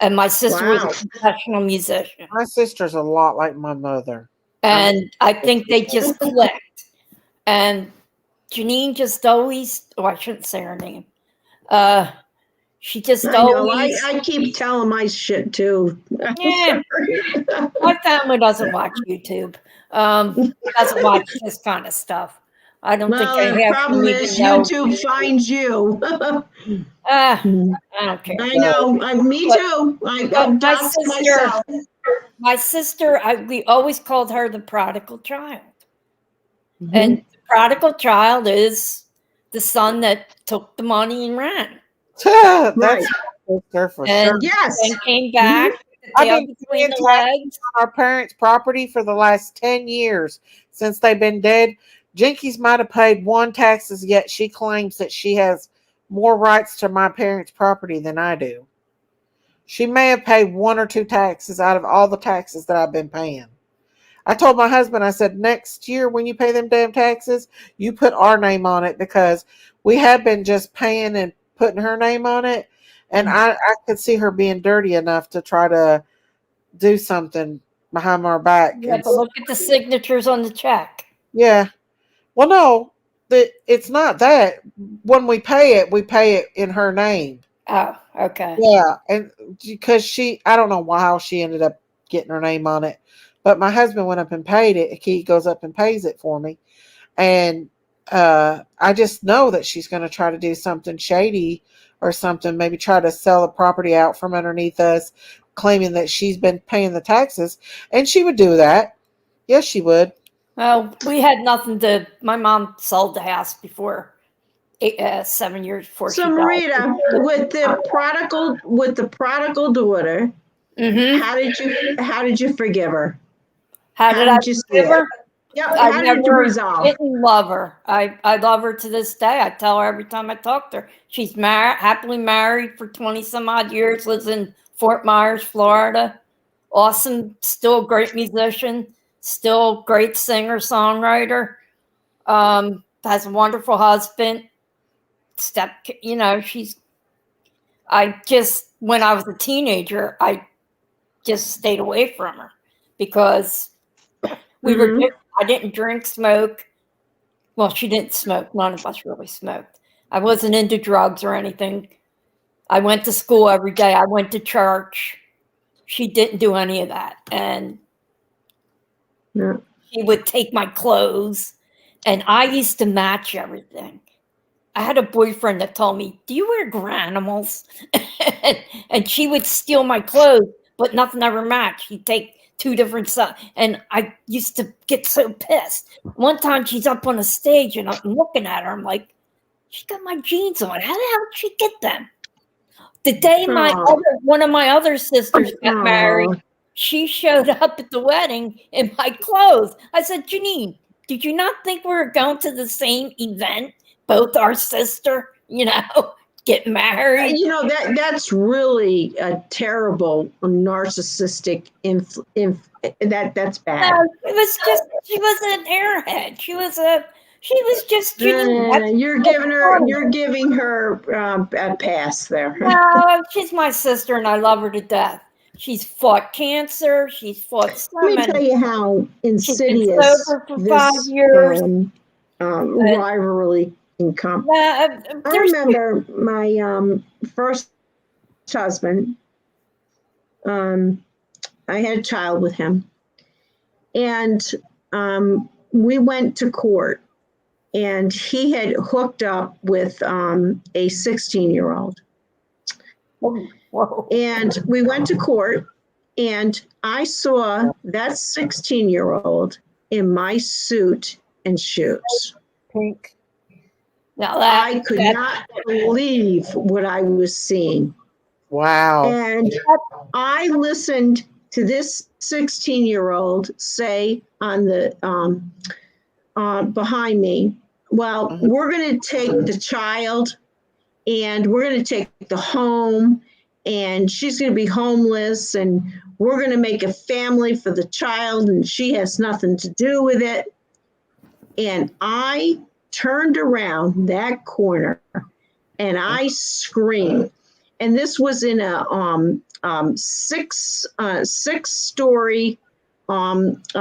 and my sister was a professional musician. My sister's a lot like my mother. And I think they just clicked. And Janine just always, I shouldn't say her name. She just I know. always. I keep telling my shit too. Yeah. My family doesn't watch YouTube. Doesn't watch this kind of stuff. I don't think Well, the I have problem to is even know. YouTube finds you. I don't care. I know. Me too. I'm doxed myself. My sister, we always called her the prodigal child. And the prodigal child is the son that took the money and ran. That's Right. my sister for And sure. Yes. then came back, I've tail been between paying the taxes legs. on our parents' property for the last 10 years since they've been dead. Jenkies might have paid one taxes, yet she claims that she has more rights to my parents' property than I do. She may have paid one or two taxes out of all the taxes that I've been paying. I told my husband, I said, next year when you pay them damn taxes, you put our name on it because we have been just paying and putting her name on it. And I could see her being dirty enough to try to do something behind our back. Yeah, but look at the signatures on the check. Yeah. Well, no, it's not that. When we pay it in her name. Oh, okay. Yeah. And because I don't know how she ended up getting her name on it, but my husband went up and paid it. He goes up and pays it for me. And I just know that she's going to try to do something shady or something, maybe try to sell the property out from underneath us, claiming that she's been paying the taxes. And she would do that. Yes, she would. Well, we had nothing to. My mom sold the house before 7 years before So she died. Marita, with the prodigal daughter, Mm-hmm. how did you forgive her? How did I you see forgive it? her? Yep. I How did you never resolve? didn't love her. I love her to this day. I tell her every time I talk to her. She's happily married for 20 some odd years, lives in Fort Myers, Florida. Awesome, still a great musician, still great singer, songwriter. Has a wonderful husband. When I was a teenager, I just stayed away from her because I didn't drink, smoke. Well, she didn't smoke. None of us really smoked. I wasn't into drugs or anything. I went to school every day. I went to church. She didn't do any of that. And she would take my clothes, and I used to match everything. I had a boyfriend that told me, "Do you wear Granimals?" And she would steal my clothes, but nothing ever matched. He'd take two different sides. And I used to get so pissed. One time she's up on a stage and I'm looking at her. I'm like, she got my jeans on. How the hell did she get them? The day one of my other sisters got married, she showed up at the wedding in my clothes. I said, Janine, did you not think we were going to the same event? Both our sister, get married. That's really a terrible narcissistic that's bad. No, she was an airhead. She was just you're giving her a pass there. No, she's my sister and I love her to death. She's fought cancer. She's fought so Let me many. tell you how insidious She's been sober for 5 years. Rivalry can come. I remember my first husband. I had a child with him, and we went to court, and he had hooked up with a 16-year-old. Whoa. And we went to court, and I saw that 16-year-old in my suit and shoes. Pink. Now I could not believe what I was seeing. Wow. And I listened to this 16-year-old say on the behind me, well, we're going to take the child and we're going to take the home, and she's going to be homeless, and we're going to make a family for the child, and she has nothing to do with it. And I turned around that corner and I screamed. And this was in a six-story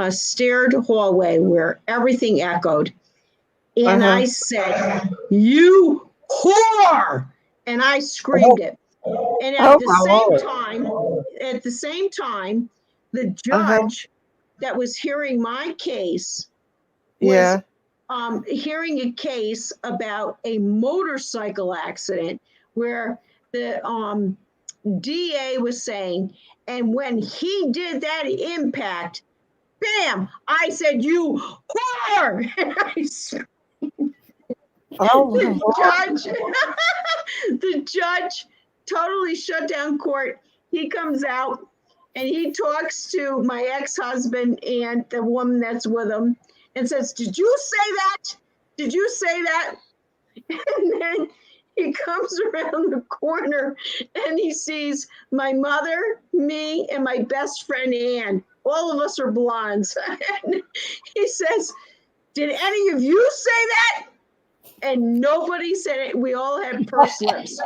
staired hallway where everything echoed. And I said, "You whore!" And I screamed it. And at the same time, the judge that was hearing my case was hearing a case about a motorcycle accident where the DA was saying, and when he did that impact, bam, I said, "You whore!" And I the judge totally shut down court. He comes out and he talks to my ex-husband and the woman that's with him and says, "Did you say that? Did you say that?" And then he comes around the corner and he sees my mother, me, and my best friend Ann. All of us are blondes. And he says, "Did any of you say that?" And nobody said it. We all had pursed lips.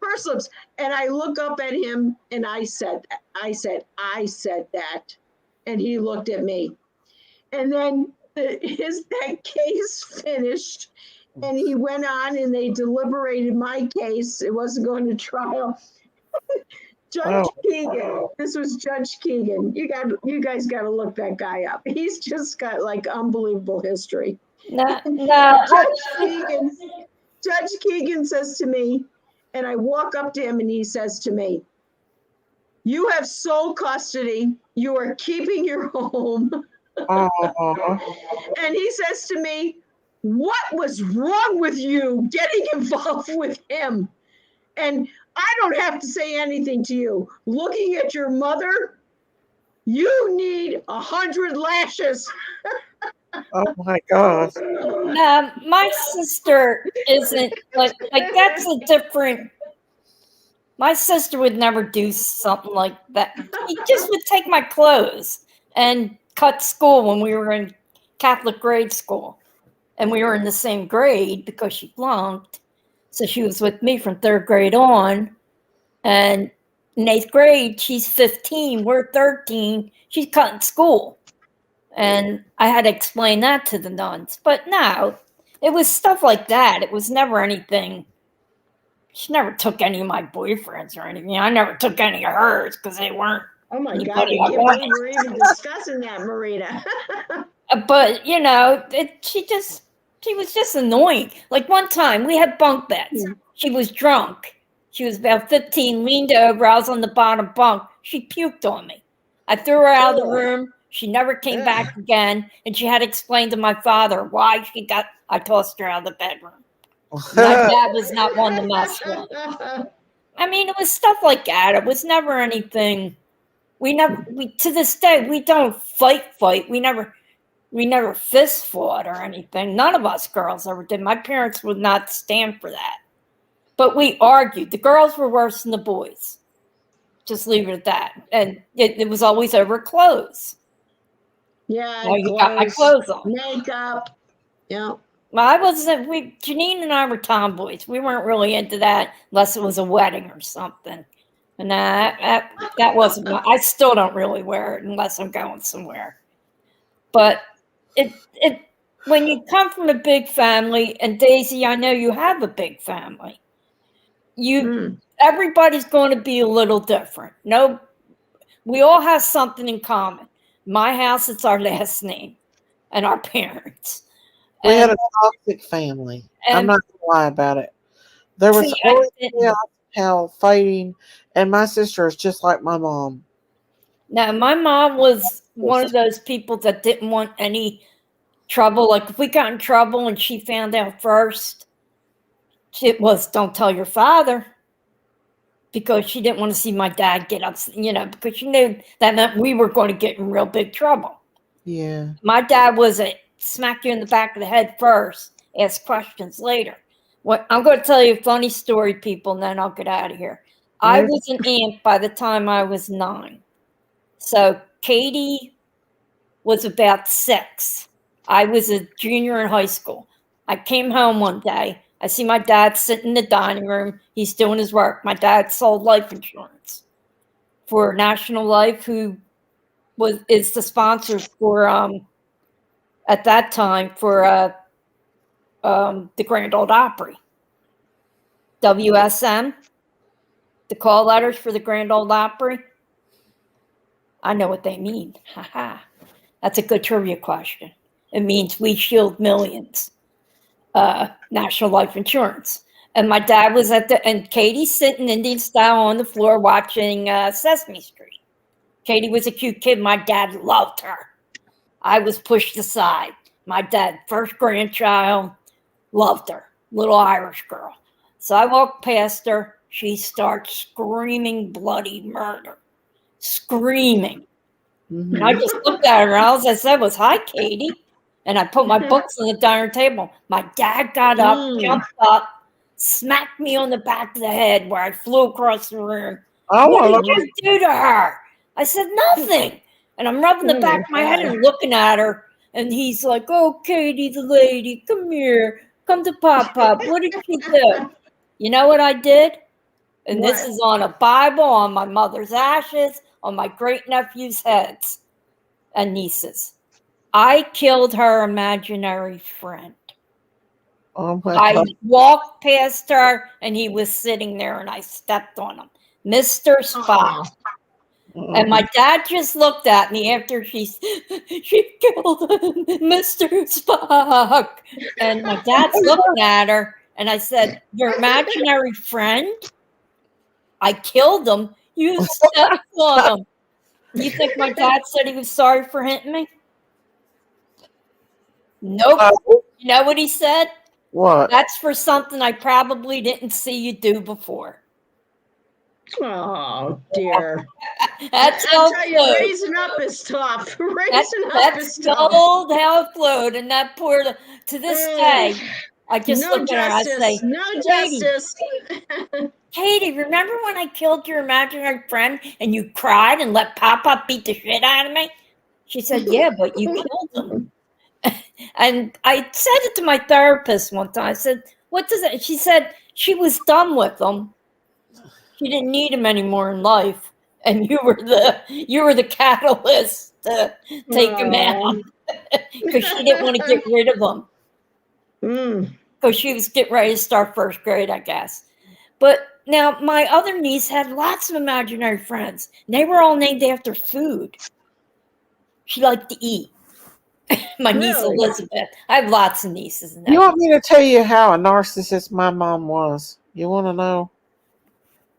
Pursed lips. And I look up at him and I said that. And he looked at me. And then that case finished. And he went on and they deliberated my case. It wasn't going to trial. Judge Keegan. This was Judge Keegan. You guys got to look that guy up. He's just got like unbelievable history. No, Judge Keegan says to me, and I walk up to him and he says to me, "You have sole custody. You are keeping your home." Oh, And he says to me, "What was wrong with you getting involved with him?" And I don't have to say anything to you. Looking at your mother, you need 100 lashes. oh my gosh. no, my sister isn't like that's a different. My sister would never do something like that. She just would take my clothes and cut school when we were in Catholic grade school. And we were in the same grade because she flunked. So she was with me from third grade on. And in eighth grade, she's 15, we're 13. She's cutting school. And I had to explain that to the nuns. But no, it was stuff like that. It was never anything. She never took any of my boyfriends or anything. I never took any of hers because they weren't. Oh my God, Anybody I I can't wanted. believe we're even discussing that, Marita. But she was just annoying. Like one time we had bunk beds. She was drunk. She was about 15, leaned over. I was on the bottom bunk. She puked on me. I threw her out of the room. She never came back again. And she had to explain to my father why I tossed her out of the bedroom. My dad was not one to mess with. I mean, it was stuff like that. It was never anything. We to this day, we don't fight. We never fist fought or anything. None of us girls ever did. My parents would not stand for that. But we argued. The girls were worse than the boys. Just leave it at that. And it was always over clothes. Yeah, Now you got my clothes on. Makeup. Yeah. Well, Janine and I were tomboys. We weren't really into that unless it was a wedding or something. And that wasn't I still don't really wear it unless I'm going somewhere. But when you come from a big family, and Daisy, I know you have a big family, everybody's going to be a little different. No, we all have something in common. My house, it's our last name and our parents. We had a toxic family. I'm not going to lie about it. There was always hell fighting, and my sister is just like my mom. Now, my mom was one of those people that didn't want any trouble. Like if we got in trouble and she found out first, it was don't tell your father, because she didn't want to see my dad get upset, because she knew that meant we were going to get in real big trouble. Yeah. My dad was a smack you in the back of the head first, ask questions later. I'm going to tell you a funny story, people, and then I'll get out of here. I was an aunt by the time I was 9. So Katie was about 6. I was a junior in high school. I came home one day. I see my dad sitting in the dining room. He's doing his work. My dad sold life insurance for National Life, who is the sponsor for at that time for the Grand Ole Opry. WSM, the call letters for the Grand Ole Opry. I know what they mean. Haha. That's a good trivia question. It means we shield millions. National Life Insurance. And my dad was and Katie's sitting Indian style on the floor watching Sesame Street. Katie was a cute kid. My dad loved her. I was pushed aside. My dad, first grandchild, loved her. Little Irish girl. So I walked past her. She starts screaming bloody murder. Screaming. And I just looked at her, and all I said was, "Hi, Katie." And I put my books on the dining table. My dad got up, jumped up, smacked me on the back of the head where I flew across the room. What did you do to her? I said, "Nothing." And I'm rubbing the back of my head and looking at her. And he's like, "Oh, Katie, the lady, come here. Come to Pop. What did she do?" You know what I did? And this is on a Bible, on my mother's ashes, on my great-nephew's heads and nieces. I killed her imaginary friend. Oh my I God. walked past her, and he was sitting there, and I stepped on him. Mr. Spot. And my dad just looked at me after she killed Mr. Spock. And my dad's looking at her, and I said, "Your imaginary friend? I killed him. You stepped on him." You think my dad said he was sorry for hitting me? Nope. You know what he said? What? That's for something I probably didn't see you do before. Oh dear. That's I how tell it you, flowed. raising up is tough. Raising up That's is tough. gold how it flowed. And that poor, to this day, I just No look at her and I say, justice. No Katie, justice. Katie, remember when I killed your imaginary friend and you cried and let Papa beat the shit out of me? She said, yeah, but you killed him. And I said it to my therapist one time. I said, what does it? She said she was done with him. She didn't need him anymore in life. And you were the catalyst to take him out because she didn't want to get rid of him. Because she was getting ready to start first grade, I guess. But now my other niece had lots of imaginary friends. And they were all named after food. She liked to eat. My niece Really? Elizabeth. I have lots of nieces and You want nephews. me to tell you how a narcissist my mom was? You want to know?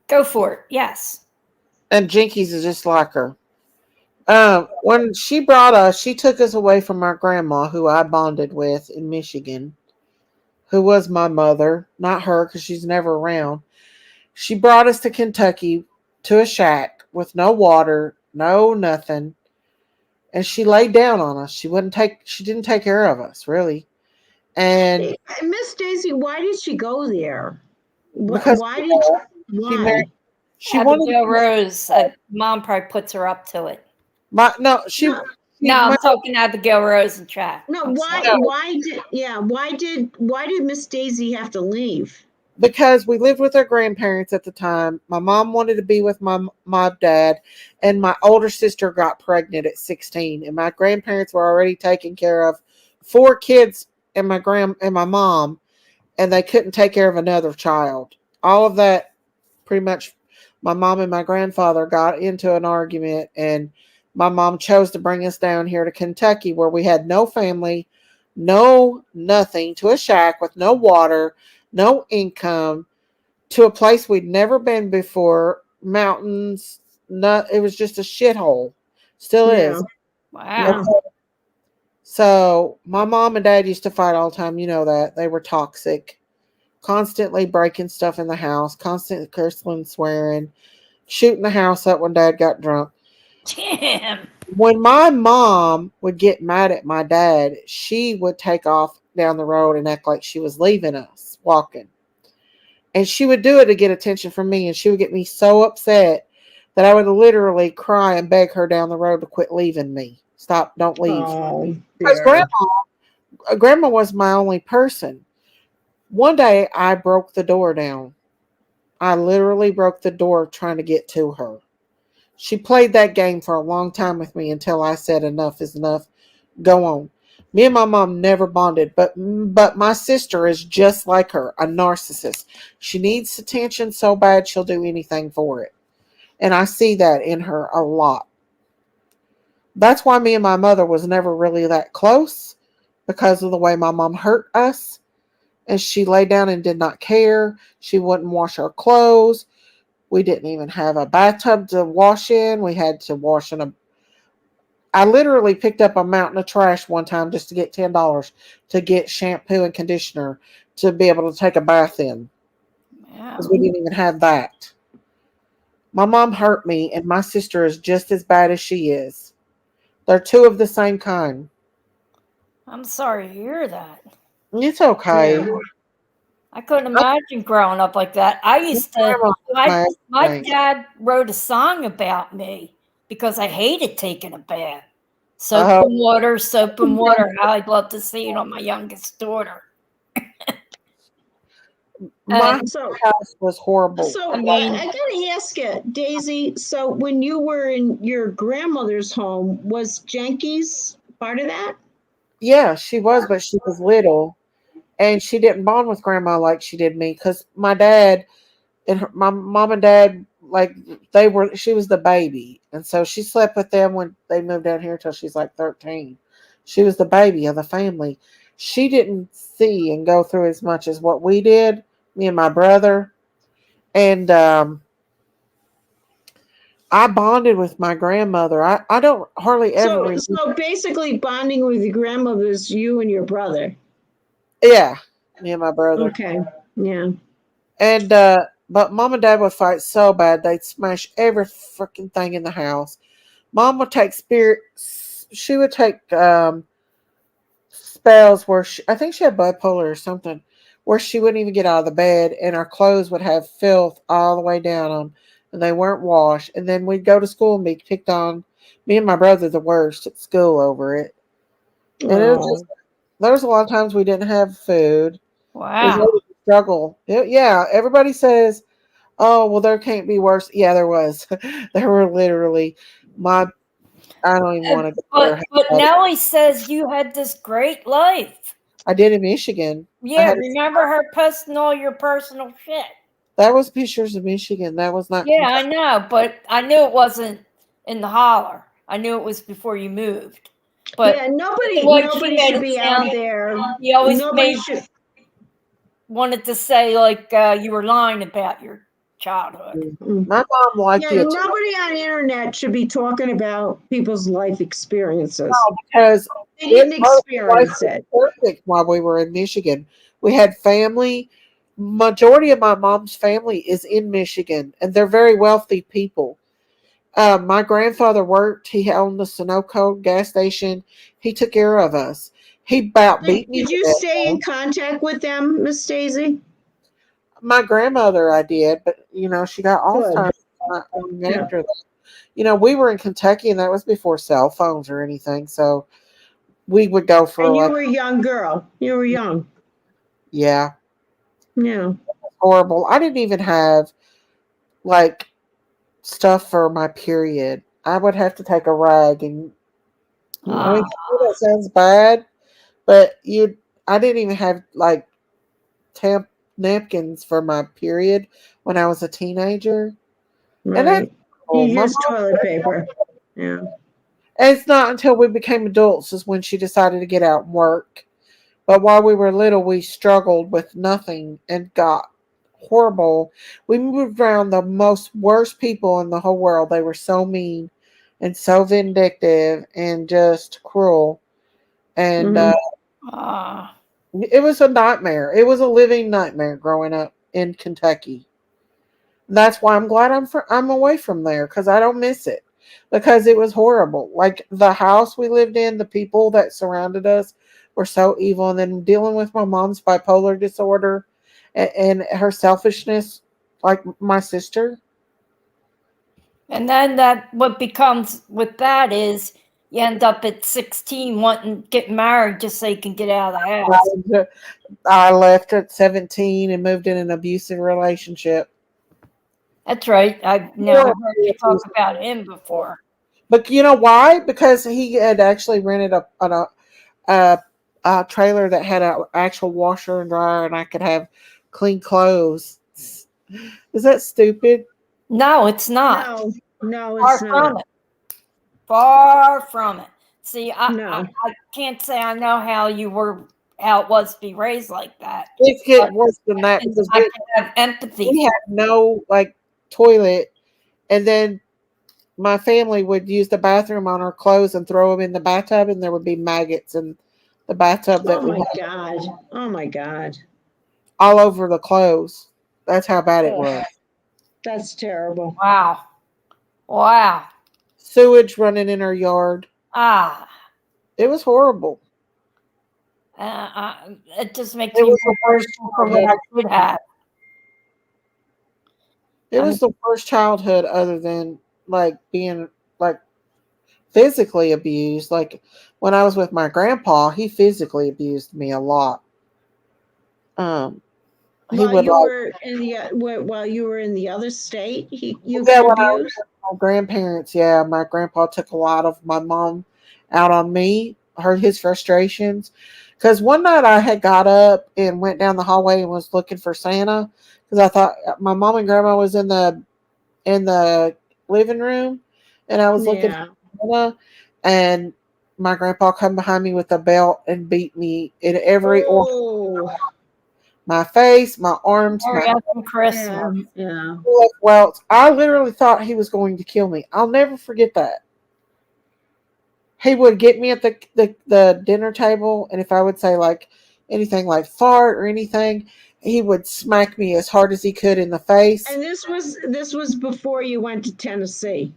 Go for it. Yes. And Jenkies is just like her. When she took us away from our grandma, who I bonded with in Michigan, who was my mother, not her because she's never around. She brought us to Kentucky to a shack with no water, no nothing. And she laid down on us. She didn't take care of us, really. And Miss Daisy, why did she go there? because Why did she married, why? she wanted Abigail Rose. Mom probably puts her up to it. my No, I'm talking Abigail Rose in chat. no, I'm why sorry. why did Miss Daisy have to leave? because we lived with our grandparents at the time. My mom wanted to be with my dad, and my older sister got pregnant at 16, and my grandparents were already taking care of 4 kids and my mom, and they couldn't take care of another child. All of that, pretty much, my mom and my grandfather got into an argument, and my mom chose to bring us down here to Kentucky, where we had no family, no nothing, to a shack with no water, no income, to a place we'd never been before, mountains. It was just a shithole. Still is. Wow. Okay. So my mom and dad used to fight all the time. You know that. They were toxic, constantly breaking stuff in the house, constantly cursing and swearing, shooting the house up when dad got drunk. Damn. When my mom would get mad at my dad, she would take off down the road and act like she was leaving us, walking. And she would do it to get attention from me, and she would get me so upset that I would literally cry and beg her down the road to quit leaving me. Stop, don't leave. Oh, Because grandma was my only person. One day I broke the door down. I literally broke the door trying to get to her. She played that game for a long time with me until I said enough is enough. Go on. Me and my mom never bonded, but my sister is just like her, a narcissist. She needs attention so bad she'll do anything for it. And I see that in her a lot. That's why me and my mother was never really that close, because of the way my mom hurt us. And she lay down and did not care. She wouldn't wash our clothes. We didn't even have a bathtub to wash in. We had to wash in a. I literally picked up a mountain of trash one time just to get $10 to get shampoo and conditioner to be able to take a bath in, because we didn't even have that. My mom hurt me, and my sister is just as bad as she is. They're 2 of the same kind. I'm sorry to hear that. It's okay. Yeah. I couldn't imagine growing up like that. I used to. My dad wrote a song about me because I hated taking a bath. Soap and water, soap and water. How I'd love to see it on my youngest daughter. My house was horrible. So I gotta ask you, Daisy. So when you were in your grandmother's home, was Jenkies part of that? Yeah, she was, but she was little, and she didn't bond with grandma like she did me, because my dad and my mom and dad like she was the baby, and so she slept with them when they moved down here till she's like 13. She was the baby of the family. She didn't see and go through as much as what we did, me and my brother. And I bonded with my grandmother. I don't hardly ever. So basically bonding with your grandmother is you and your brother. Yeah, me and my brother. Okay. Yeah. And but mom and dad would fight so bad they'd smash every freaking thing in the house. Mom would take she would take spells where I think she had bipolar or something, where she wouldn't even get out of the bed, and our clothes would have filth all the way down them, and they weren't washed. And then we'd go to school and be picked on. Me and my brother the worst at school over it. And it was Oh. just, there was a lot of times we didn't have food. It was Wow. really a struggle. Yeah, everybody says, "Oh, well, there can't be worse." Yeah, there was. There were literally my. I don't even want to go there. But Nellie says you had this great life. I did in Michigan. Yeah, remember her posting all your personal shit. That was pictures of Michigan. That was not. Yeah, I know, but I knew it wasn't in the holler. I knew it was before you moved. But yeah, nobody made should it be sound- out there. he always Nobody should. wanted to say like you were lying about your childhood. My mom liked Yeah, it nobody on the internet should be talking about people's life experiences. because They didn't experience was it. perfect while we were in Michigan. We had family. Majority of my mom's family is in Michigan, and they're very wealthy people. My grandfather worked. He owned the Sunoco gas station. He took care of us. He about beat me. Did you to death, stay in though. contact with them, Miss Stacey? My grandmother, I did, but she got Alzheimer's not long Yeah. after that. We were in Kentucky, and that was before cell phones or anything. So we would go for And you like, were a young girl. You were young. yeah, Yeah. horrible. I didn't even have like stuff for my period. I would have to take a rag, and I mean, that sounds bad, but I didn't even have like napkins for my period when I was a teenager. And that's Right. cool. You My used mom- toilet paper. Yeah. it's not until we became adults is when she decided to get out and work. But while we were little, we struggled with nothing and got horrible. We moved around the most worst people in the whole world. They were so mean and so vindictive and just cruel. And Mhm. it was a nightmare. It was a living nightmare growing up in Kentucky. That's why I'm glad I'm away from there because I don't miss it because it was horrible. Like the house we lived in, the people that surrounded us were so evil, and then dealing with my mom's bipolar disorder and her selfishness, like my sister. And then what becomes with that is you end up at 16 wanting to get married just so you can get out of the house. I left at 17 and moved in an abusive relationship. That's right. I've never heard you talk about him before. But you know why? Because he had actually rented a trailer that had an actual washer and dryer, and I could have clean clothes. Is that stupid? No, it's not. No, Far it's from not. it. Far from it. See, No. I can't say I know how it was to be raised like that. It gets worse than that because I can have empathy. we had no toilet, and then my family would use the bathroom on our clothes and throw them in the bathtub, and there would be maggots in the bathtub that Oh we my had God. Oh my God. all over the clothes. That's how bad it was. That's terrible. Wow. Wow. Sewage running in our yard. It was horrible. It just makes It me was the worst for what I could have. It was the worst childhood other than being physically abused. Like when I was with my grandpa, he physically abused me a lot. He While would you were in the other state, you when I got was abused. with my grandparents, my grandpa took a lot of my mom out on me, heard his frustrations. Because one night I had got up and went down the hallway and was looking for Santa because I thought my mom and grandma was in the in the living room, and I was looking Yeah. for Anna, and my grandpa come behind me with a belt and beat me in every orifice. Oh, My face, my arms, Hurry my up and Christmas. yeah. welts. I literally thought he was going to kill me. I'll never forget that. He would get me at the dinner table, and if I would say like anything like fart or anything, he would smack me as hard as he could in the face. And this was before you went to Tennessee.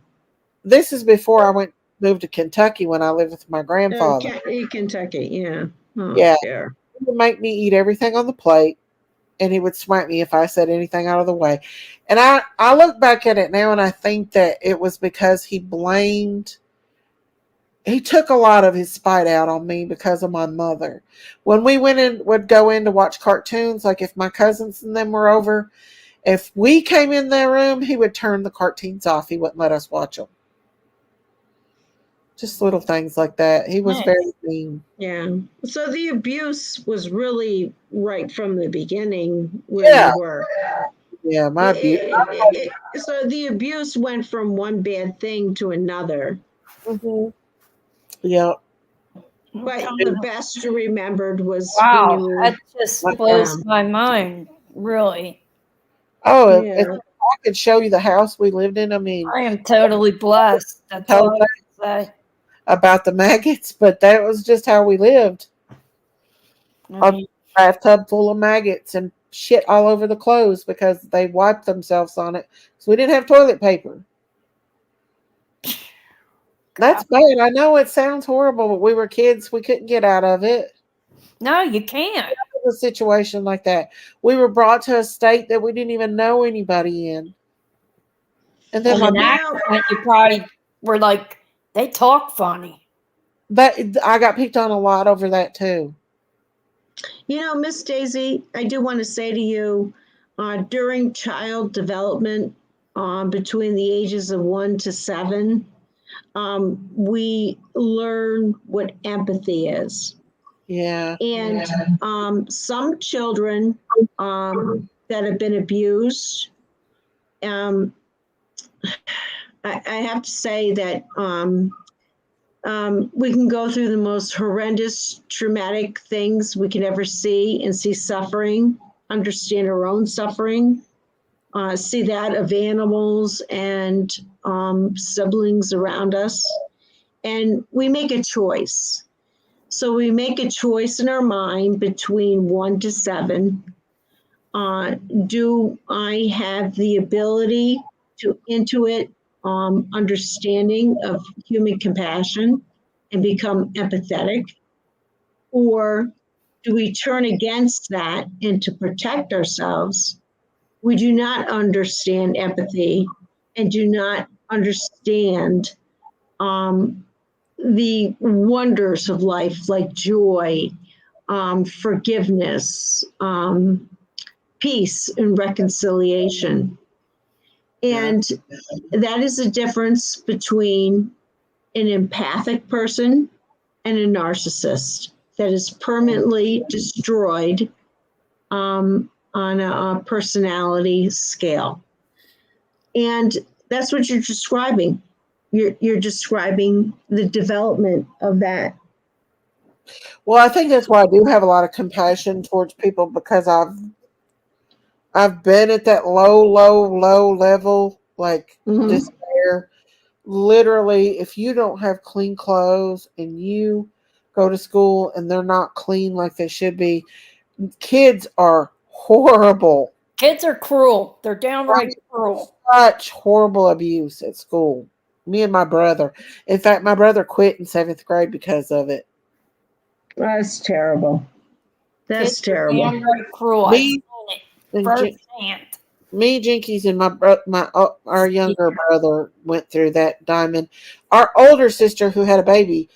This is before I moved to Kentucky when I lived with my Oh, grandfather. Kentucky, yeah. Oh, Yeah, dear. he would make me eat everything on the plate, and he would smack me if I said anything out of the way. And I look back at it now, and I think that it was because he took a lot of his spite out on me because of my mother. When we would go in to watch cartoons, like if my cousins and them were over, if we came in their room, he would turn the cartoons off. He wouldn't let us watch them. Just little things like that. He was Nice. very mean. Yeah. So the abuse was really right from the beginning where Yeah. you were. Yeah, my abuse. So the abuse went from one bad thing to another. Mm-hmm. Yeah. But the best you remembered was when Wow, you were. that just blows my mind, really. Oh, Yeah. if I could show you the house we lived in. I mean, I am totally blessed. That's all I can say. about the maggots, but that was just how we lived. I mean, A bathtub full of maggots and shit all over the clothes because they wiped themselves on it. So we didn't have toilet paper. That's bad. I know it sounds horrible, but we were kids. We couldn't get out of it. no, you can't. A situation like that. We were brought to a state that we didn't even know anybody in. And then With an accent, you probably were like, they talk funny. I got picked on a lot over that too. You know, Miss Daisy, I do want to say to you, during child development, between the ages of 1 to 7, we learn what empathy is. Yeah. And some children that have been abused, I have to say that we can go through the most horrendous, traumatic things we can ever see and see suffering, understand our own suffering, see that of animals and siblings around us. And we make a choice. So we make a choice in our mind between 1 to 7. Do I have the ability to intuit understanding of human compassion and become empathetic? Or do we turn against that and to protect ourselves? We do not understand empathy and do not understand the wonders of life like joy, forgiveness, peace, and reconciliation. And that is the difference between an empathic person and a narcissist that is permanently destroyed on a personality scale. And that's what you're describing. You're describing the development of that. Well, I think that's why I do have a lot of compassion towards people because I've been at that low level, like despair. Literally, if you don't have clean clothes and you go to school and they're not clean like they should be, kids are horrible. Kids are cruel. They're downright cruel. Such horrible abuse at school. Me and my brother. In fact, my brother quit in 7th grade because of it. That's terrible. That's Kids are terrible. downright cruel. I've seen it firsthand. Me, Jenkies, and our younger brother went through that. Diamond, our older sister who had a baby,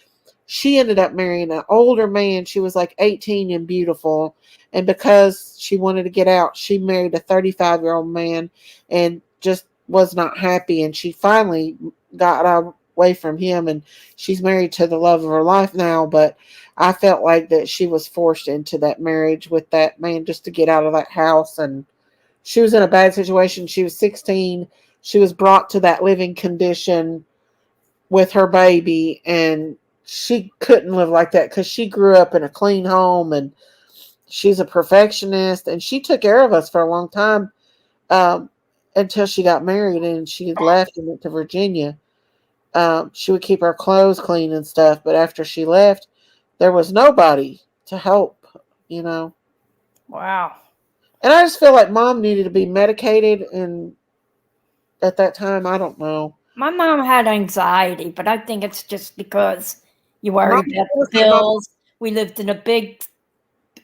she ended up marrying an older man. She was like 18 and beautiful, and because she wanted to get out, she married a 35-year-old man, and just was not happy. And she finally got away from him, and she's married to the love of her life now. But I felt like that she was forced into that marriage with that man just to get out of that house. And she was in a bad situation. She was 16. she was brought to that living condition with her baby, and she couldn't live like that because she grew up in a clean home, and she's a perfectionist, and she took care of us for a long time, um, until she got married and she left and went to Virginia. She would keep her clothes clean and stuff, but after she left, there was nobody to help, you know. Wow. And I just feel like mom needed to be medicated, and at that time, I don't know. My mom had anxiety, but I think it's just because you worry Mom about the was like, "Mom, bills. We lived in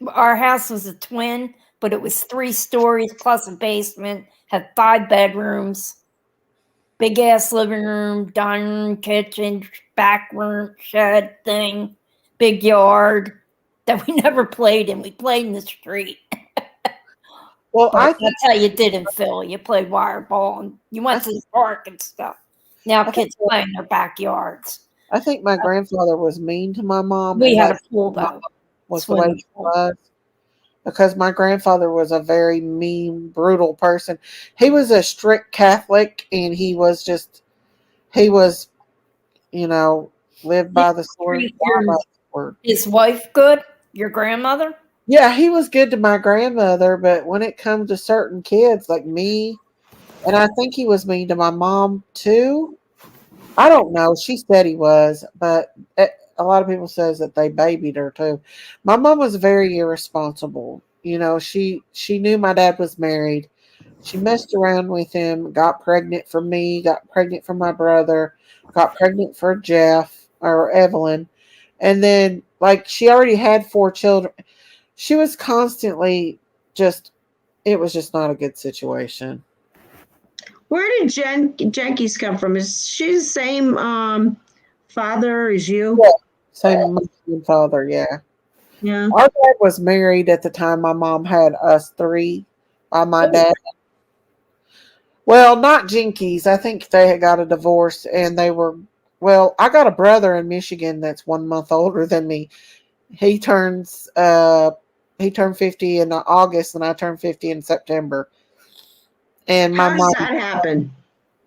our house was a twin, but it was 3 stories plus a basement, had 5 bedrooms, big ass living room, dining room, kitchen, back room, shed thing, big yard that we never played in. We played in the street. well, But that's how you did in Philly. You played wire ball and you went to the park and stuff. Now I think, kids play in their backyards. I think my grandfather was mean to my mom, We and had a that pool though, was the way swimming she pool. was. Because my grandfather was a very mean, brutal person. He was a strict Catholic, and he was, you know, lived Did by the you sword, treat die by the sword. his wife good? Your grandmother? Yeah, he was good to my grandmother, but when it comes to certain kids like me, and I think he was mean to my mom too. I don't know. She said he was, but a lot of people says that they babied her too. My mom was very irresponsible. You know, she knew my dad was married. She messed around with him, got pregnant for me, got pregnant for my brother, got pregnant for Jeff or Evelyn. And then like she already had 4 children. She was constantly just it was just not a good situation. Where did Jenkies come from? Is she the same father as you? Yeah. Same mother and father, yeah. Yeah. Our dad was married at the time my mom had us 3 by my dad. Well, not Jenkies. I think they had got a divorce, and they were, well, I got a brother in Michigan that's 1 month older than me. He turns he turned 50 in August, and I turned 50 in September. And How does that happen?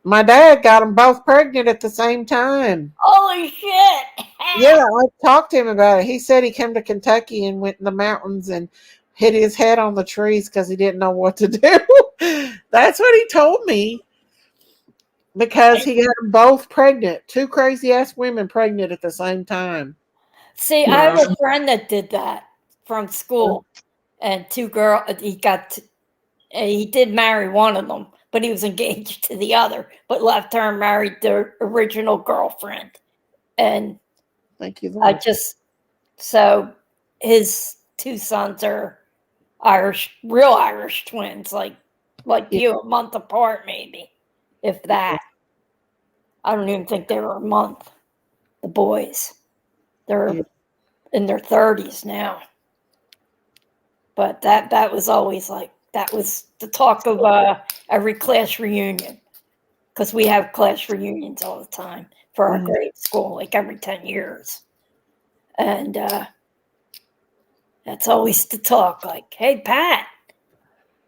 my dad got them both pregnant at the same time. Holy shit! Yeah, I talked to him about it. He said he came to Kentucky and went in the mountains and hit his head on the trees because he didn't know what to do. That's what he told me, because he got them both pregnant. 2 crazy ass women pregnant at the same time. See, I have Wow. a friend that did that from school, and 2 girl. He did marry one of them, but he was engaged to the other, but left her and married the original girlfriend. And Thank you, I Lord. just so his 2 sons are Irish, real Irish twins, like Yeah. you, a month apart, maybe, if that. I don't even think they were a month. The boys, they're Yeah. in their 30s now. But that was always like that was the talk of every class reunion, because we have class reunions all the time for our Mhm. grade school, like every 10 years, and that's always the talk. Like, hey Pat,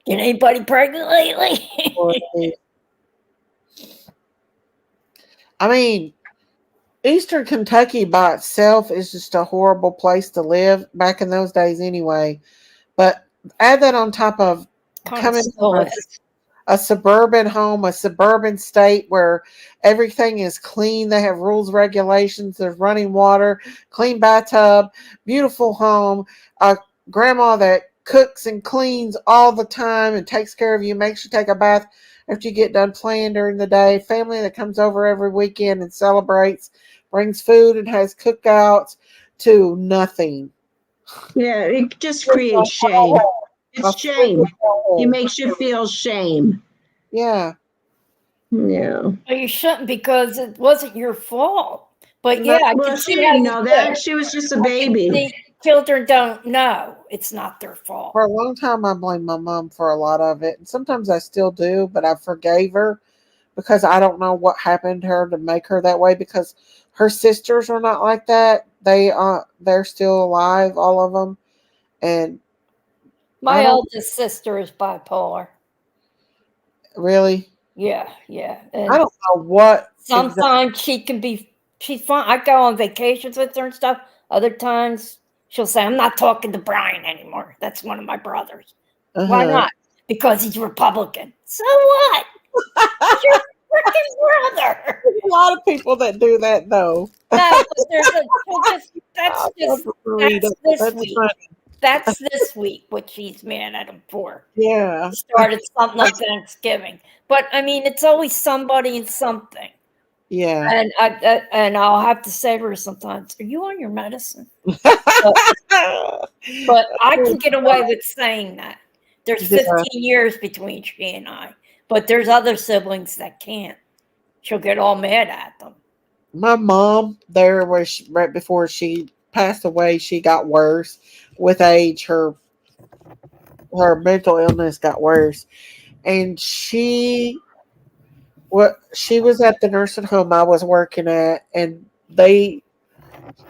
get anybody pregnant lately? I mean, Eastern Kentucky by itself is just a horrible place to live back in those days anyway. But add that on top of Kind of coming still from is. a suburban home, a suburban state where everything is clean. They have rules, regulations. There's running water, clean bathtub, beautiful home, a grandma that cooks and cleans all the time and takes care of you, makes you take a bath after you get done playing during the day. Family that comes over every weekend and celebrates, brings food and has cookouts, to nothing. Yeah, it just creates shame. It's shame. It makes you feel shame. Yeah. Yeah. Well, you shouldn't, because it wasn't your fault. But yeah, I Well, can she see how didn't you know feel. that. She was just a baby. See, children don't know it's not their fault. For a long time, I blamed my mom for a lot of it. And sometimes I still do, but I forgave her because I don't know what happened to her to make her that way, because her sisters are not like that. They're still alive, all of them. And I My don't eldest sister is bipolar. really. Yeah, yeah. I And don't know what exactly. sometimes she's fine. I go on vacations with her and stuff. Other times she'll say, I'm not talking to Brian anymore. That's one of my brothers. Why not? Because he's Republican. So what? He's your freaking brother. There's a lot of people that do that, though. No, but that's I'll just never read that's it. this That's week. funny. That's this week what she's mad at him for. Yeah. He started something like Thanksgiving. But I mean it's always somebody and something. Yeah. And I'll have to say to her sometimes, are you on your medicine? But I can get away with saying that. There's 15 years between she and I. But there's other siblings that can't. She'll get all mad at them. My mom, right before she passed away, she got worse with age. Her mental illness got worse, and she was at the nursing home I was working at, and she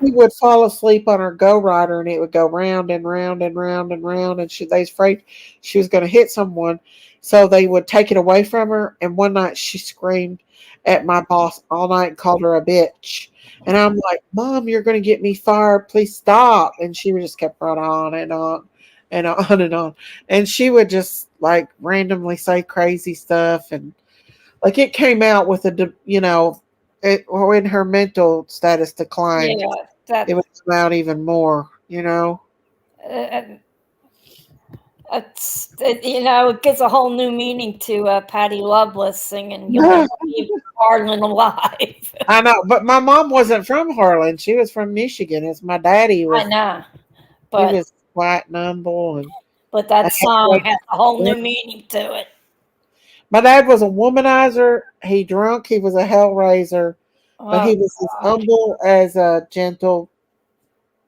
would fall asleep on her go rider, and it would go round and round and round and round, and they was afraid she was going to hit someone, so they would take it away from her. And one night she screamed at my boss all night and called her a bitch. And I'm like, Mom, you're going to get me fired. Please stop. And she just kept right on and on and on and on. And she would just like randomly say crazy stuff. And like it came out with when her mental status declined, Yeah, it would come out even more, it gives a whole new meaning to Patty Loveless singing "You'll Never Leave Harlan Alive." I know, but my mom wasn't from Harlan. She was from Michigan. It's my daddy was. I know, He but was quiet and humble, but that song has a whole new meaning to it. my dad was a womanizer. He drunk. He was a hellraiser, but he was as humble as a gentle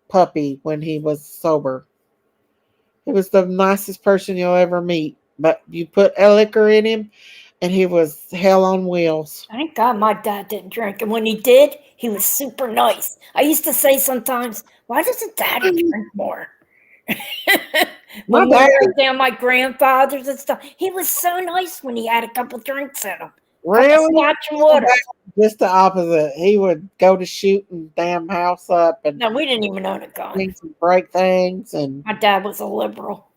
puppy when he was sober. He was the nicest person you'll ever meet. But you put a liquor in him, and he was hell on wheels. Thank God my dad didn't drink, and when he did, he was super nice. I used to say sometimes, "Why doesn't Daddy drink more?" When we were down my grandfather's and stuff, he was so nice when he had a couple drinks in him. Really? Scotch and water. Just the opposite. He would go to shooting damn house up and No, we didn't even own a gun. things and break things, and My dad was a liberal.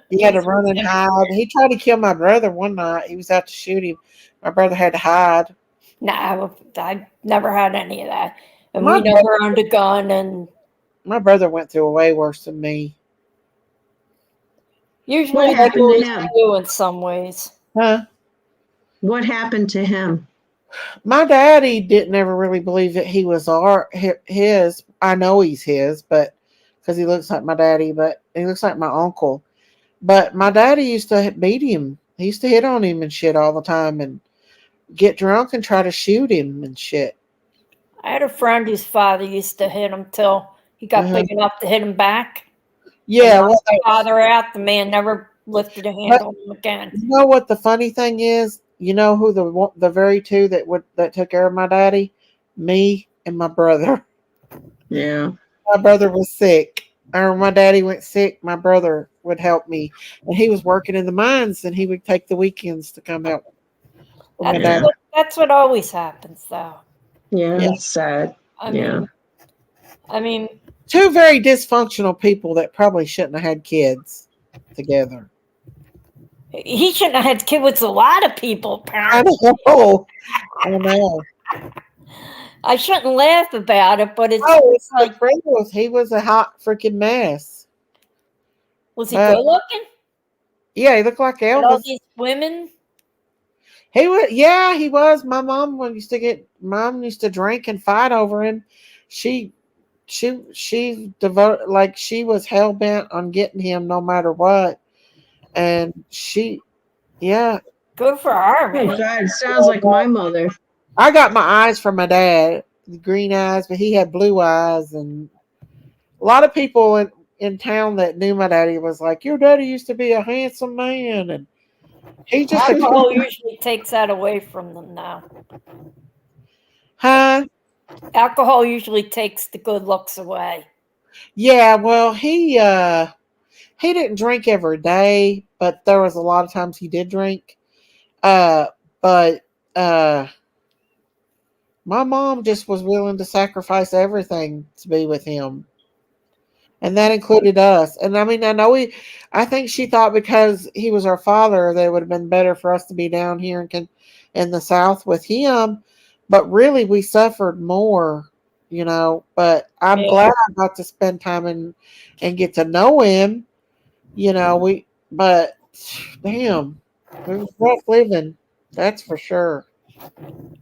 he had to run and hide. He tried to kill my brother one night. He was out to shoot him. My brother had to hide. Nah, I never had any of that. And My we never owned a gun. And My brother went through way worse than me. usually What happened to boys him? do in some ways. Huh? What happened to him? My daddy didn't ever really believe that he was his. I know he's his, but because he looks like my daddy, but he looks like my uncle. But my daddy used to beat him. He used to hit on him and shit all the time, and get drunk and try to shoot him and shit. I had a friend whose father used to hit him till he got big enough to hit him back. Yeah, well, the father out, the man never lifted a hand on him again. You know what the funny thing is? You know who the very two that took care of my daddy? Me and my brother. Yeah. My brother was sick. Or my daddy went sick, my brother would help me. And he was working in the mines, and he would take the weekends to come help. That's what always happens, though. Yeah, that's sad. I mean, two very dysfunctional people that probably shouldn't have had kids together. He shouldn't have had kids with a lot of people, apparently. I know. I shouldn't laugh about it, but it's like he was a hot freaking mess. Was he good looking? Yeah, he looked like Elvis. And all these women. He was. Yeah, he was. My mom used to drink and fight over him. She devoted, like, she was hell bent on getting him no matter what. And good for her. Oh God, sounds like my mother. I got my eyes from my dad, green eyes, but he had blue eyes. And a lot of people in town that knew my daddy was like, your daddy used to be a handsome man. And he just alcohol usually takes that away from them now. Huh? Alcohol usually takes the good looks away. Yeah, well, he didn't drink every day, but there was a lot of times he did drink. But my mom just was willing to sacrifice everything to be with him. And that included us. And I mean, I think she thought because he was our father that it would have been better for us to be down here in the South with him. But really, we suffered more, But I'm Yeah. glad I got to spend time and get to know him, but damn, it was rough living. That's for sure.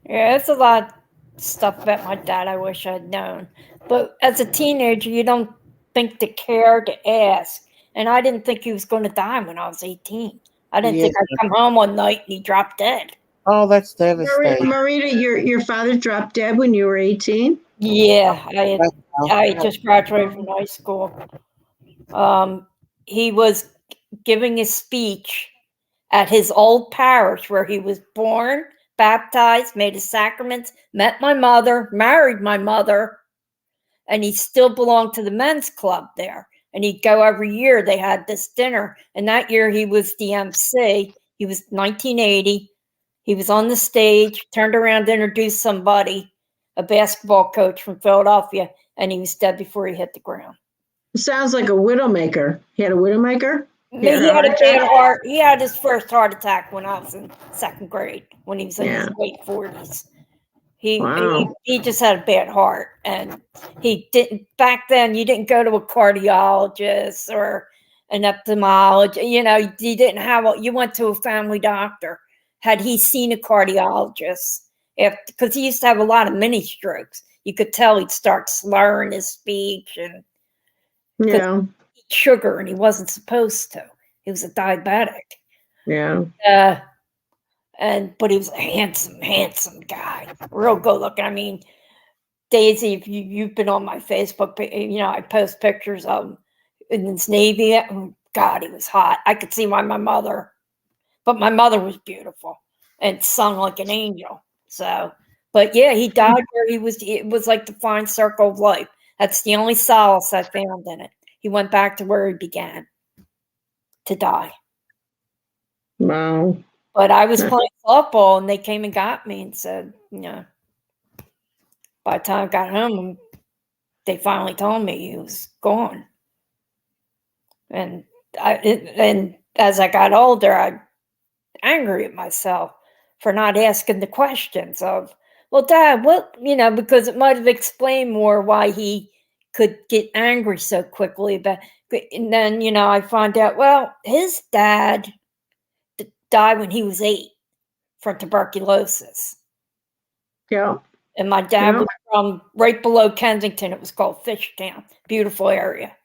Yeah, it's a lot of stuff about my dad I wish I'd known. But as a teenager, you don't think to care to ask. And I didn't think he was going to die when I was 18. I didn't Yeah. think I'd come home one night and he dropped dead. Oh, that's devastating. Marita, your father dropped dead when you were 18? Yeah, I Wow. just graduated from high school. He was giving a speech at his old parish where he was born, baptized, made his sacraments, met my mother, married my mother, and he still belonged to the men's club there. And he'd go every year. They had this dinner. And that year he was the MC. He was 1980. He was on the stage, turned around to introduce somebody, a basketball coach from Philadelphia, and he was dead before he hit the ground. Sounds like a widowmaker. He had a widowmaker? He had a bad heart. He had his first heart attack when I was in second grade, when he was in his late 40s. He just had a bad heart, and he didn't. Back then, you didn't go to a cardiologist or an ophthalmologist. You didn't have. You went to a family doctor. Had he seen a cardiologist? Because he used to have a lot of mini strokes. You could tell he'd start slurring his speech and sugar, and he wasn't supposed to. He was a diabetic. Yeah. But he was a handsome guy, real good looking. I mean, Daisy, if you've been on my Facebook, I post pictures of him in his Navy. Oh, God, he was hot. I could see why my mother, but my mother was beautiful and sung like an angel. So, but yeah, he died where he was. It was like the fine circle of life. That's the only solace I found in it. He went back to where he began to die. Wow. But I was playing softball, and they came and got me and said, by the time I got home, they finally told me he was gone. And as I got older, I angry at myself for not asking the questions of, well, Dad, what, because it might have explained more why he could get angry so quickly. And then, I find out, well, his dad died when he was 8 from tuberculosis. Yeah. And my dad was from right below Kensington. It was called Fishtown. Beautiful area.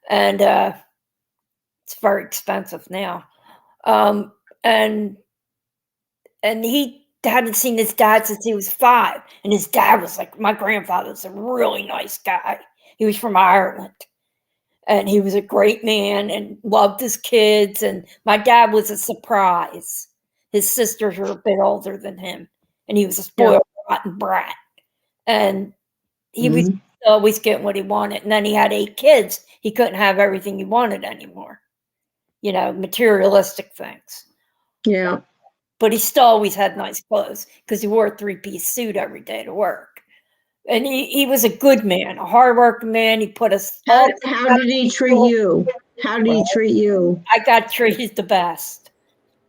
And it's very expensive now. And he hadn't seen his dad since he was 5. And his dad was like, my grandfather was a really nice guy. He was from Ireland. And he was a great man and loved his kids. And my dad was a surprise. His sisters were a bit older than him. And he was a spoiled rotten brat. And he was always getting what he wanted. And then he had 8 kids. He couldn't have everything he wanted anymore. Materialistic things. Yeah. But he still always had nice clothes because he wore a 3-piece suit every day to work. And he was a good man, a hardworking man. He put us How did he treat you? How did he treat you? I got treated the best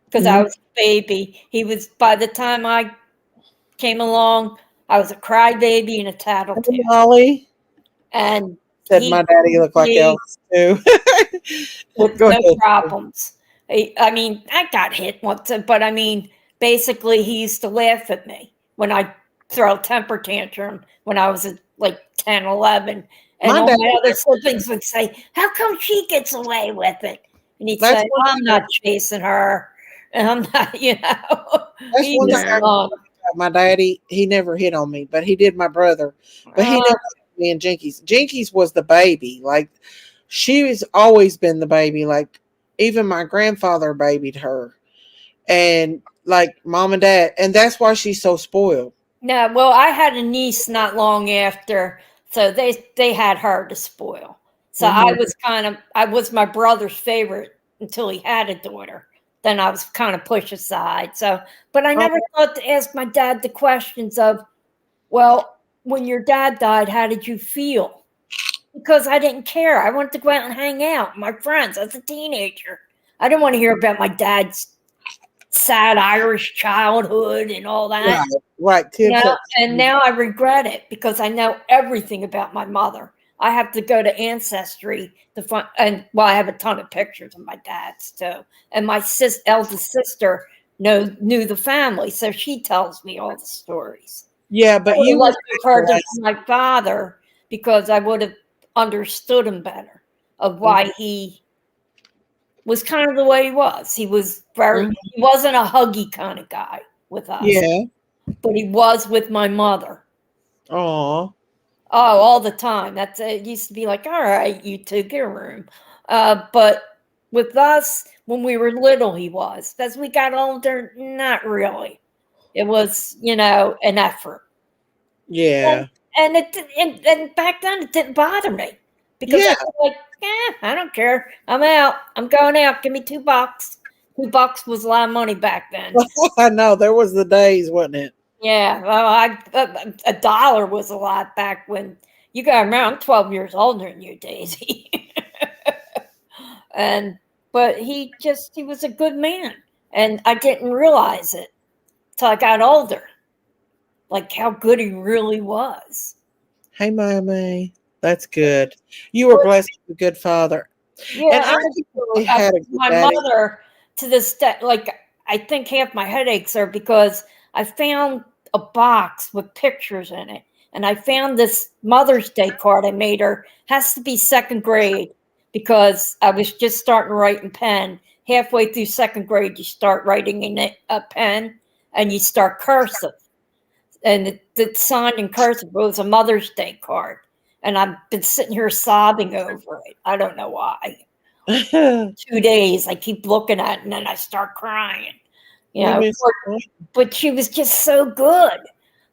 because I was a baby. He was, by the time I came along, I was a crybaby and a tattletale. Molly And said my daddy looked like Elvis too. With no problems. I mean, I got hit once, but I mean, basically, he used to laugh at me when I throw a temper tantrum when I was like 10, 11. And all my other siblings would say, how come she gets away with it? And he'd say, I'm not chasing her. And I'm not, That's one thing. My daddy, he never hit on me, but he did my brother. But he never hit me and Jenkies. Jenkies was the baby. Like, she's always been the baby. Like, even my grandfather babied her. And, like, mom and dad. And that's why she's so spoiled. No, well, I had a niece not long after. So they had her to spoil. So I was my brother's favorite until he had a daughter. Then I was kind of pushed aside. So, but I never thought to ask my dad the questions of, well, when your dad died, how did you feel? Because I didn't care. I wanted to go out and hang out with my friends as a teenager. I didn't want to hear about my dad's sad Irish childhood and all that. Right. And now I regret it because I know everything about my mother. I have to go to Ancestry to find, and well, I have a ton of pictures of my dad's too. And my eldest sister knew the family, so she tells me all the stories. Yeah, but you would like to have heard it from my father because I would have understood him better of why he was kind of the way he was. He was he wasn't a huggy kind of guy with us. Yeah. But he was with my mother. Oh, all the time. It used to be like, all right, you two get a room. But with us, when we were little, he was. As we got older, not really. It was, an effort. Yeah. And back then, it didn't bother me because I was like, I don't care. I'm out. I'm going out. Give me $2. $2 was a lot of money back then. I know. There was the days, wasn't it? Yeah, well, $1 was a lot back when you got around. I'm 12 years older than you, Daisy. But he was a good man, and I didn't realize it till I got older, like how good he really was. Hey, Mommy, that's good. You were blessed with a good father. Yeah, and I had a good my daddy. mother to this day, like I think half my headaches are because I found a box with pictures in it. And I found this Mother's Day card I made her. Has to be 2nd grade because I was just starting to write in pen. Halfway through 2nd grade, you start writing in a pen and you start cursive. And it's signed in cursive. It was a Mother's Day card. And I've been sitting here sobbing over it. I don't know why. 2 days, I keep looking at it and then I start crying. But she was just so good.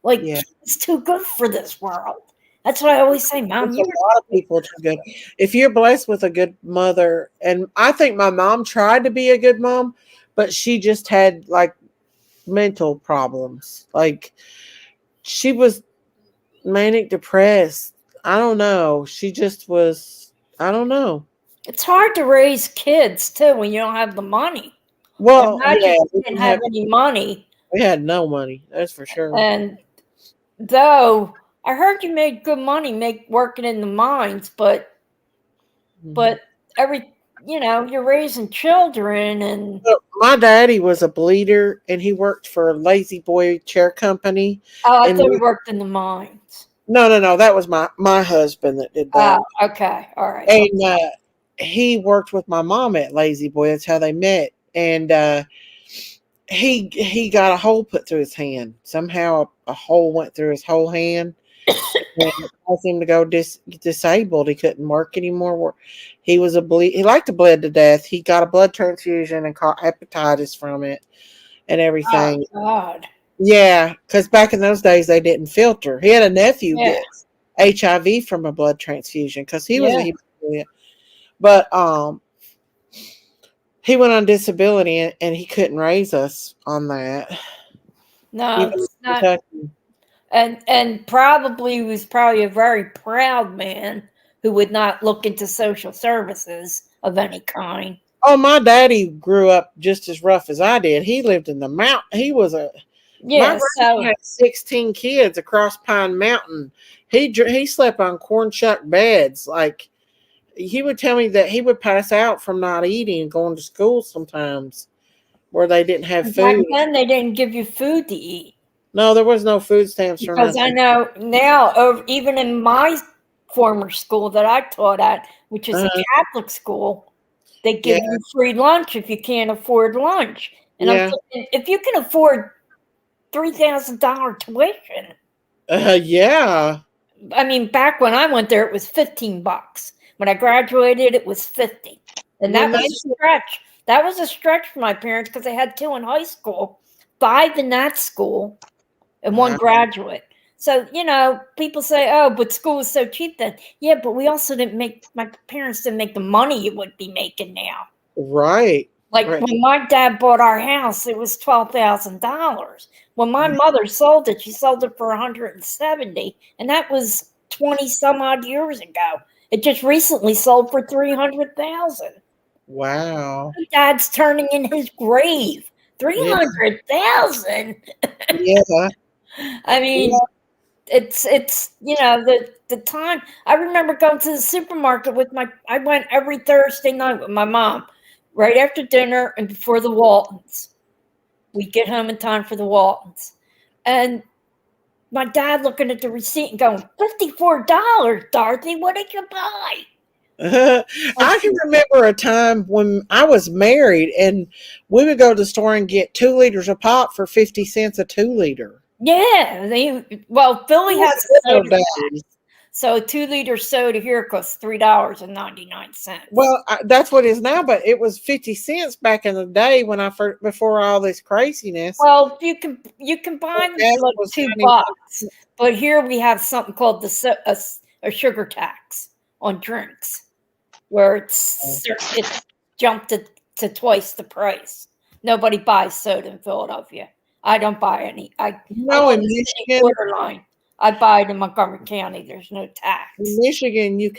Like, she was too good for this world. That's what I always say, Mom. A lot of people too good. If you're blessed with a good mother, and I think my mom tried to be a good mom, but she just had like mental problems. Like she was manic depressed. I don't know. She just was. I don't know. It's hard to raise kids too when you don't have the money. Well, imagine we didn't have any money. We had no money, that's for sure. And though I heard you made good money working in the mines, but you're raising children and my daddy was a bleeder and he worked for a Lazy Boy chair company. Oh, I thought he worked in the mines. No, that was my husband that did that. Okay, all right. And he worked with my mom at Lazy Boy. That's how they met. And he got a hole put through his hand. Somehow a hole went through his whole hand. And it caused him to go disabled. He couldn't work anymore. He was he liked to bleed to death. He got a blood transfusion and caught hepatitis from it and everything. Oh, God. Yeah, because back in those days they didn't filter. He had a nephew get HIV from a blood transfusion because he was a hemophilia. But he went on disability and he couldn't raise us on that. No, it's not. And probably was a very proud man who would not look into social services of any kind. Oh, my daddy grew up just as rough as I did. He lived in the mountain. He was my grandpa had 16 kids across Pine Mountain. He slept on corn shuck beds. Like he would tell me that he would pass out from not eating and going to school sometimes where they didn't have food. Back then they didn't give you food to eat. No, there was no food stamps for because nothing. I know now, even in my former school that I taught at, which is a Catholic school, they give you free lunch if you can't afford lunch. And I'm thinking, if you can afford $3,000 tuition, I mean, back when I went there, it was $15. When I graduated, it was $50, and that was a stretch. That was a stretch for my parents because they had 2 in high school, 5 in that school, and 1 graduate. So, people say, oh, but school was so cheap then. Yeah, but we also my parents didn't make the money you would be making now. Right. Like Right. when my dad bought our house, it was $12,000. When my mother sold it, she sold it for 170, and that was 20 some odd years ago. It just recently sold for 300,000. Wow. Dad's turning in his grave. Yeah. 300,000. Yeah. I mean, it's the time. I remember going to the supermarket with I went every Thursday night with my mom, right after dinner and before the Waltons. We'd get home in time for the Waltons, and my dad looking at the receipt and going, $54, Dorothy. What did you buy? I can remember a time when I was married and we would go to the store and get 2 liters of pop for 50 cents a 2 liter. Yeah, Philly has a Those soda days. tax. So a 2-liter soda here costs $3.99. Well, that's what it is now, but it was 50 cents back in the day when before all this craziness. Well, you can buy them Gas for like was $2, but here we have something called a sugar tax on drinks, where it's jumped to twice the price. Nobody buys soda in Philadelphia. I don't buy any. No, I'm in on the city Michigan, borderline. I buy it in Montgomery County. There's no tax. in Michigan, you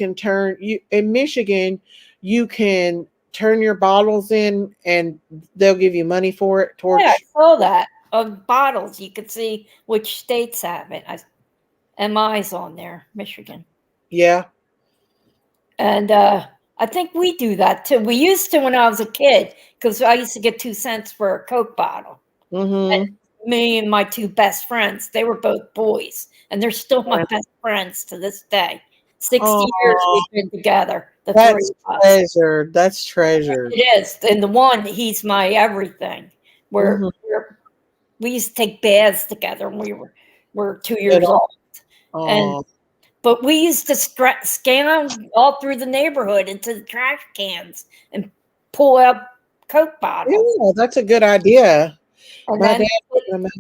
can turn your bottles in and they'll give you money for it towards. Yeah, I saw that on bottles. You could see which states have it. MI's on there, Michigan. Yeah. And I think we do that too. We used to when I was a kid, because I used to get 2 cents for a Coke bottle. Mm-hmm. And me and my 2 best friends, they were both boys, and they're still my best friends to this day. 60 years we've been together. The That's three of us. treasured. That's treasured. It is. And the one, he's my everything. We used to take baths together when we were 2 years old. Oh. But we used to scan all through the neighborhood into the trash cans and pull out Coke bottles. Yeah, that's a good idea. And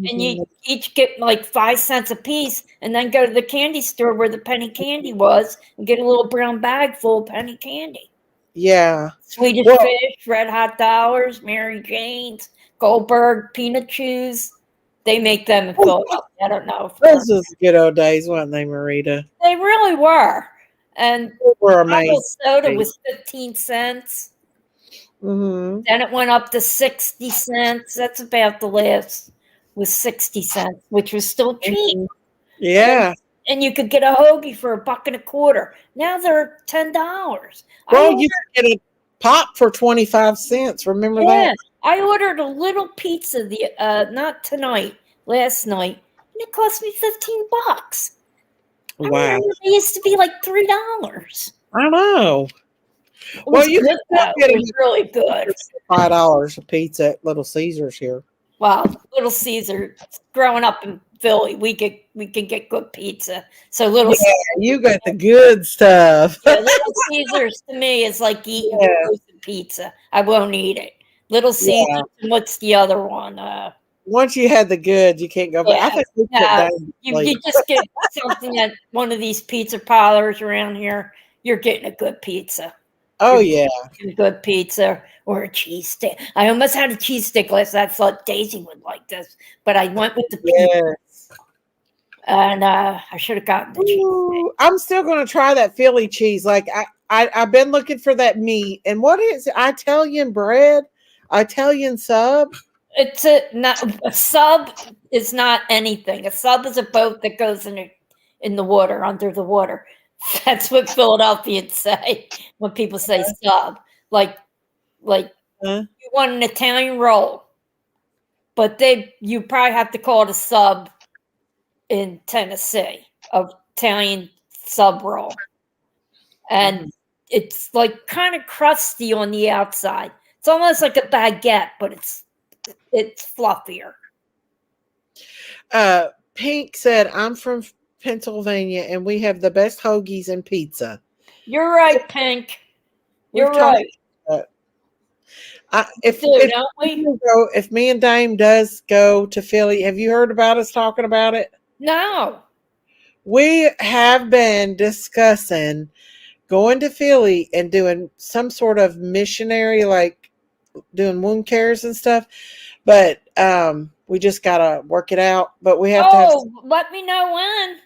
you each get like 5 cents a piece, and then go to the candy store where the penny candy was and get a little brown bag full of penny candy. Yeah. Swedish Fish, Red Hot Dollars, Mary Jane's, Goldberg, Peanut Chews. They make them in Philadelphia. I don't know. Those was good old days, weren't they, Marita? They really were. And They were amazing. soda was 15 cents. Mm-hmm. Then it went up to 60 cents. That's about the last, was 60 cents, which was still cheap. Yeah. And you could get a hoagie for $1.25. Now they're $10. Well, you could get a pop for 25 cents. Remember that? I ordered a little pizza not tonight, last night, and it cost me $15. Wow. It used to be like $3. I know. Well, you can get it really good. $5 a pizza at Little Caesars here. Wow, Little Caesar. Growing up in Philly, we can get good pizza. So you got the good stuff. Little Caesars to me is like eating frozen pizza. I won't eat it. Little Caesars. And what's the other one? Once you had the good, you can't go back. I think you just get something at one of these pizza parlors around here. You're getting a good pizza. Oh, yeah. A good pizza or a cheese stick. I almost had a cheese stick last night. I thought Daisy would like this, but I went with the pizza. And I should have gotten the cheese stick. I'm still going to try that Philly cheese. Like, I've been looking for that meat. And what is it? Italian bread? Italian sub? It's a sub is not anything. A sub is a boat that goes in the water, under the water. That's what Philadelphians say when people say sub. Like you want an Italian roll, but you probably have to call it a sub in Tennessee, an Italian sub roll. And it's like kind of crusty on the outside. It's almost like a baguette, but it's fluffier. Pink said, I'm from Pennsylvania and we have the best hoagies and pizza. You're right, Pink. You're right. If me and Dame does go to Philly, have you heard about us talking about it? No. We have been discussing going to Philly and doing some sort of missionary, like doing wound cares and stuff. But we just gotta work it out. But we have to have. Oh, let me know when.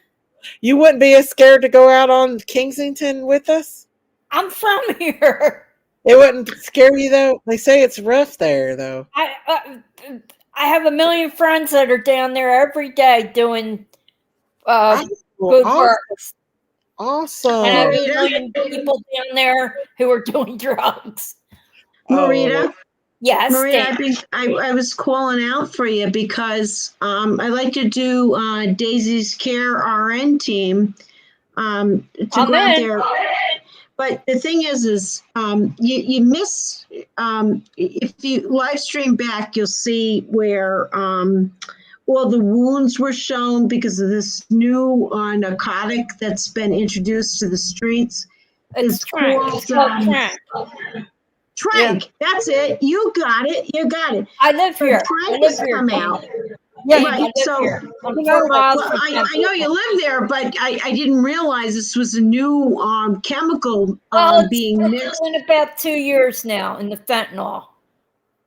You wouldn't be as scared to go out on Kensington with us? I'm from here. It wouldn't scare you though. They say it's rough there though. I have a million friends that are down there every day doing good work. Awesome. And I have a million people down there who are doing drugs. Marita, Yes, Marita, I was calling out for you because I like to do Daisy's Care RN team to go out there. But the thing is you miss, if you live stream back, you'll see where all the wounds were shown because of this new narcotic that's been introduced to the streets. it's Trank. It's called Trank. Trank, that's it. You got it. I live here. Trank has come out. Yeah, Right, I live so, here. I'm 4 miles Well, from I know you live there, but I didn't realize this was a new chemical Well, being it's mixed. been about 2 years now in the fentanyl.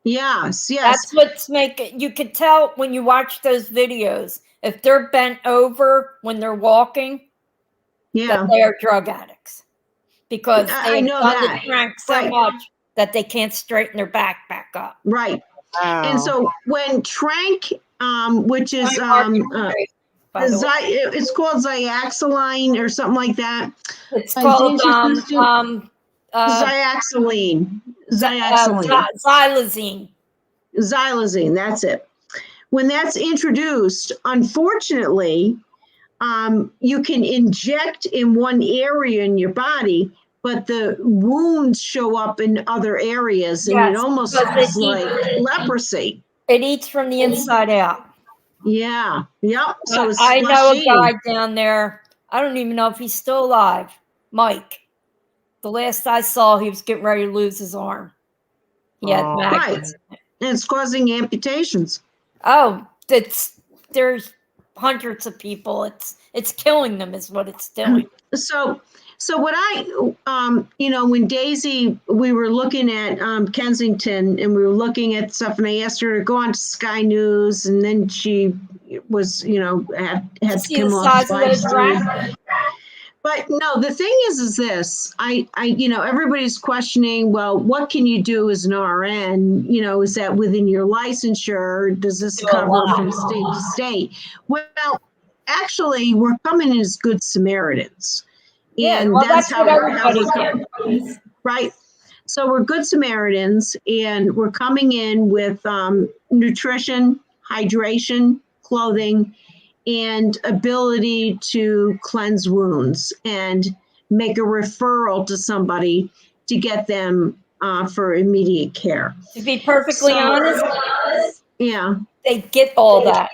Yes. That's what's making, you can tell when you watch those videos, if they're bent over when they're walking, Yeah. that they are drug addicts. Because I they've know done that. the Trank so Right. much that they can't straighten their back up. Right. Wow. And so when Trank, which is By the way. it's called Ziaxaline or something like that. It's called Ziaxaline. xylazine. Xylazine, that's it. When that's introduced, unfortunately, you can inject in one area in your body, but the wounds show up in other areas, and Yes, it almost because is like leprosy. It eats from the inside out. Yeah. Yep. So it's I know a flesh-eating. guy down there. I don't even know if he's still alive. Mike. The last I saw, he was getting ready to lose his arm. He had maggots. Right. And it's causing amputations. Oh, there's hundreds of people. It's killing them is what it's doing. So what when Daisy, we were looking at Kensington and we were looking at stuff, and I asked her to go on to Sky News, and then she was, had to See come the off size of live those stream. rats? But no, the thing is this, everybody's questioning, well, what can you do as an RN? Is that within your licensure? Does this cover from state to state? Well, actually, we're coming in as good Samaritans. And that's how everybody does. Right. So we're good Samaritans, and we're coming in with nutrition, hydration, clothing, and ability to cleanse wounds and make a referral to somebody to get them for immediate care. To be perfectly honest, yeah, they get all that.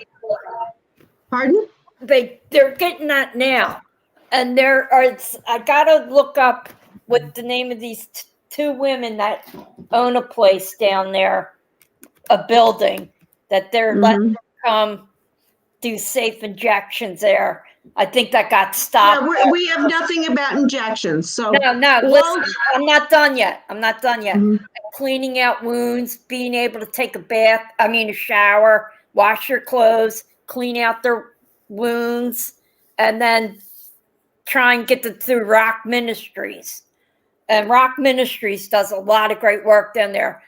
Pardon? They're getting that now. And I gotta look up what the name of these two women that own a place down there, a building that they're letting them come do safe injections there. I think that got stopped. Yeah, we have nothing about injections. So no. Listen, I'm not done yet. Mm-hmm. Cleaning out wounds, being able to take a shower, wash your clothes, clean out their wounds, and then try and get them through Rock Ministries. And Rock Ministries does a lot of great work down there.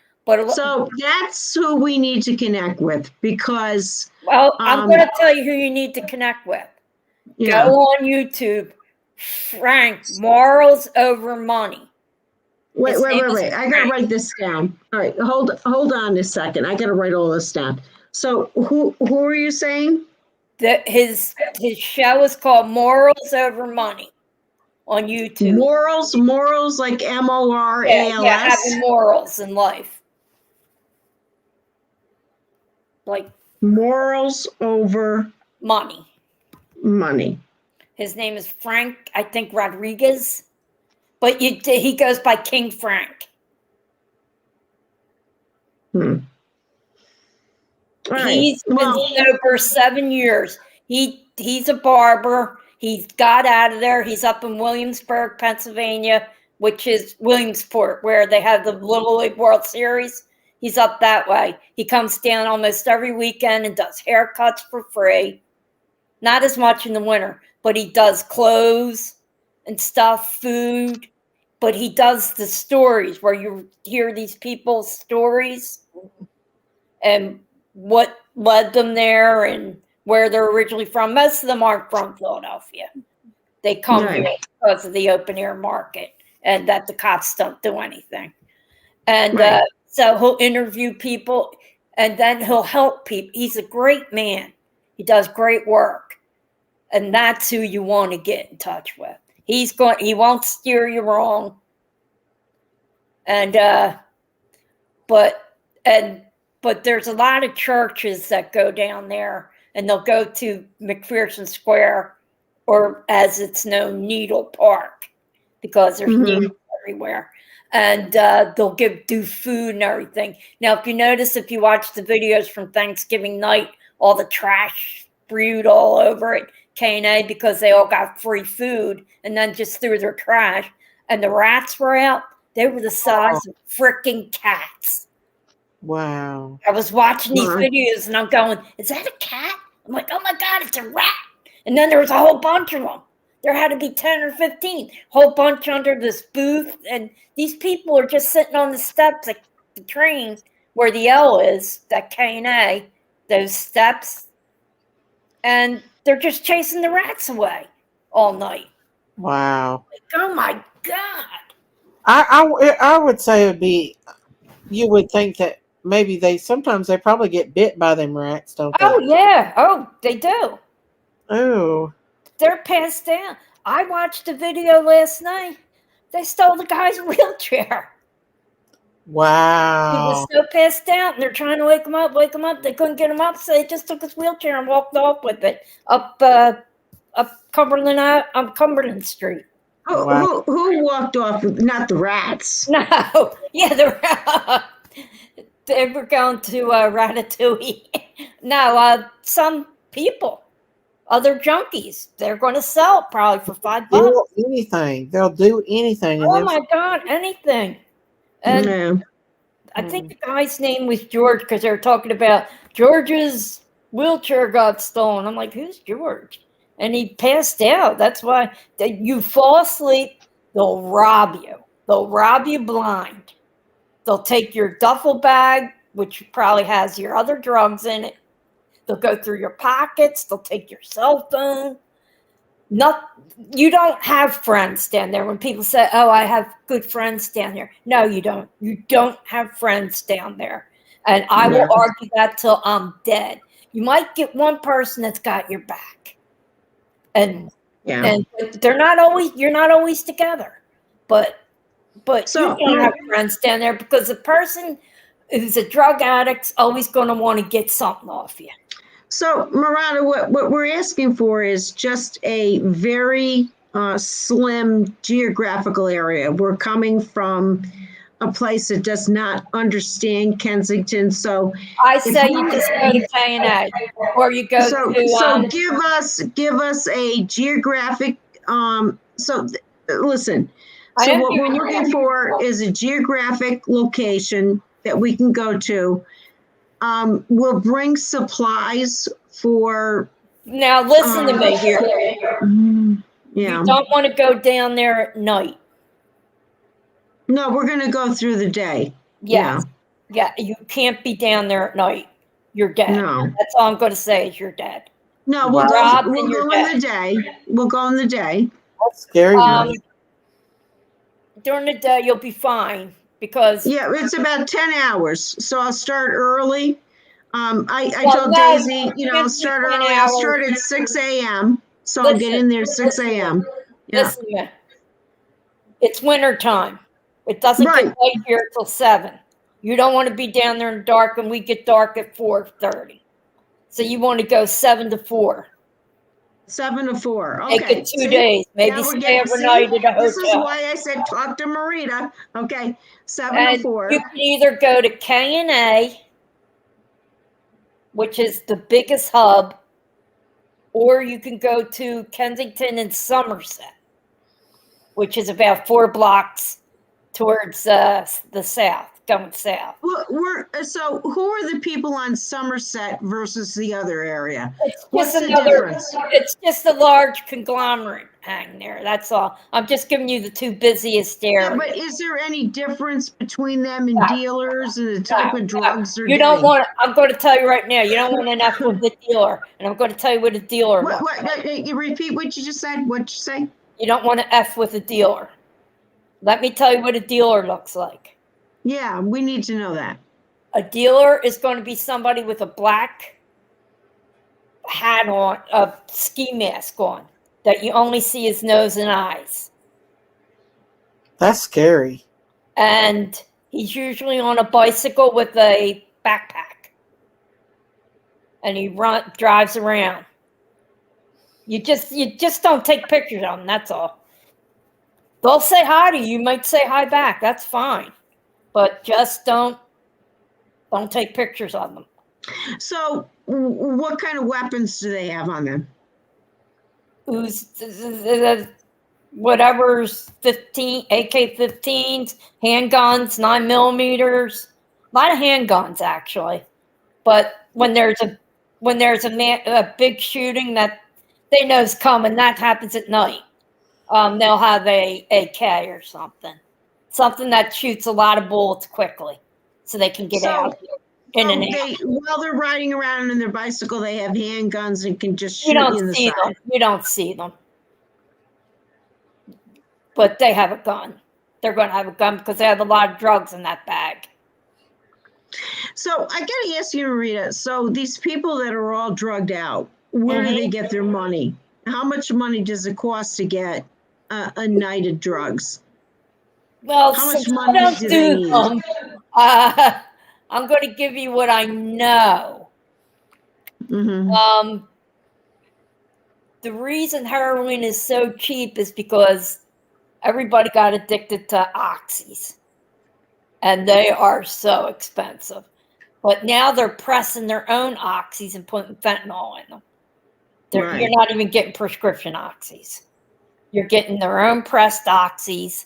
So that's who we need to connect with, because I'm going to tell you who you need to connect with. Yeah. Go on YouTube, Frank, Morals Over Money. Wait. I got to write this down. All right. Hold on a second. I got to write all this down. So who are you saying? His show is called Morals Over Money on YouTube. Morals like MORALS? Yeah, having morals in life. Like Morals Over Money. His name is Frank, I think, Rodriguez. But he goes by King Frank. He's been sober 7 years. He's a barber. He got out of there. He's up in Williamsburg, Pennsylvania, which is Williamsport, where they have the Little League World Series. He's up that way. He comes down almost every weekend and does haircuts for free. Not as much in the winter, but he does clothes and stuff, food. But he does the stories where you hear these people's stories and what led them there and where they're originally from. Most of them aren't from Philadelphia. They come Right. here because of the open air market and that the cops don't do anything. And Right. so he'll interview people and then he'll help people. He's a great man. He does great work. And that's who you want to get in touch with. He won't steer you wrong. And but there's a lot of churches that go down there and they'll go to McPherson Square, or as it's known, Needle Park, because there's needles everywhere. And they'll do food and everything. Now, if you watch the videos from Thanksgiving night, all the trash spewed all over it, K&A, because they all got free food and then just threw their trash. And the rats were out. They were the size of freaking cats. Wow. I was watching these Wow. videos and I'm going, is that a cat? I'm like, oh my God, it's a rat. And then there was a whole bunch of them. There had to be 10 or 15, whole bunch under this booth. And these people are just sitting on the steps at the train where the L is, that K&A, those steps. And they're just chasing the rats away all night. Wow. Like, oh my God. I would say it would be, you would think that maybe sometimes they probably get bit by them rats, don't they? Oh, yeah. Oh, they do. Oh. They're passed down. I watched a video last night. They stole the guy's wheelchair. He was Wow. so passed out, and they're trying to wake him up. They couldn't get him up, so they just took his wheelchair and walked off with it up Cumberland Street. Wow. Who walked off with, not the rats? No, yeah, they were going to Ratatouille. No, some people, other junkies, they're going to sell it probably for $5. Do anything. They'll do anything. Oh my God, anything. And No. I think the guy's name was George because they were talking about George's wheelchair got stolen. I'm like, who's George? And he passed out. That's why you fall asleep, they'll rob you. They'll rob you blind. They'll take your duffel bag, which probably has your other drugs in it. They'll go through your pockets. They'll take your cell phone. You don't have friends down there. When people say, oh, I have good friends down here. No, you don't. You don't have friends down there. And I will argue that till I'm dead. You might get one person that's got your back. And you're not always together. But So, you don't have friends down there because the person who's a drug addict's always going to want to get something off you. So, Marana, what we're asking for is just a very slim geographical area. We're coming from a place that does not understand Kensington. So I say you just go to K&A or you go so give us a geographic. Listen. So what we're looking for is a geographic location that we can go to. We'll bring supplies for. Now listen to me here. Yeah. You don't want to go down there at night. No, we're going to go through the day. Yes. Yeah, you can't be down there at night. You're dead. No. That's all I'm going to say is you're dead. No, we'll go in the day. We'll go in the day. That's scary. During the day, you'll be fine because. Yeah, it's about 10 hours. So I'll start early. I told Daisy, I'll start early. I'll start at 6 a.m. So I'll get in there at 6 a.m. Yeah. Listen, it's winter time. It doesn't get light here till 7. You don't want to be down there in the dark, and we get dark at 4:30. So you want to go 7 to 4. 7 to 4. Okay. Make it 2 days. Maybe stay overnight at a hotel. This is why I said talk to Marita. Okay. 7 to 4. You can either go to K&A, which is the biggest hub, or you can go to Kensington and Somerset, which is about 4 blocks towards the south. going south. So who are the people on Somerset versus the other area? It's What's just the another. difference? It's just a large conglomerate hang there. That's all. I'm just giving you the two busiest Yeah, areas. but is there any difference between them and No. dealers and the type of drugs they're You getting? don't want. I'm going to tell you right now. You don't want to F with the dealer, and I'm going to tell you what a dealer looks. You repeat what you just said? What'd you say? You don't want to F with a dealer. Let me tell you what a dealer looks like. Yeah, we need to know that. A dealer is going to be somebody with a black hat on, a ski mask on, that you only see his nose and eyes. That's scary. And he's usually on a bicycle with a backpack. And he drives around. You just don't take pictures of them, that's all. They'll say hi to you. You might say hi back. That's fine. But just don't take pictures of them. So what kind of weapons do they have on them? Whatever's 15 AK-15s, handguns, 9mm, a lot of handguns actually. But when there's a big shooting that they know is coming, that happens at night. They'll have a AK or something that shoots a lot of bullets quickly, so they can get out in and out. While they're riding around in their bicycle, they have handguns and can just shoot You you in don't the see side. them. You don't see them, but they have a gun. They're going to have a gun because they have a lot of drugs in that bag. So I got to ask you, Rita. So these people that are all drugged out, where do they get their money? How much money does it cost to get a night of drugs? Well, How much since money I don't do they do need? them, I'm going to give you what I know. Mm-hmm. The reason heroin is so cheap is because everybody got addicted to oxys, and they are so expensive. But now they're pressing their own oxys and putting fentanyl in them. Right. You're not even getting prescription oxys. You're getting their own pressed oxys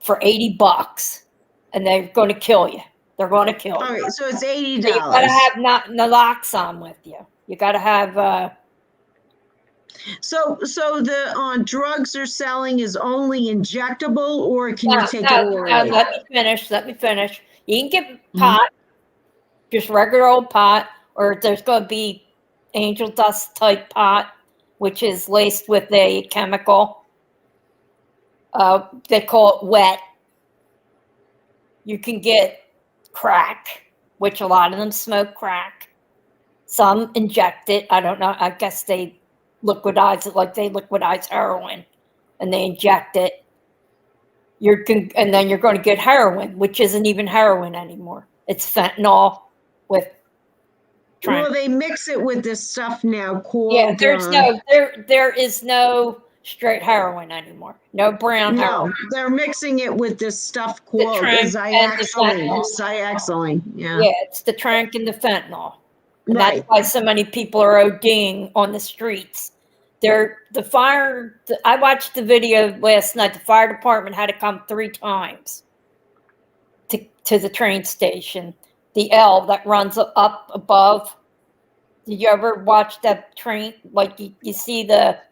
for $80, and they're going to kill you. They're going to kill you. All right, so it's $80. So you got to have naloxone with you. You got to have. So the drugs they're selling is only injectable, or can you take it No, orally? let me finish. You can get pot, just regular old pot, or there's going to be angel dust type pot, which is laced with a chemical. They call it wet. You can get crack, which a lot of them smoke crack. Some inject it. I don't know. I guess they liquidize it like they liquidize heroin, and they inject it. And then you're going to get heroin, which isn't even heroin anymore. It's fentanyl with. Well, they mix it with this stuff now called. Yeah, there is no straight heroin anymore. No brown heroin. No, they're mixing it with this stuff called Ziaxylene. Yeah. Yeah, it's the trank and the fentanyl. And Right. that's why so many people are ODing on the streets. I watched the video last night. The fire department had to come 3 times to the train station. The L that runs up above. Did you ever watch that train? Like you see that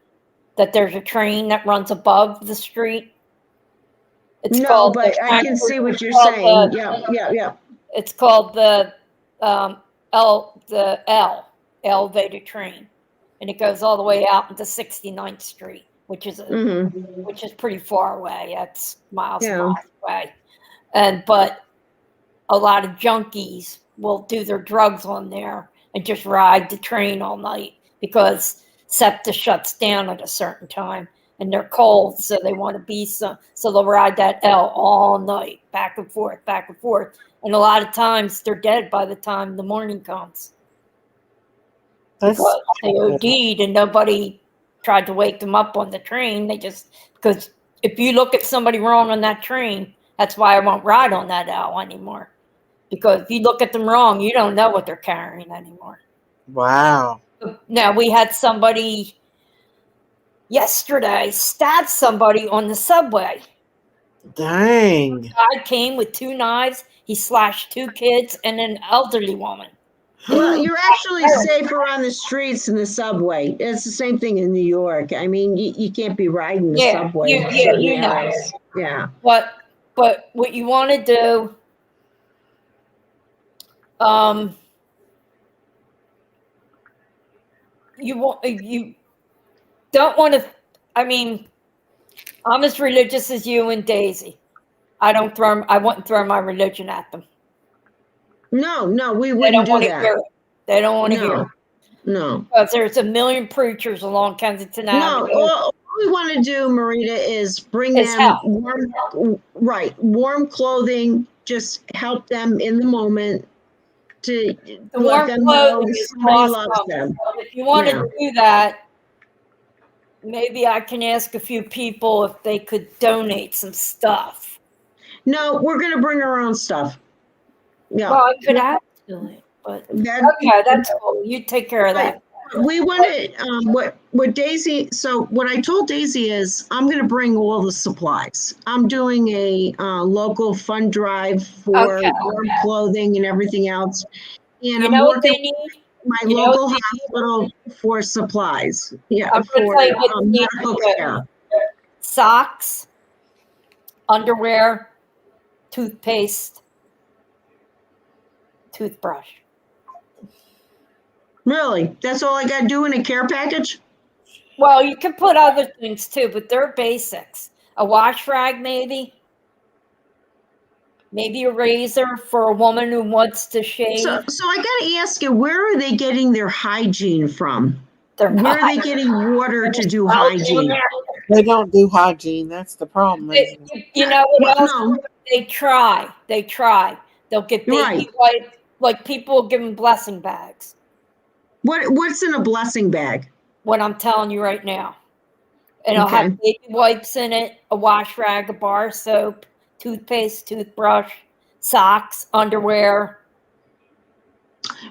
there's a train that runs above the street? No, but I can see what you're saying. Yeah. It's called the elevated train, and it goes all the way out into 69th Street, which is pretty far away. That's miles and miles away. But a lot of junkies will do their drugs on there and just ride the train all night because SEPTA shuts down at a certain time. And they're cold, so they want to be so they'll ride that L all night, back and forth. And a lot of times they're dead by the time the morning comes. Because they OD'd and nobody tried to wake them up on the train. Because if you look at somebody wrong on that train, that's why I won't ride on that L anymore. Because if you look at them wrong, you don't know what they're carrying anymore. Wow. Now, we had somebody yesterday stabbed somebody on the subway. Dang. The guy came with 2 knives. He slashed 2 kids and an elderly woman. Well, you're actually safer on the streets than the subway. It's the same thing in New York. I mean, you can't be riding the Yeah, subway. you- in yeah, certain you know. areas. Yeah. But what you want to do, you don't want to. I mean, I'm as religious as you and Daisy. I wouldn't throw my religion at them. No, we They wouldn't don't do want to that. hear it. They don't want to hear No, it. no. Because there's a million preachers along Kensington No, Avenue. all we want to do, Marita, is bring Is them help. warm clothing, just help them in the moment to The let warm them know clothing is somebody awesome. loves them. If you want Yeah. to do that, maybe I can ask a few people if they could donate some stuff. No, we're going to bring our own stuff. Yeah. Well, I could ask to it, but That- okay, that's cool. You take care of that. We wanted what Daisy. So what I told Daisy is I'm going to bring all the supplies. I'm doing a local fund drive for Okay. warm clothing and everything else, and You I'm know what they working need? my You know local what they hospital for supplies. Yeah, I'm gonna for tell you what they need medical to do. care. Socks, underwear, toothpaste, toothbrush. Really, that's all I got to do in a care package. Well, you can put other things too, but they're basics. A wash rag, maybe. Maybe a razor for a woman who wants to shave. So I got to ask you, where are they getting their hygiene from? They're Where are not. they getting water to do Well, hygiene? They don't do hygiene. That's the problem. You know what else? No, They try. They'll get baby Right. wipe. Like people give them blessing bags. what's in a blessing bag? What I'm telling you right now. And it'll Okay. have baby wipes in it, a wash rag, a bar of soap, toothpaste, toothbrush, socks, underwear.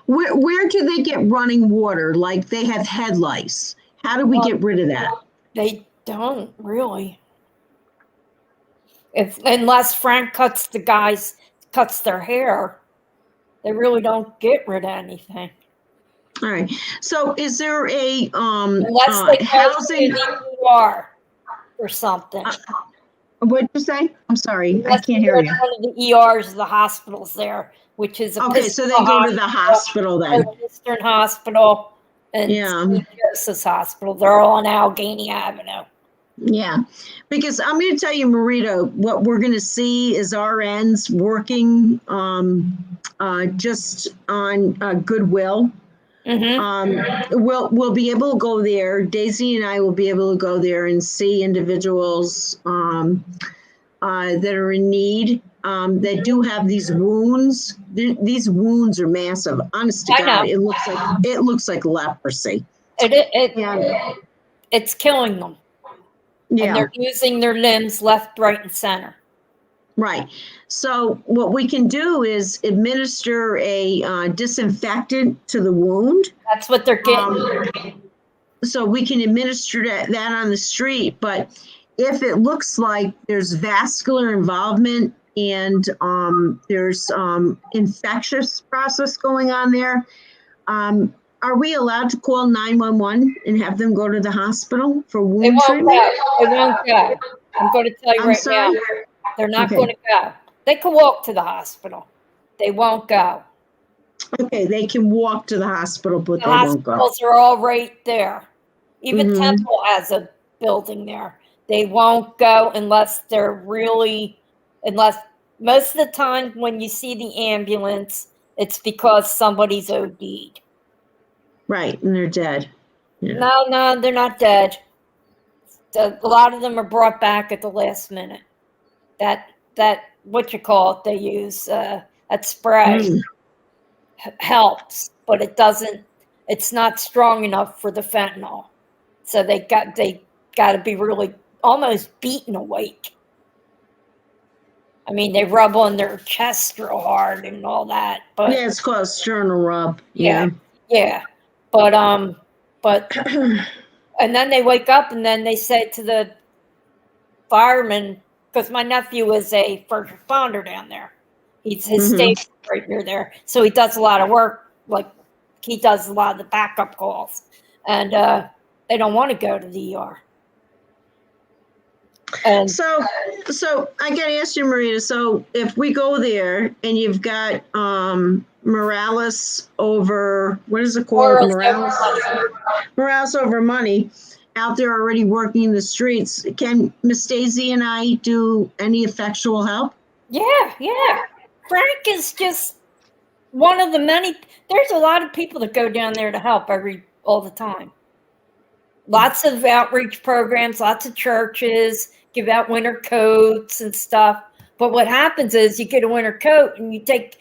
Where do they get running water? Like they have head lice. How do we get rid of that? They don't really. Unless Frank cuts their hair, they really don't get rid of anything. All right. So is there a Unless they go to housing? the ER or something. What'd you say? I'm sorry, I Unless can't they hear go you. to one of the ERs, the hospitals there, which is Okay, so they go to the hospital then. Eastern Hospital and Yeah. St. Joseph's Hospital. They're all on Allegheny Avenue. Yeah, because I'm going to tell you, Marita, what we're going to see is RNs working just on goodwill. Mm-hmm. We'll be able to go there. Daisy and I will be able to go there and see individuals that are in need, that do have these wounds. These wounds are massive. Honest to I God, know. it looks like leprosy. It's killing them. And Yeah. they're using their limbs left, right, and center. Right. So what we can do is administer a disinfectant to the wound. That's what they're getting. So we can administer that on the street. But if it looks like there's vascular involvement and there's infectious process going on there, are we allowed to call 911 and have them go to the hospital for They wound won't treatment? go. They won't go. I'm going to tell you I'm right sorry? now. They're not Okay. going to go. They can walk to the hospital. They won't go. Okay, they can walk to the hospital, but The they won't go. hospitals are all right there. Even Mhm. Temple has a building there. They won't go unless most of the time when you see the ambulance, it's because somebody's OD'd. Right, and they're dead. Yeah. No, they're not dead. A lot of them are brought back at the last minute. That what you call it? They use that spray Mm. helps, but it doesn't. It's not strong enough for the fentanyl, so they got to be really almost beaten awake. I mean, they rub on their chest real hard and all that, but Yeah, it's called sternal rub. yeah. But and then they wake up and then they say to the fireman, because my nephew is a first responder down there. His station right near there, so he does a lot of work. Like he does a lot of the backup calls, and they don't want to go to the ER. And So I gotta ask you, Marita. So if we go there and you've got Morales over, what is it called? Morales over money out there already working the streets. Can Miss Daisy and I do any effectual help? yeah. Frank is just one of the many. There's a lot of people that go down there to help all the time. Lots of outreach programs, lots of churches give out winter coats and stuff. But what happens is you get a winter coat and you get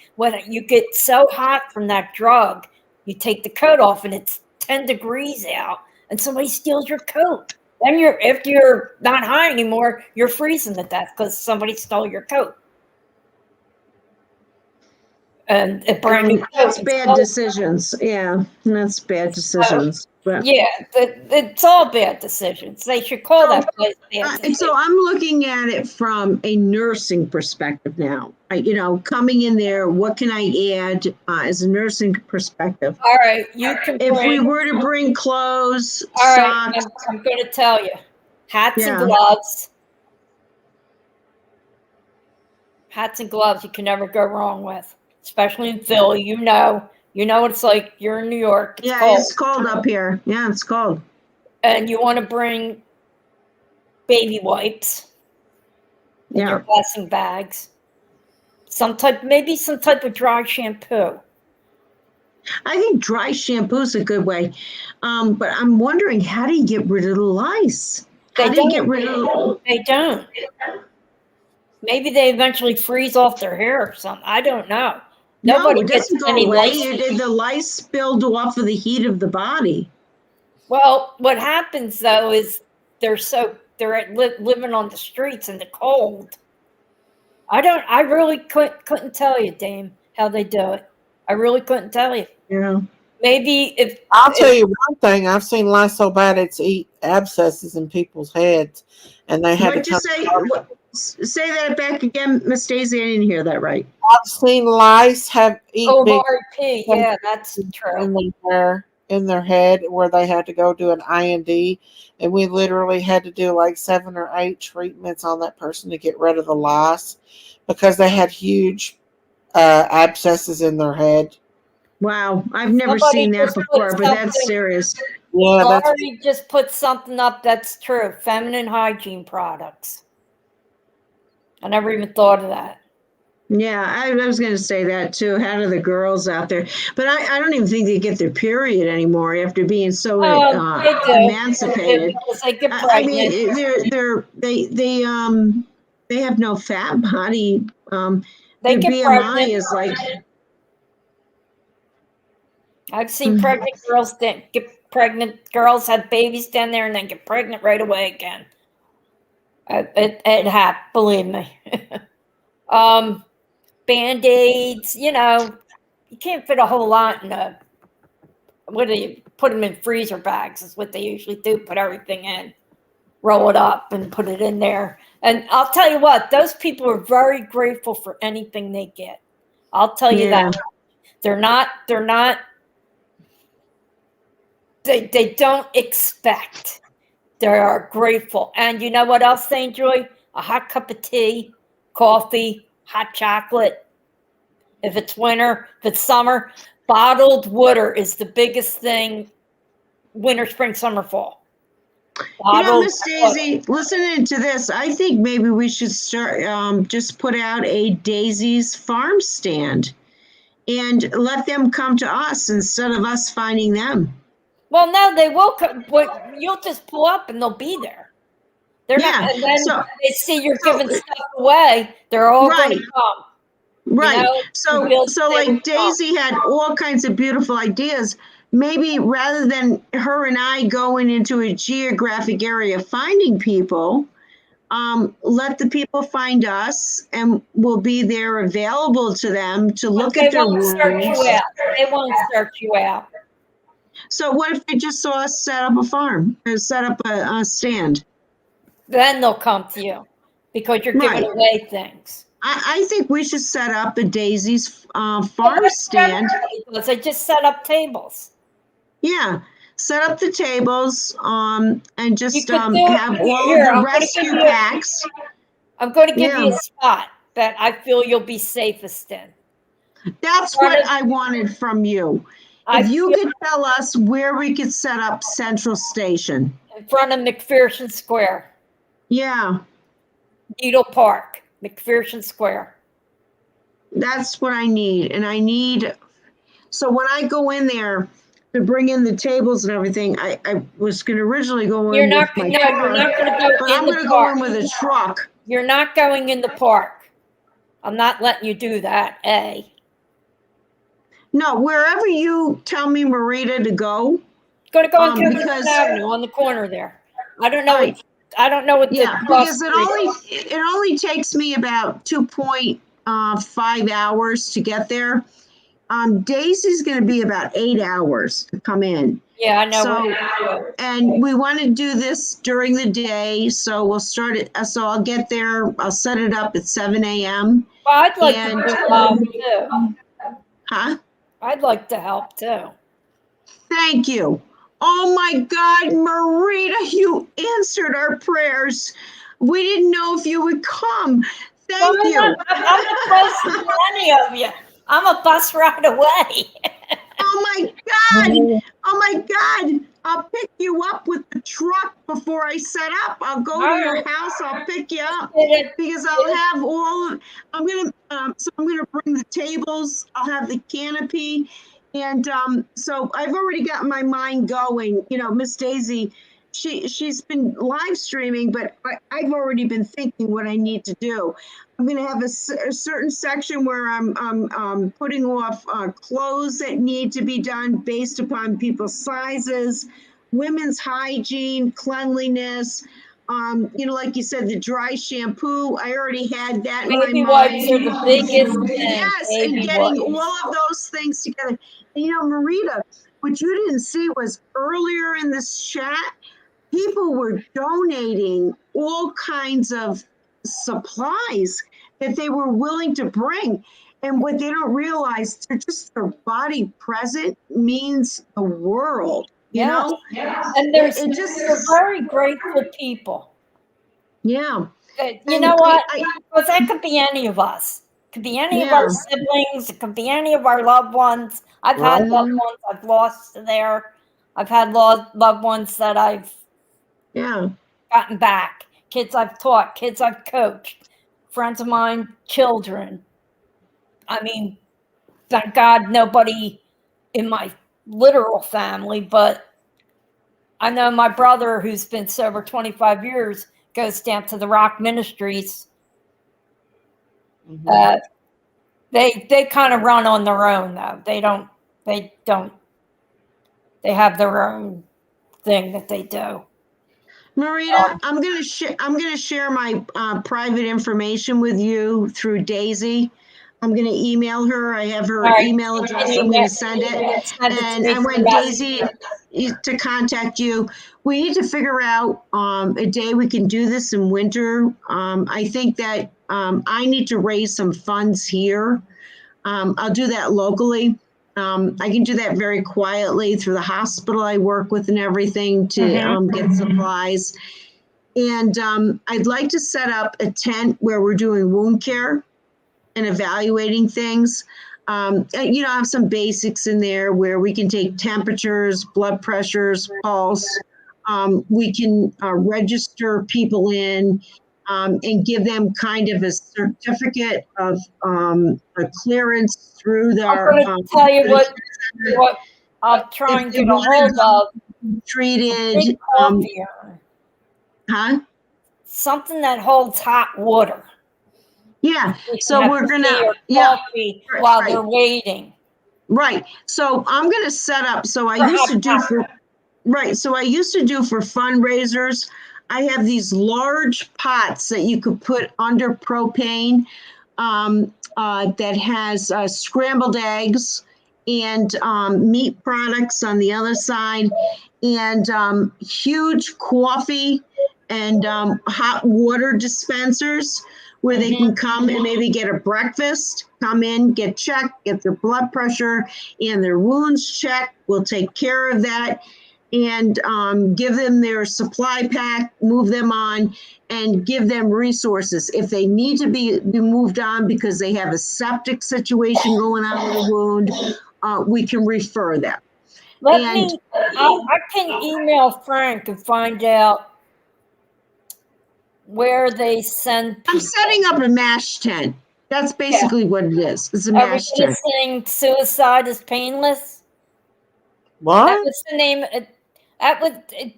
so hot from that drug, you take the coat off and it's 10 degrees out and somebody steals your coat. Then if you're not high anymore, you're freezing to death because somebody stole your coat. And a brand new coat. That's bad decisions. Yeah, that's bad decisions. But yeah, it's all bad decisions. They should call that place bad decisions. So I'm looking at it from a nursing perspective now. Coming in there, what can I add as a nursing perspective? All right, you can. If we were to bring clothes, all right, socks. I'm going to tell you, hats and gloves. Hats and gloves you can never go wrong with, especially in Philly. You know what it's like. You're in New York. It's cold. It's cold up here. Yeah, it's cold. And you want to bring baby wipes in your blessing bags. Maybe some type of dry shampoo. I think dry shampoo is a good way. But I'm wondering, how do you get rid of the lice? They don't. Maybe they eventually freeze off their hair or something. I don't know. Nobody gets any lice. The lice spilled off of the heat of the body. Well, what happens though is they're living on the streets in the cold. I really couldn't tell you, Dame, how they do it. I really couldn't tell you. Yeah. Maybe I'll tell you one thing. I've seen lice so bad it's eat abscesses in people's heads, and they had to say that back again, Miss Daisy. I didn't hear that right. I've seen lice eat big RP. Yeah, that's true. In their head where they had to go do an IND, and we literally had to do like 7 or 8 treatments on that person to get rid of the lice because they had huge abscesses in their head. Wow, I've never seen that before, but that's serious. Yeah, Laurie just put something up that's true. Feminine hygiene products. I never even thought of that. Yeah, I was going to say that too. How do the girls out there? But I don't even think they get their period anymore after being so emancipated. They get pregnant. I mean, they have no fat body. Their BMI pregnant. is like. I've seen pregnant girls that get pregnant. Girls have babies down there and then get pregnant right away again. It happened, believe me. Band-Aids, you can't fit a whole lot in what do you put them in freezer bags is what they usually do. Put everything in, roll it up and put it in there. And I'll tell you what, those people are very grateful for anything they get. I'll tell you that. They don't expect. They are grateful. And you know what else they enjoy? A hot cup of tea, coffee, hot chocolate. If it's winter, if it's summer, bottled water is the biggest thing. Winter, spring, summer, fall. Miss Daisy, listening to this, I think maybe we should start just put out a Daisy's farm stand and let them come to us instead of us finding them. Well, no, they will come. You'll just pull up and they'll be there. They're not, and then they see you're giving stuff away. They're all going to come. Right. So like Daisy had all kinds of beautiful ideas. Maybe rather than her and I going into a geographic area finding people, let the people find us, and we'll be there available to them to look at their wounds. They won't search you out. So what if they just saw us set up a farm or set up a stand? Then they'll come to you because you're giving away things. I think we should set up a Daisy's farm stand. Because they just set up tables. Yeah, set up the tables and You just could do it have all here. of the I'm gonna rescue give you- packs. I'm going to give you Yeah. a spot that I feel you'll be safest in. That's what I wanted from you. I If you feel could tell us where we could set up Central Station. in front of McPherson Square, Yeah, Needle Park, McPherson Square. that's what I need. And I need, so when I go in there to bring in the tables and everything, I was going to originally go in You're with not. my No, car, you're not going to go but in I'm the going to go park. in with a truck. You're not going in the park. I'm not letting you do that. No, wherever you tell me, Marita, to go. Going to go on Because- Kensington Avenue on the corner there. I don't know. Right. I don't know what Yeah, the because cross it only takes me about 2.5 hours to get there. Daisy's going to be about 8 hours to come in. Yeah, I know. So, and we want to do this during the day, so we'll start it. So I'll get there. I'll set it up at 7 a.m. Well, I'd like and- to help too. Huh? I'd like to help too. Thank you. Oh my God, Marita, you answered our prayers. We didn't know if you would come. Thank you. I'm close to any of you. I'm a bus ride away. Oh my God. Oh my God. I'll pick you up with the truck before I set up. I'll go to your house. I'll pick you up because I'll have all, I'm going to bring the tables. I'll have the canopy. And so I've already got my mind going. You know, Miss Daisy, she's been live streaming, but I've already been thinking what I need to do. I'm going to have a certain section where I'm putting off clothes that need to be done based upon people's sizes, women's hygiene, cleanliness. You know, like you said, the dry shampoo. I already had that in Baby my wipes mind. are the biggest thing. Yes, Baby and getting wipes. all of those things together. And, you know, Marita, what you didn't see was earlier in this chat, people were donating all kinds of supplies that they were willing to bring. And what they don't realize, they're just their body present means the world, you know? And there's It just- they're very grateful people. Yeah. You And know what? I- Because that could be any of us. It could be any of Yeah. our siblings. It could be any of our loved ones. I've had loved Mhm. ones I've lost there. I've had loved ones that I've Yeah. gotten back. Kids I've taught, kids I've coached, friends of mine, children. I mean, thank God nobody in my literal family, but I know my brother, who's been sober 25 years, goes down to the Rock Ministries. Mhm. They kind of run on their own though. They have their own thing that they do. Marita, I'm gonna share my private information with you through Daisy. I'm gonna email her. I have her All right. email address. I'm gonna send it. Send it to And me I for want Messenger. Daisy to contact you. We need to figure out a day we can do this in winter. I think that I need to raise some funds here. I'll do that locally. I can do that very quietly through the hospital I work with and everything to get supplies. And I'd like to set up a tent where we're doing wound care and evaluating things. And, you know, I have some basics in there where we can take temperatures, blood pressures, pulse. We can register people in and give them kind of a certificate of a clearance through their. I'm going to tell you what I'll try and get a hold of. Treated. Big coffee urn. Huh? Something that holds hot water. Yeah. They So can we're have gonna. tea or Yeah. coffee Right, while right. they're waiting. Right. So I'm going to set up. So I For used to hot do chocolate. right. So I used to do for fundraisers. I have these large pots that you could put under propane that has scrambled eggs and meat products on the other side and huge coffee and hot water dispensers where they can come and maybe get a breakfast, come in, get checked, get their blood pressure and their wounds checked. We'll take care of that and give them their supply pack, move them on, and give them resources. If they need to be moved on because they have a septic situation going on with a wound, we can refer them. I can email Frank and find out where they send people. I'm setting up a MASH tent. That's basically what it is. It's a MASH Are we tent. saying suicide is painless? What? That was the name.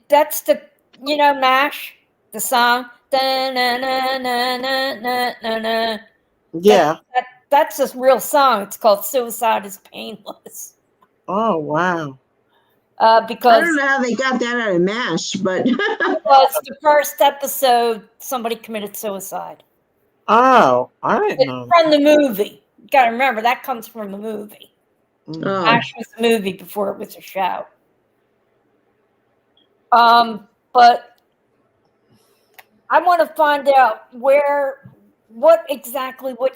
That's the, MASH, the song. Da-na-na-na-na-na-na. Yeah. That's a real song. It's called Suicide is Painless. Oh, wow. Because I don't know how they got that out of MASH, but because the first episode, somebody committed suicide. Oh, I didn't know. From the movie. You got to remember, that comes from the movie. Mm. MASH was a movie before it was a show. But I want to find out which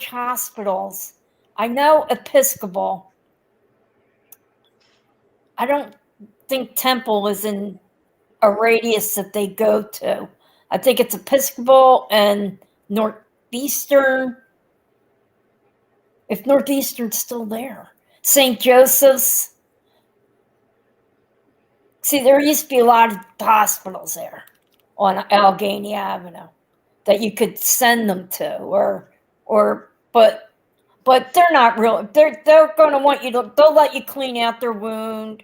hospitals. I know Episcopal. I don't think Temple is in a radius that they go to. I think it's Episcopal and Northeastern. If Northeastern's still there. St. Joseph's. See, there used to be a lot of hospitals there on Allegheny Avenue that you could send them to, but they're not real. They're going to want you to. They'll let you clean out their wound,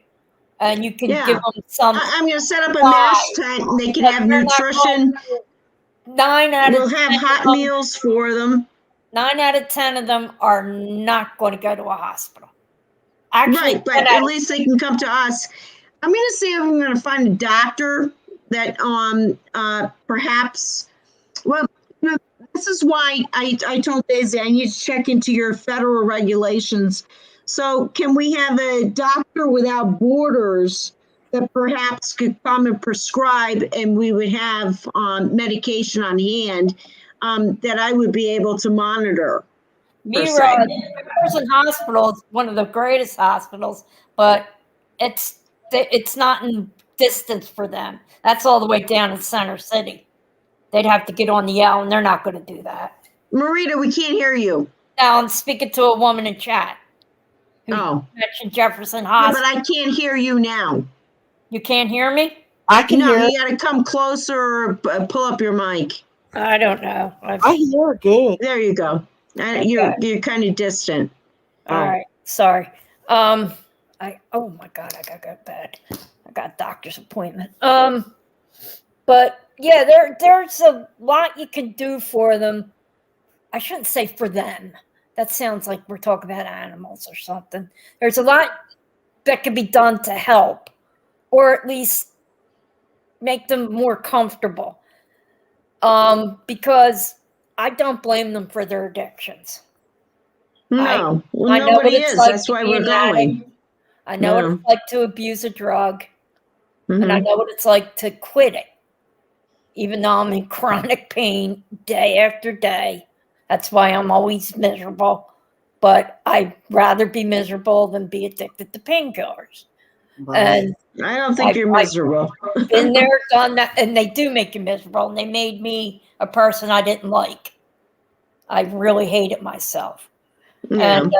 and you can give them some. I'm going to set up a MASH tent. And they can have nutrition. 9 out of We'll have hot meals for them. 9 out of 10 of them are not going to go to a hospital. Actually, Right, but at least they can come to us. I'm going to see if I'm going to find a doctor that perhaps, well, this is why I told Daisy I need to check into your federal regulations. So can we have a doctor without borders that perhaps could come and prescribe, and we would have medication on hand that I would be able to monitor? Jefferson Hospital is one of the greatest hospitals, but it's not in distance for them. That's all the way down in Center City. They'd have to get on the L, and they're not going to do that. Marita, we can't hear you. Now I'm speaking to a woman in chat who mentioned Jefferson Hospital. Yeah, but I can't hear you now. You can't hear me? I can hear. You got to come closer or pull up your mic. I don't know. I hear good. There you go. You're kind of distant. All right. Sorry. Oh my God, I got to go to bed. I got a doctor's appointment. But yeah, there's a lot you can do for them. I shouldn't say for them. That sounds like we're talking about animals or something. There's a lot that can be done to help, or at least make them more comfortable. Because I don't blame them for their addictions. No, I know nobody what it's is. like That's to why be we're an going. addict. I know what it's like to abuse a drug, Mhm. and I know what it's like to quit it, even though I'm in chronic pain day after day. That's why I'm always miserable. But I'd rather be miserable than be addicted to painkillers. Right. And I don't think you're miserable. I've been there, done that, and they do make you miserable. And they made me a person I didn't like. I really hated myself. Yeah. And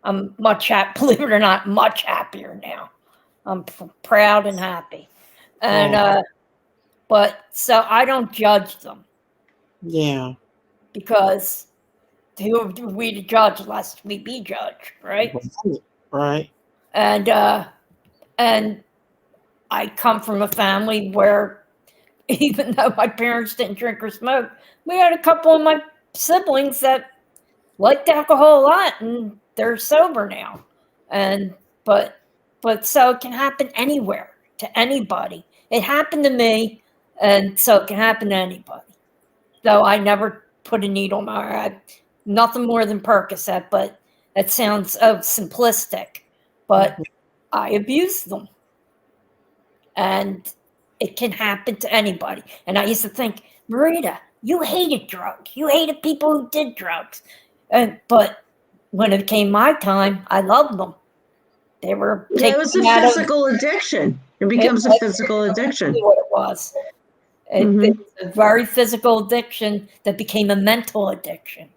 I'm believe it or not, much happier now. I'm proud and happy. And but so I don't judge them. Yeah. Because who are we to judge lest we be judged, right? Right. And I come from a family where even though my parents didn't drink or smoke, we had a couple of my siblings that liked alcohol a lot, and they're sober now. But so it can happen anywhere to anybody. It happened to me, and so it can happen to anybody. Though I never put a needle in my head, nothing more than Percocet, but that sounds simplistic. But I abused them. And it can happen to anybody. And I used to think, Marita, you hated drugs. You hated people who did drugs. But when it came my time, I loved them. They were Yeah, it taking was a me out of physical addiction. It becomes a physical addiction. what it was. Mhm. It was a very physical addiction that became a mental addiction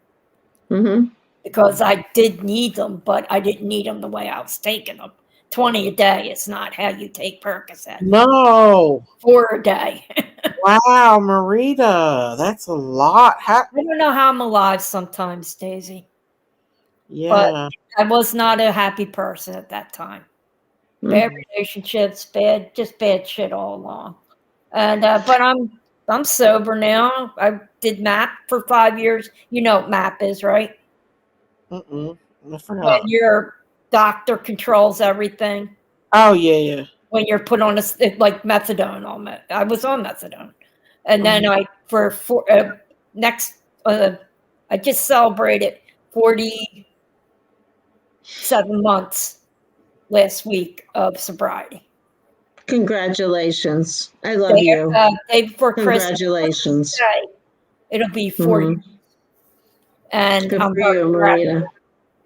Mm-hmm. because I did need them, but I didn't need them the way I was taking them. 20 a day is not how you take Percocet. No. 4 a day. Wow, Marita, that's a lot. How? I don't know how I'm alive sometimes, Daisy, but Yeah. I was not a happy person at that time. Bad relationships, just bad shit all along. And but I'm sober now. I did MAP for 5 years. You know what MAP is, right? Mm-mm. I When forgot. your doctor controls everything. Oh yeah. When you're put on like methadone on it. I was on methadone, and then I next I just celebrated 47 months last week of sobriety. Congratulations. I love you. Day before Christmas, Congratulations. it'll be 40, Mhm. and Good I'm for you, very Marita. grateful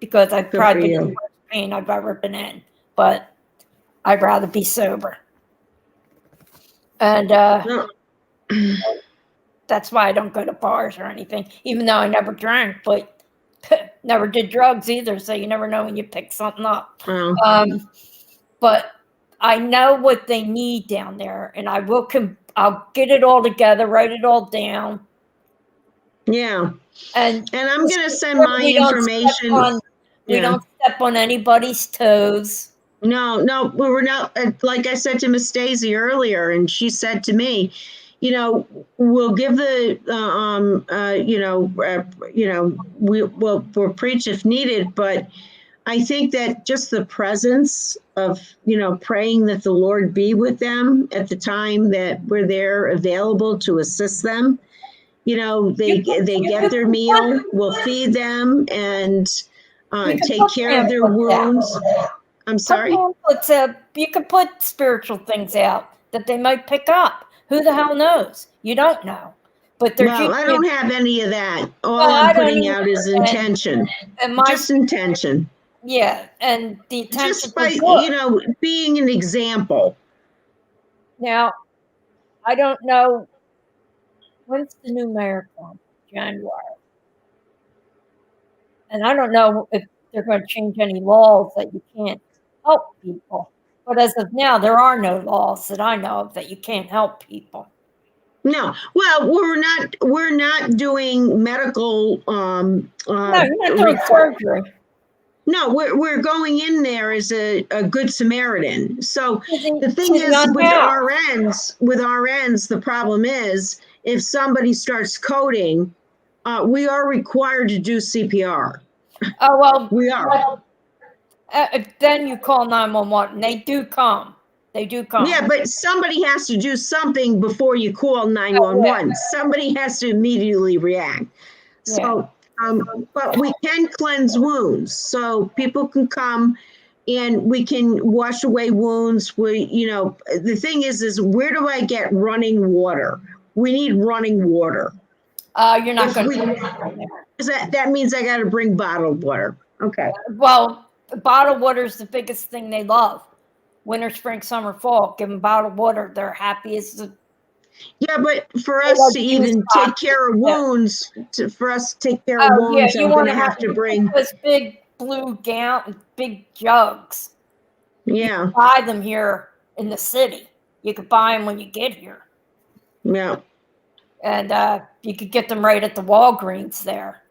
because I've Good for probably been in the you. worst pain I've ever been in, but I'd rather be sober. And No, that's why I don't go to bars or anything, even though I never drank, but never did drugs either. So you never know when you pick something up. well, But I know what they need down there, and I'll get it all together, write it all down, yeah. and And I'm just going to make send sure my we don't information. Yeah. step on anybody's toes. No, we were not, like I said to Miss Stacy earlier, and she said to me, we'll give we'll preach if needed, but I think that just the presence of, praying that the Lord be with them at the time that we're there available to assist them. They get their meal, we'll feed them and take care of their wounds. I'm sorry? You could put spiritual things out that they might pick up. Who the hell knows? You don't know. But there's Well, I don't have any of that. All No, I I'm don't putting out is either. intention. and Just intention. and the attention Just by, is good. being an example. Now, I don't know when's the new mayor come? January. And I don't know if they're going to change any laws that you can't help people. But as of now, there are no laws that I know of that you can't help people. No, well, we're not doing medical. No, you're not doing surgery. No, we're going in there as a good Samaritan. So the thing To is, the unhoused. with RNs, the problem is if somebody starts coding, we are required to do CPR. Oh, well, We are. then you call 911, and they do come. They do come. Yeah, but somebody has to do something before you call 911. Somebody has to immediately react. So, but we can cleanse wounds. So people can come and we can wash away wounds. The thing is where do I get running water? We need running water. You're not going to. That means I got to bring bottled water. Okay. Well, bottled water is the biggest thing they love. Winter, spring, summer, fall. Give them bottled water. They're happy as the. Yeah, but for us to even take care of wounds, I'm going to have to bring those big blue big jugs. Yeah. You buy them here in the city. You could buy them when you get here. Yeah. And you could get them right at the Walgreens there.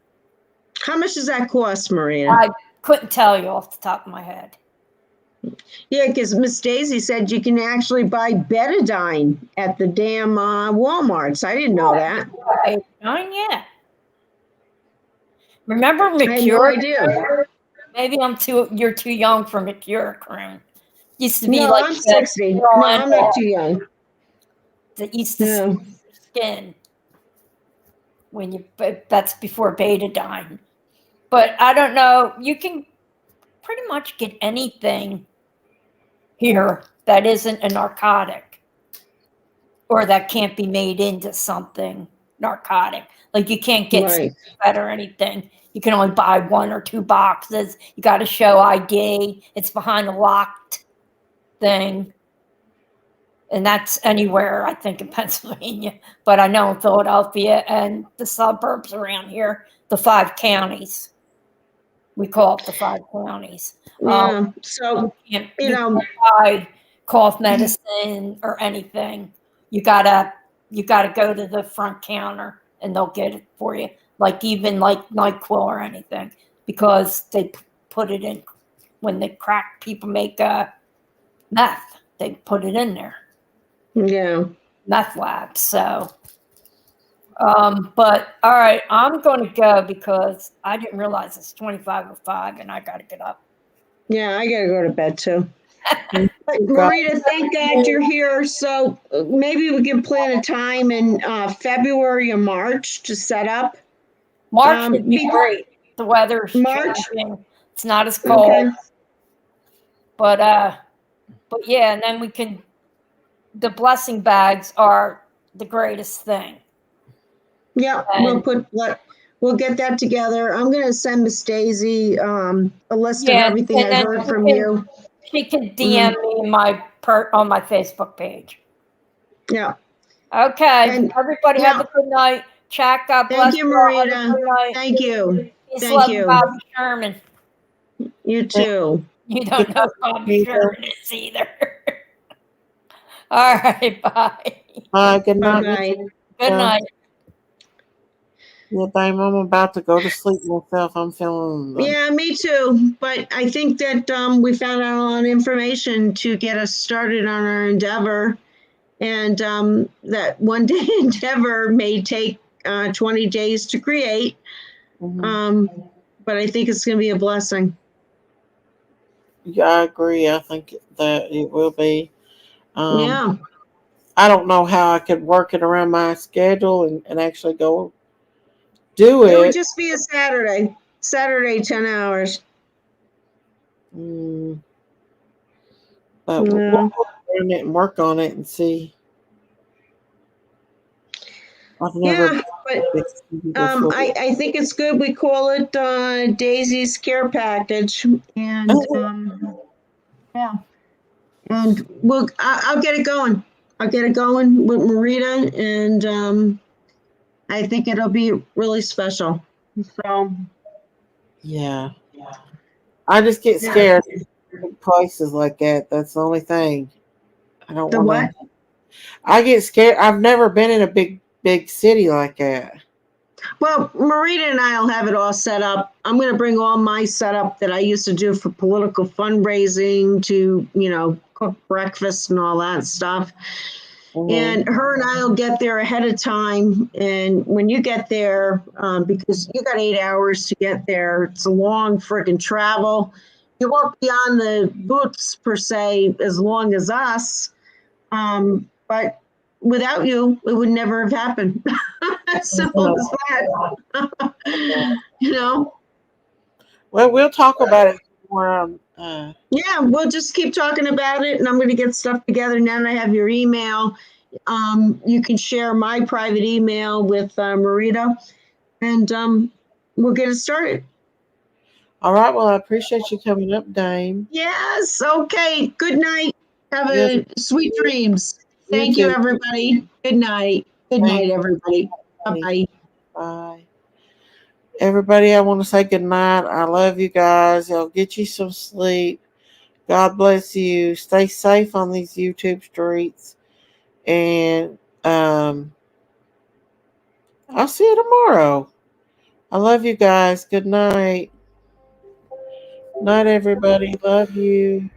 How much does that cost, Maria? I couldn't tell you off the top of my head. Yeah, because Miss Daisy said you can actually buy betadine at the damn Walmarts. I didn't know that. Betadine, yeah. Remember Mercure? I had no idea. Maybe you're too young for Mercure cream. Used to be No, like I'm 60. No, I'm not too young. That used to skin your skin that's before betadine. But I don't know. You can pretty much get anything here that isn't a narcotic or that can't be made into something narcotic. Like you can't get Right. fed or anything. You can only buy 1 or 2 boxes. You got to show ID. It's behind a locked thing. And that's anywhere, I think, in Pennsylvania. But I know in Philadelphia and the suburbs around here, the 5 counties. We call it the 5 counties. Yeah. So, You can't, you you know, can't buy cough medicine or anything. You gotta go to the front counter and they'll get it for you. Like even like NyQuil or anything, because they put it in when the crack people make meth. They put it in there. yeah. Meth lab. So, but all right, I'm going to go because I didn't realize it's 25:05 and I got to get up. Yeah, I gotta go to bed too. But God. Marita, thank God you're here. So maybe we can plan a time in February or March to set up. March would be Be- great. The weather's March? changing. It's not as cold, Okay. but yeah, and then we can. The blessing bags are the greatest thing. Yeah, we'll get that together. I'm gonna send Miss Daisy a list of Yeah, everything and I then heard from you. she can DM me in on my Facebook page. Yeah. Okay, And everybody have a good night. Chat, God bless thank you, you all. Have a Marita. good night. Thank you. Peace, Thank love, you. Bobby Sherman. You too. You don't know who Bobby Sherman is either. All right, bye. Good night. Bye-bye. Good night. Yeah, Dame, I'm about to go to sleep myself. I'm feeling. Yeah, me too. But I think that we found out a lot of information to get us started on our endeavor. And that one day endeavor may take 20 days to create. But I think it's going to be a blessing. Yeah, I agree. I think that it will be. Yeah. I don't know how I could work it around my schedule and actually go do It would it. just be a Saturday. Saturday, 10 hours. But we'll Yeah. go around it and work on it and see. I've never Yeah, but before. I think it's good we call it Daisy's Care Package. And yeah. And I'll get it going. I'll get it going with Marita, and I think it'll be really special. So Yeah. I just get scared of places like that. That's the only thing. I don't the want what? to. I get scared. I've never been in a big city like that. Well, Marita and I'll have it all set up. I'm going to bring all my setup that I used to do for political fundraising to, cook breakfast and all that stuff. And her and I'll get there ahead of time. And when you get there, because you got 8 hours to get there, it's a long friggin' travel. You won't be on the boots per se as long as us. But without you, it would never have happened. As simple as that. Well, we'll talk about it more. Yeah, we'll just keep talking about it, and I'm going to get stuff together now that I have your email. You can share my private email with Marita, and we'll get it started. All right. Well, I appreciate you coming up, Dame. Yes. Okay. Good night. Have a sweet dreams. You Thank you, too. everybody. Good night. Good night, everybody. Bye-bye. Bye. Everybody, I want to say good night. I love you guys. I'll get you some sleep. God bless you. Stay safe on these YouTube streets. And I'll see you tomorrow. I love you guys. Good night. Night, everybody. Love you.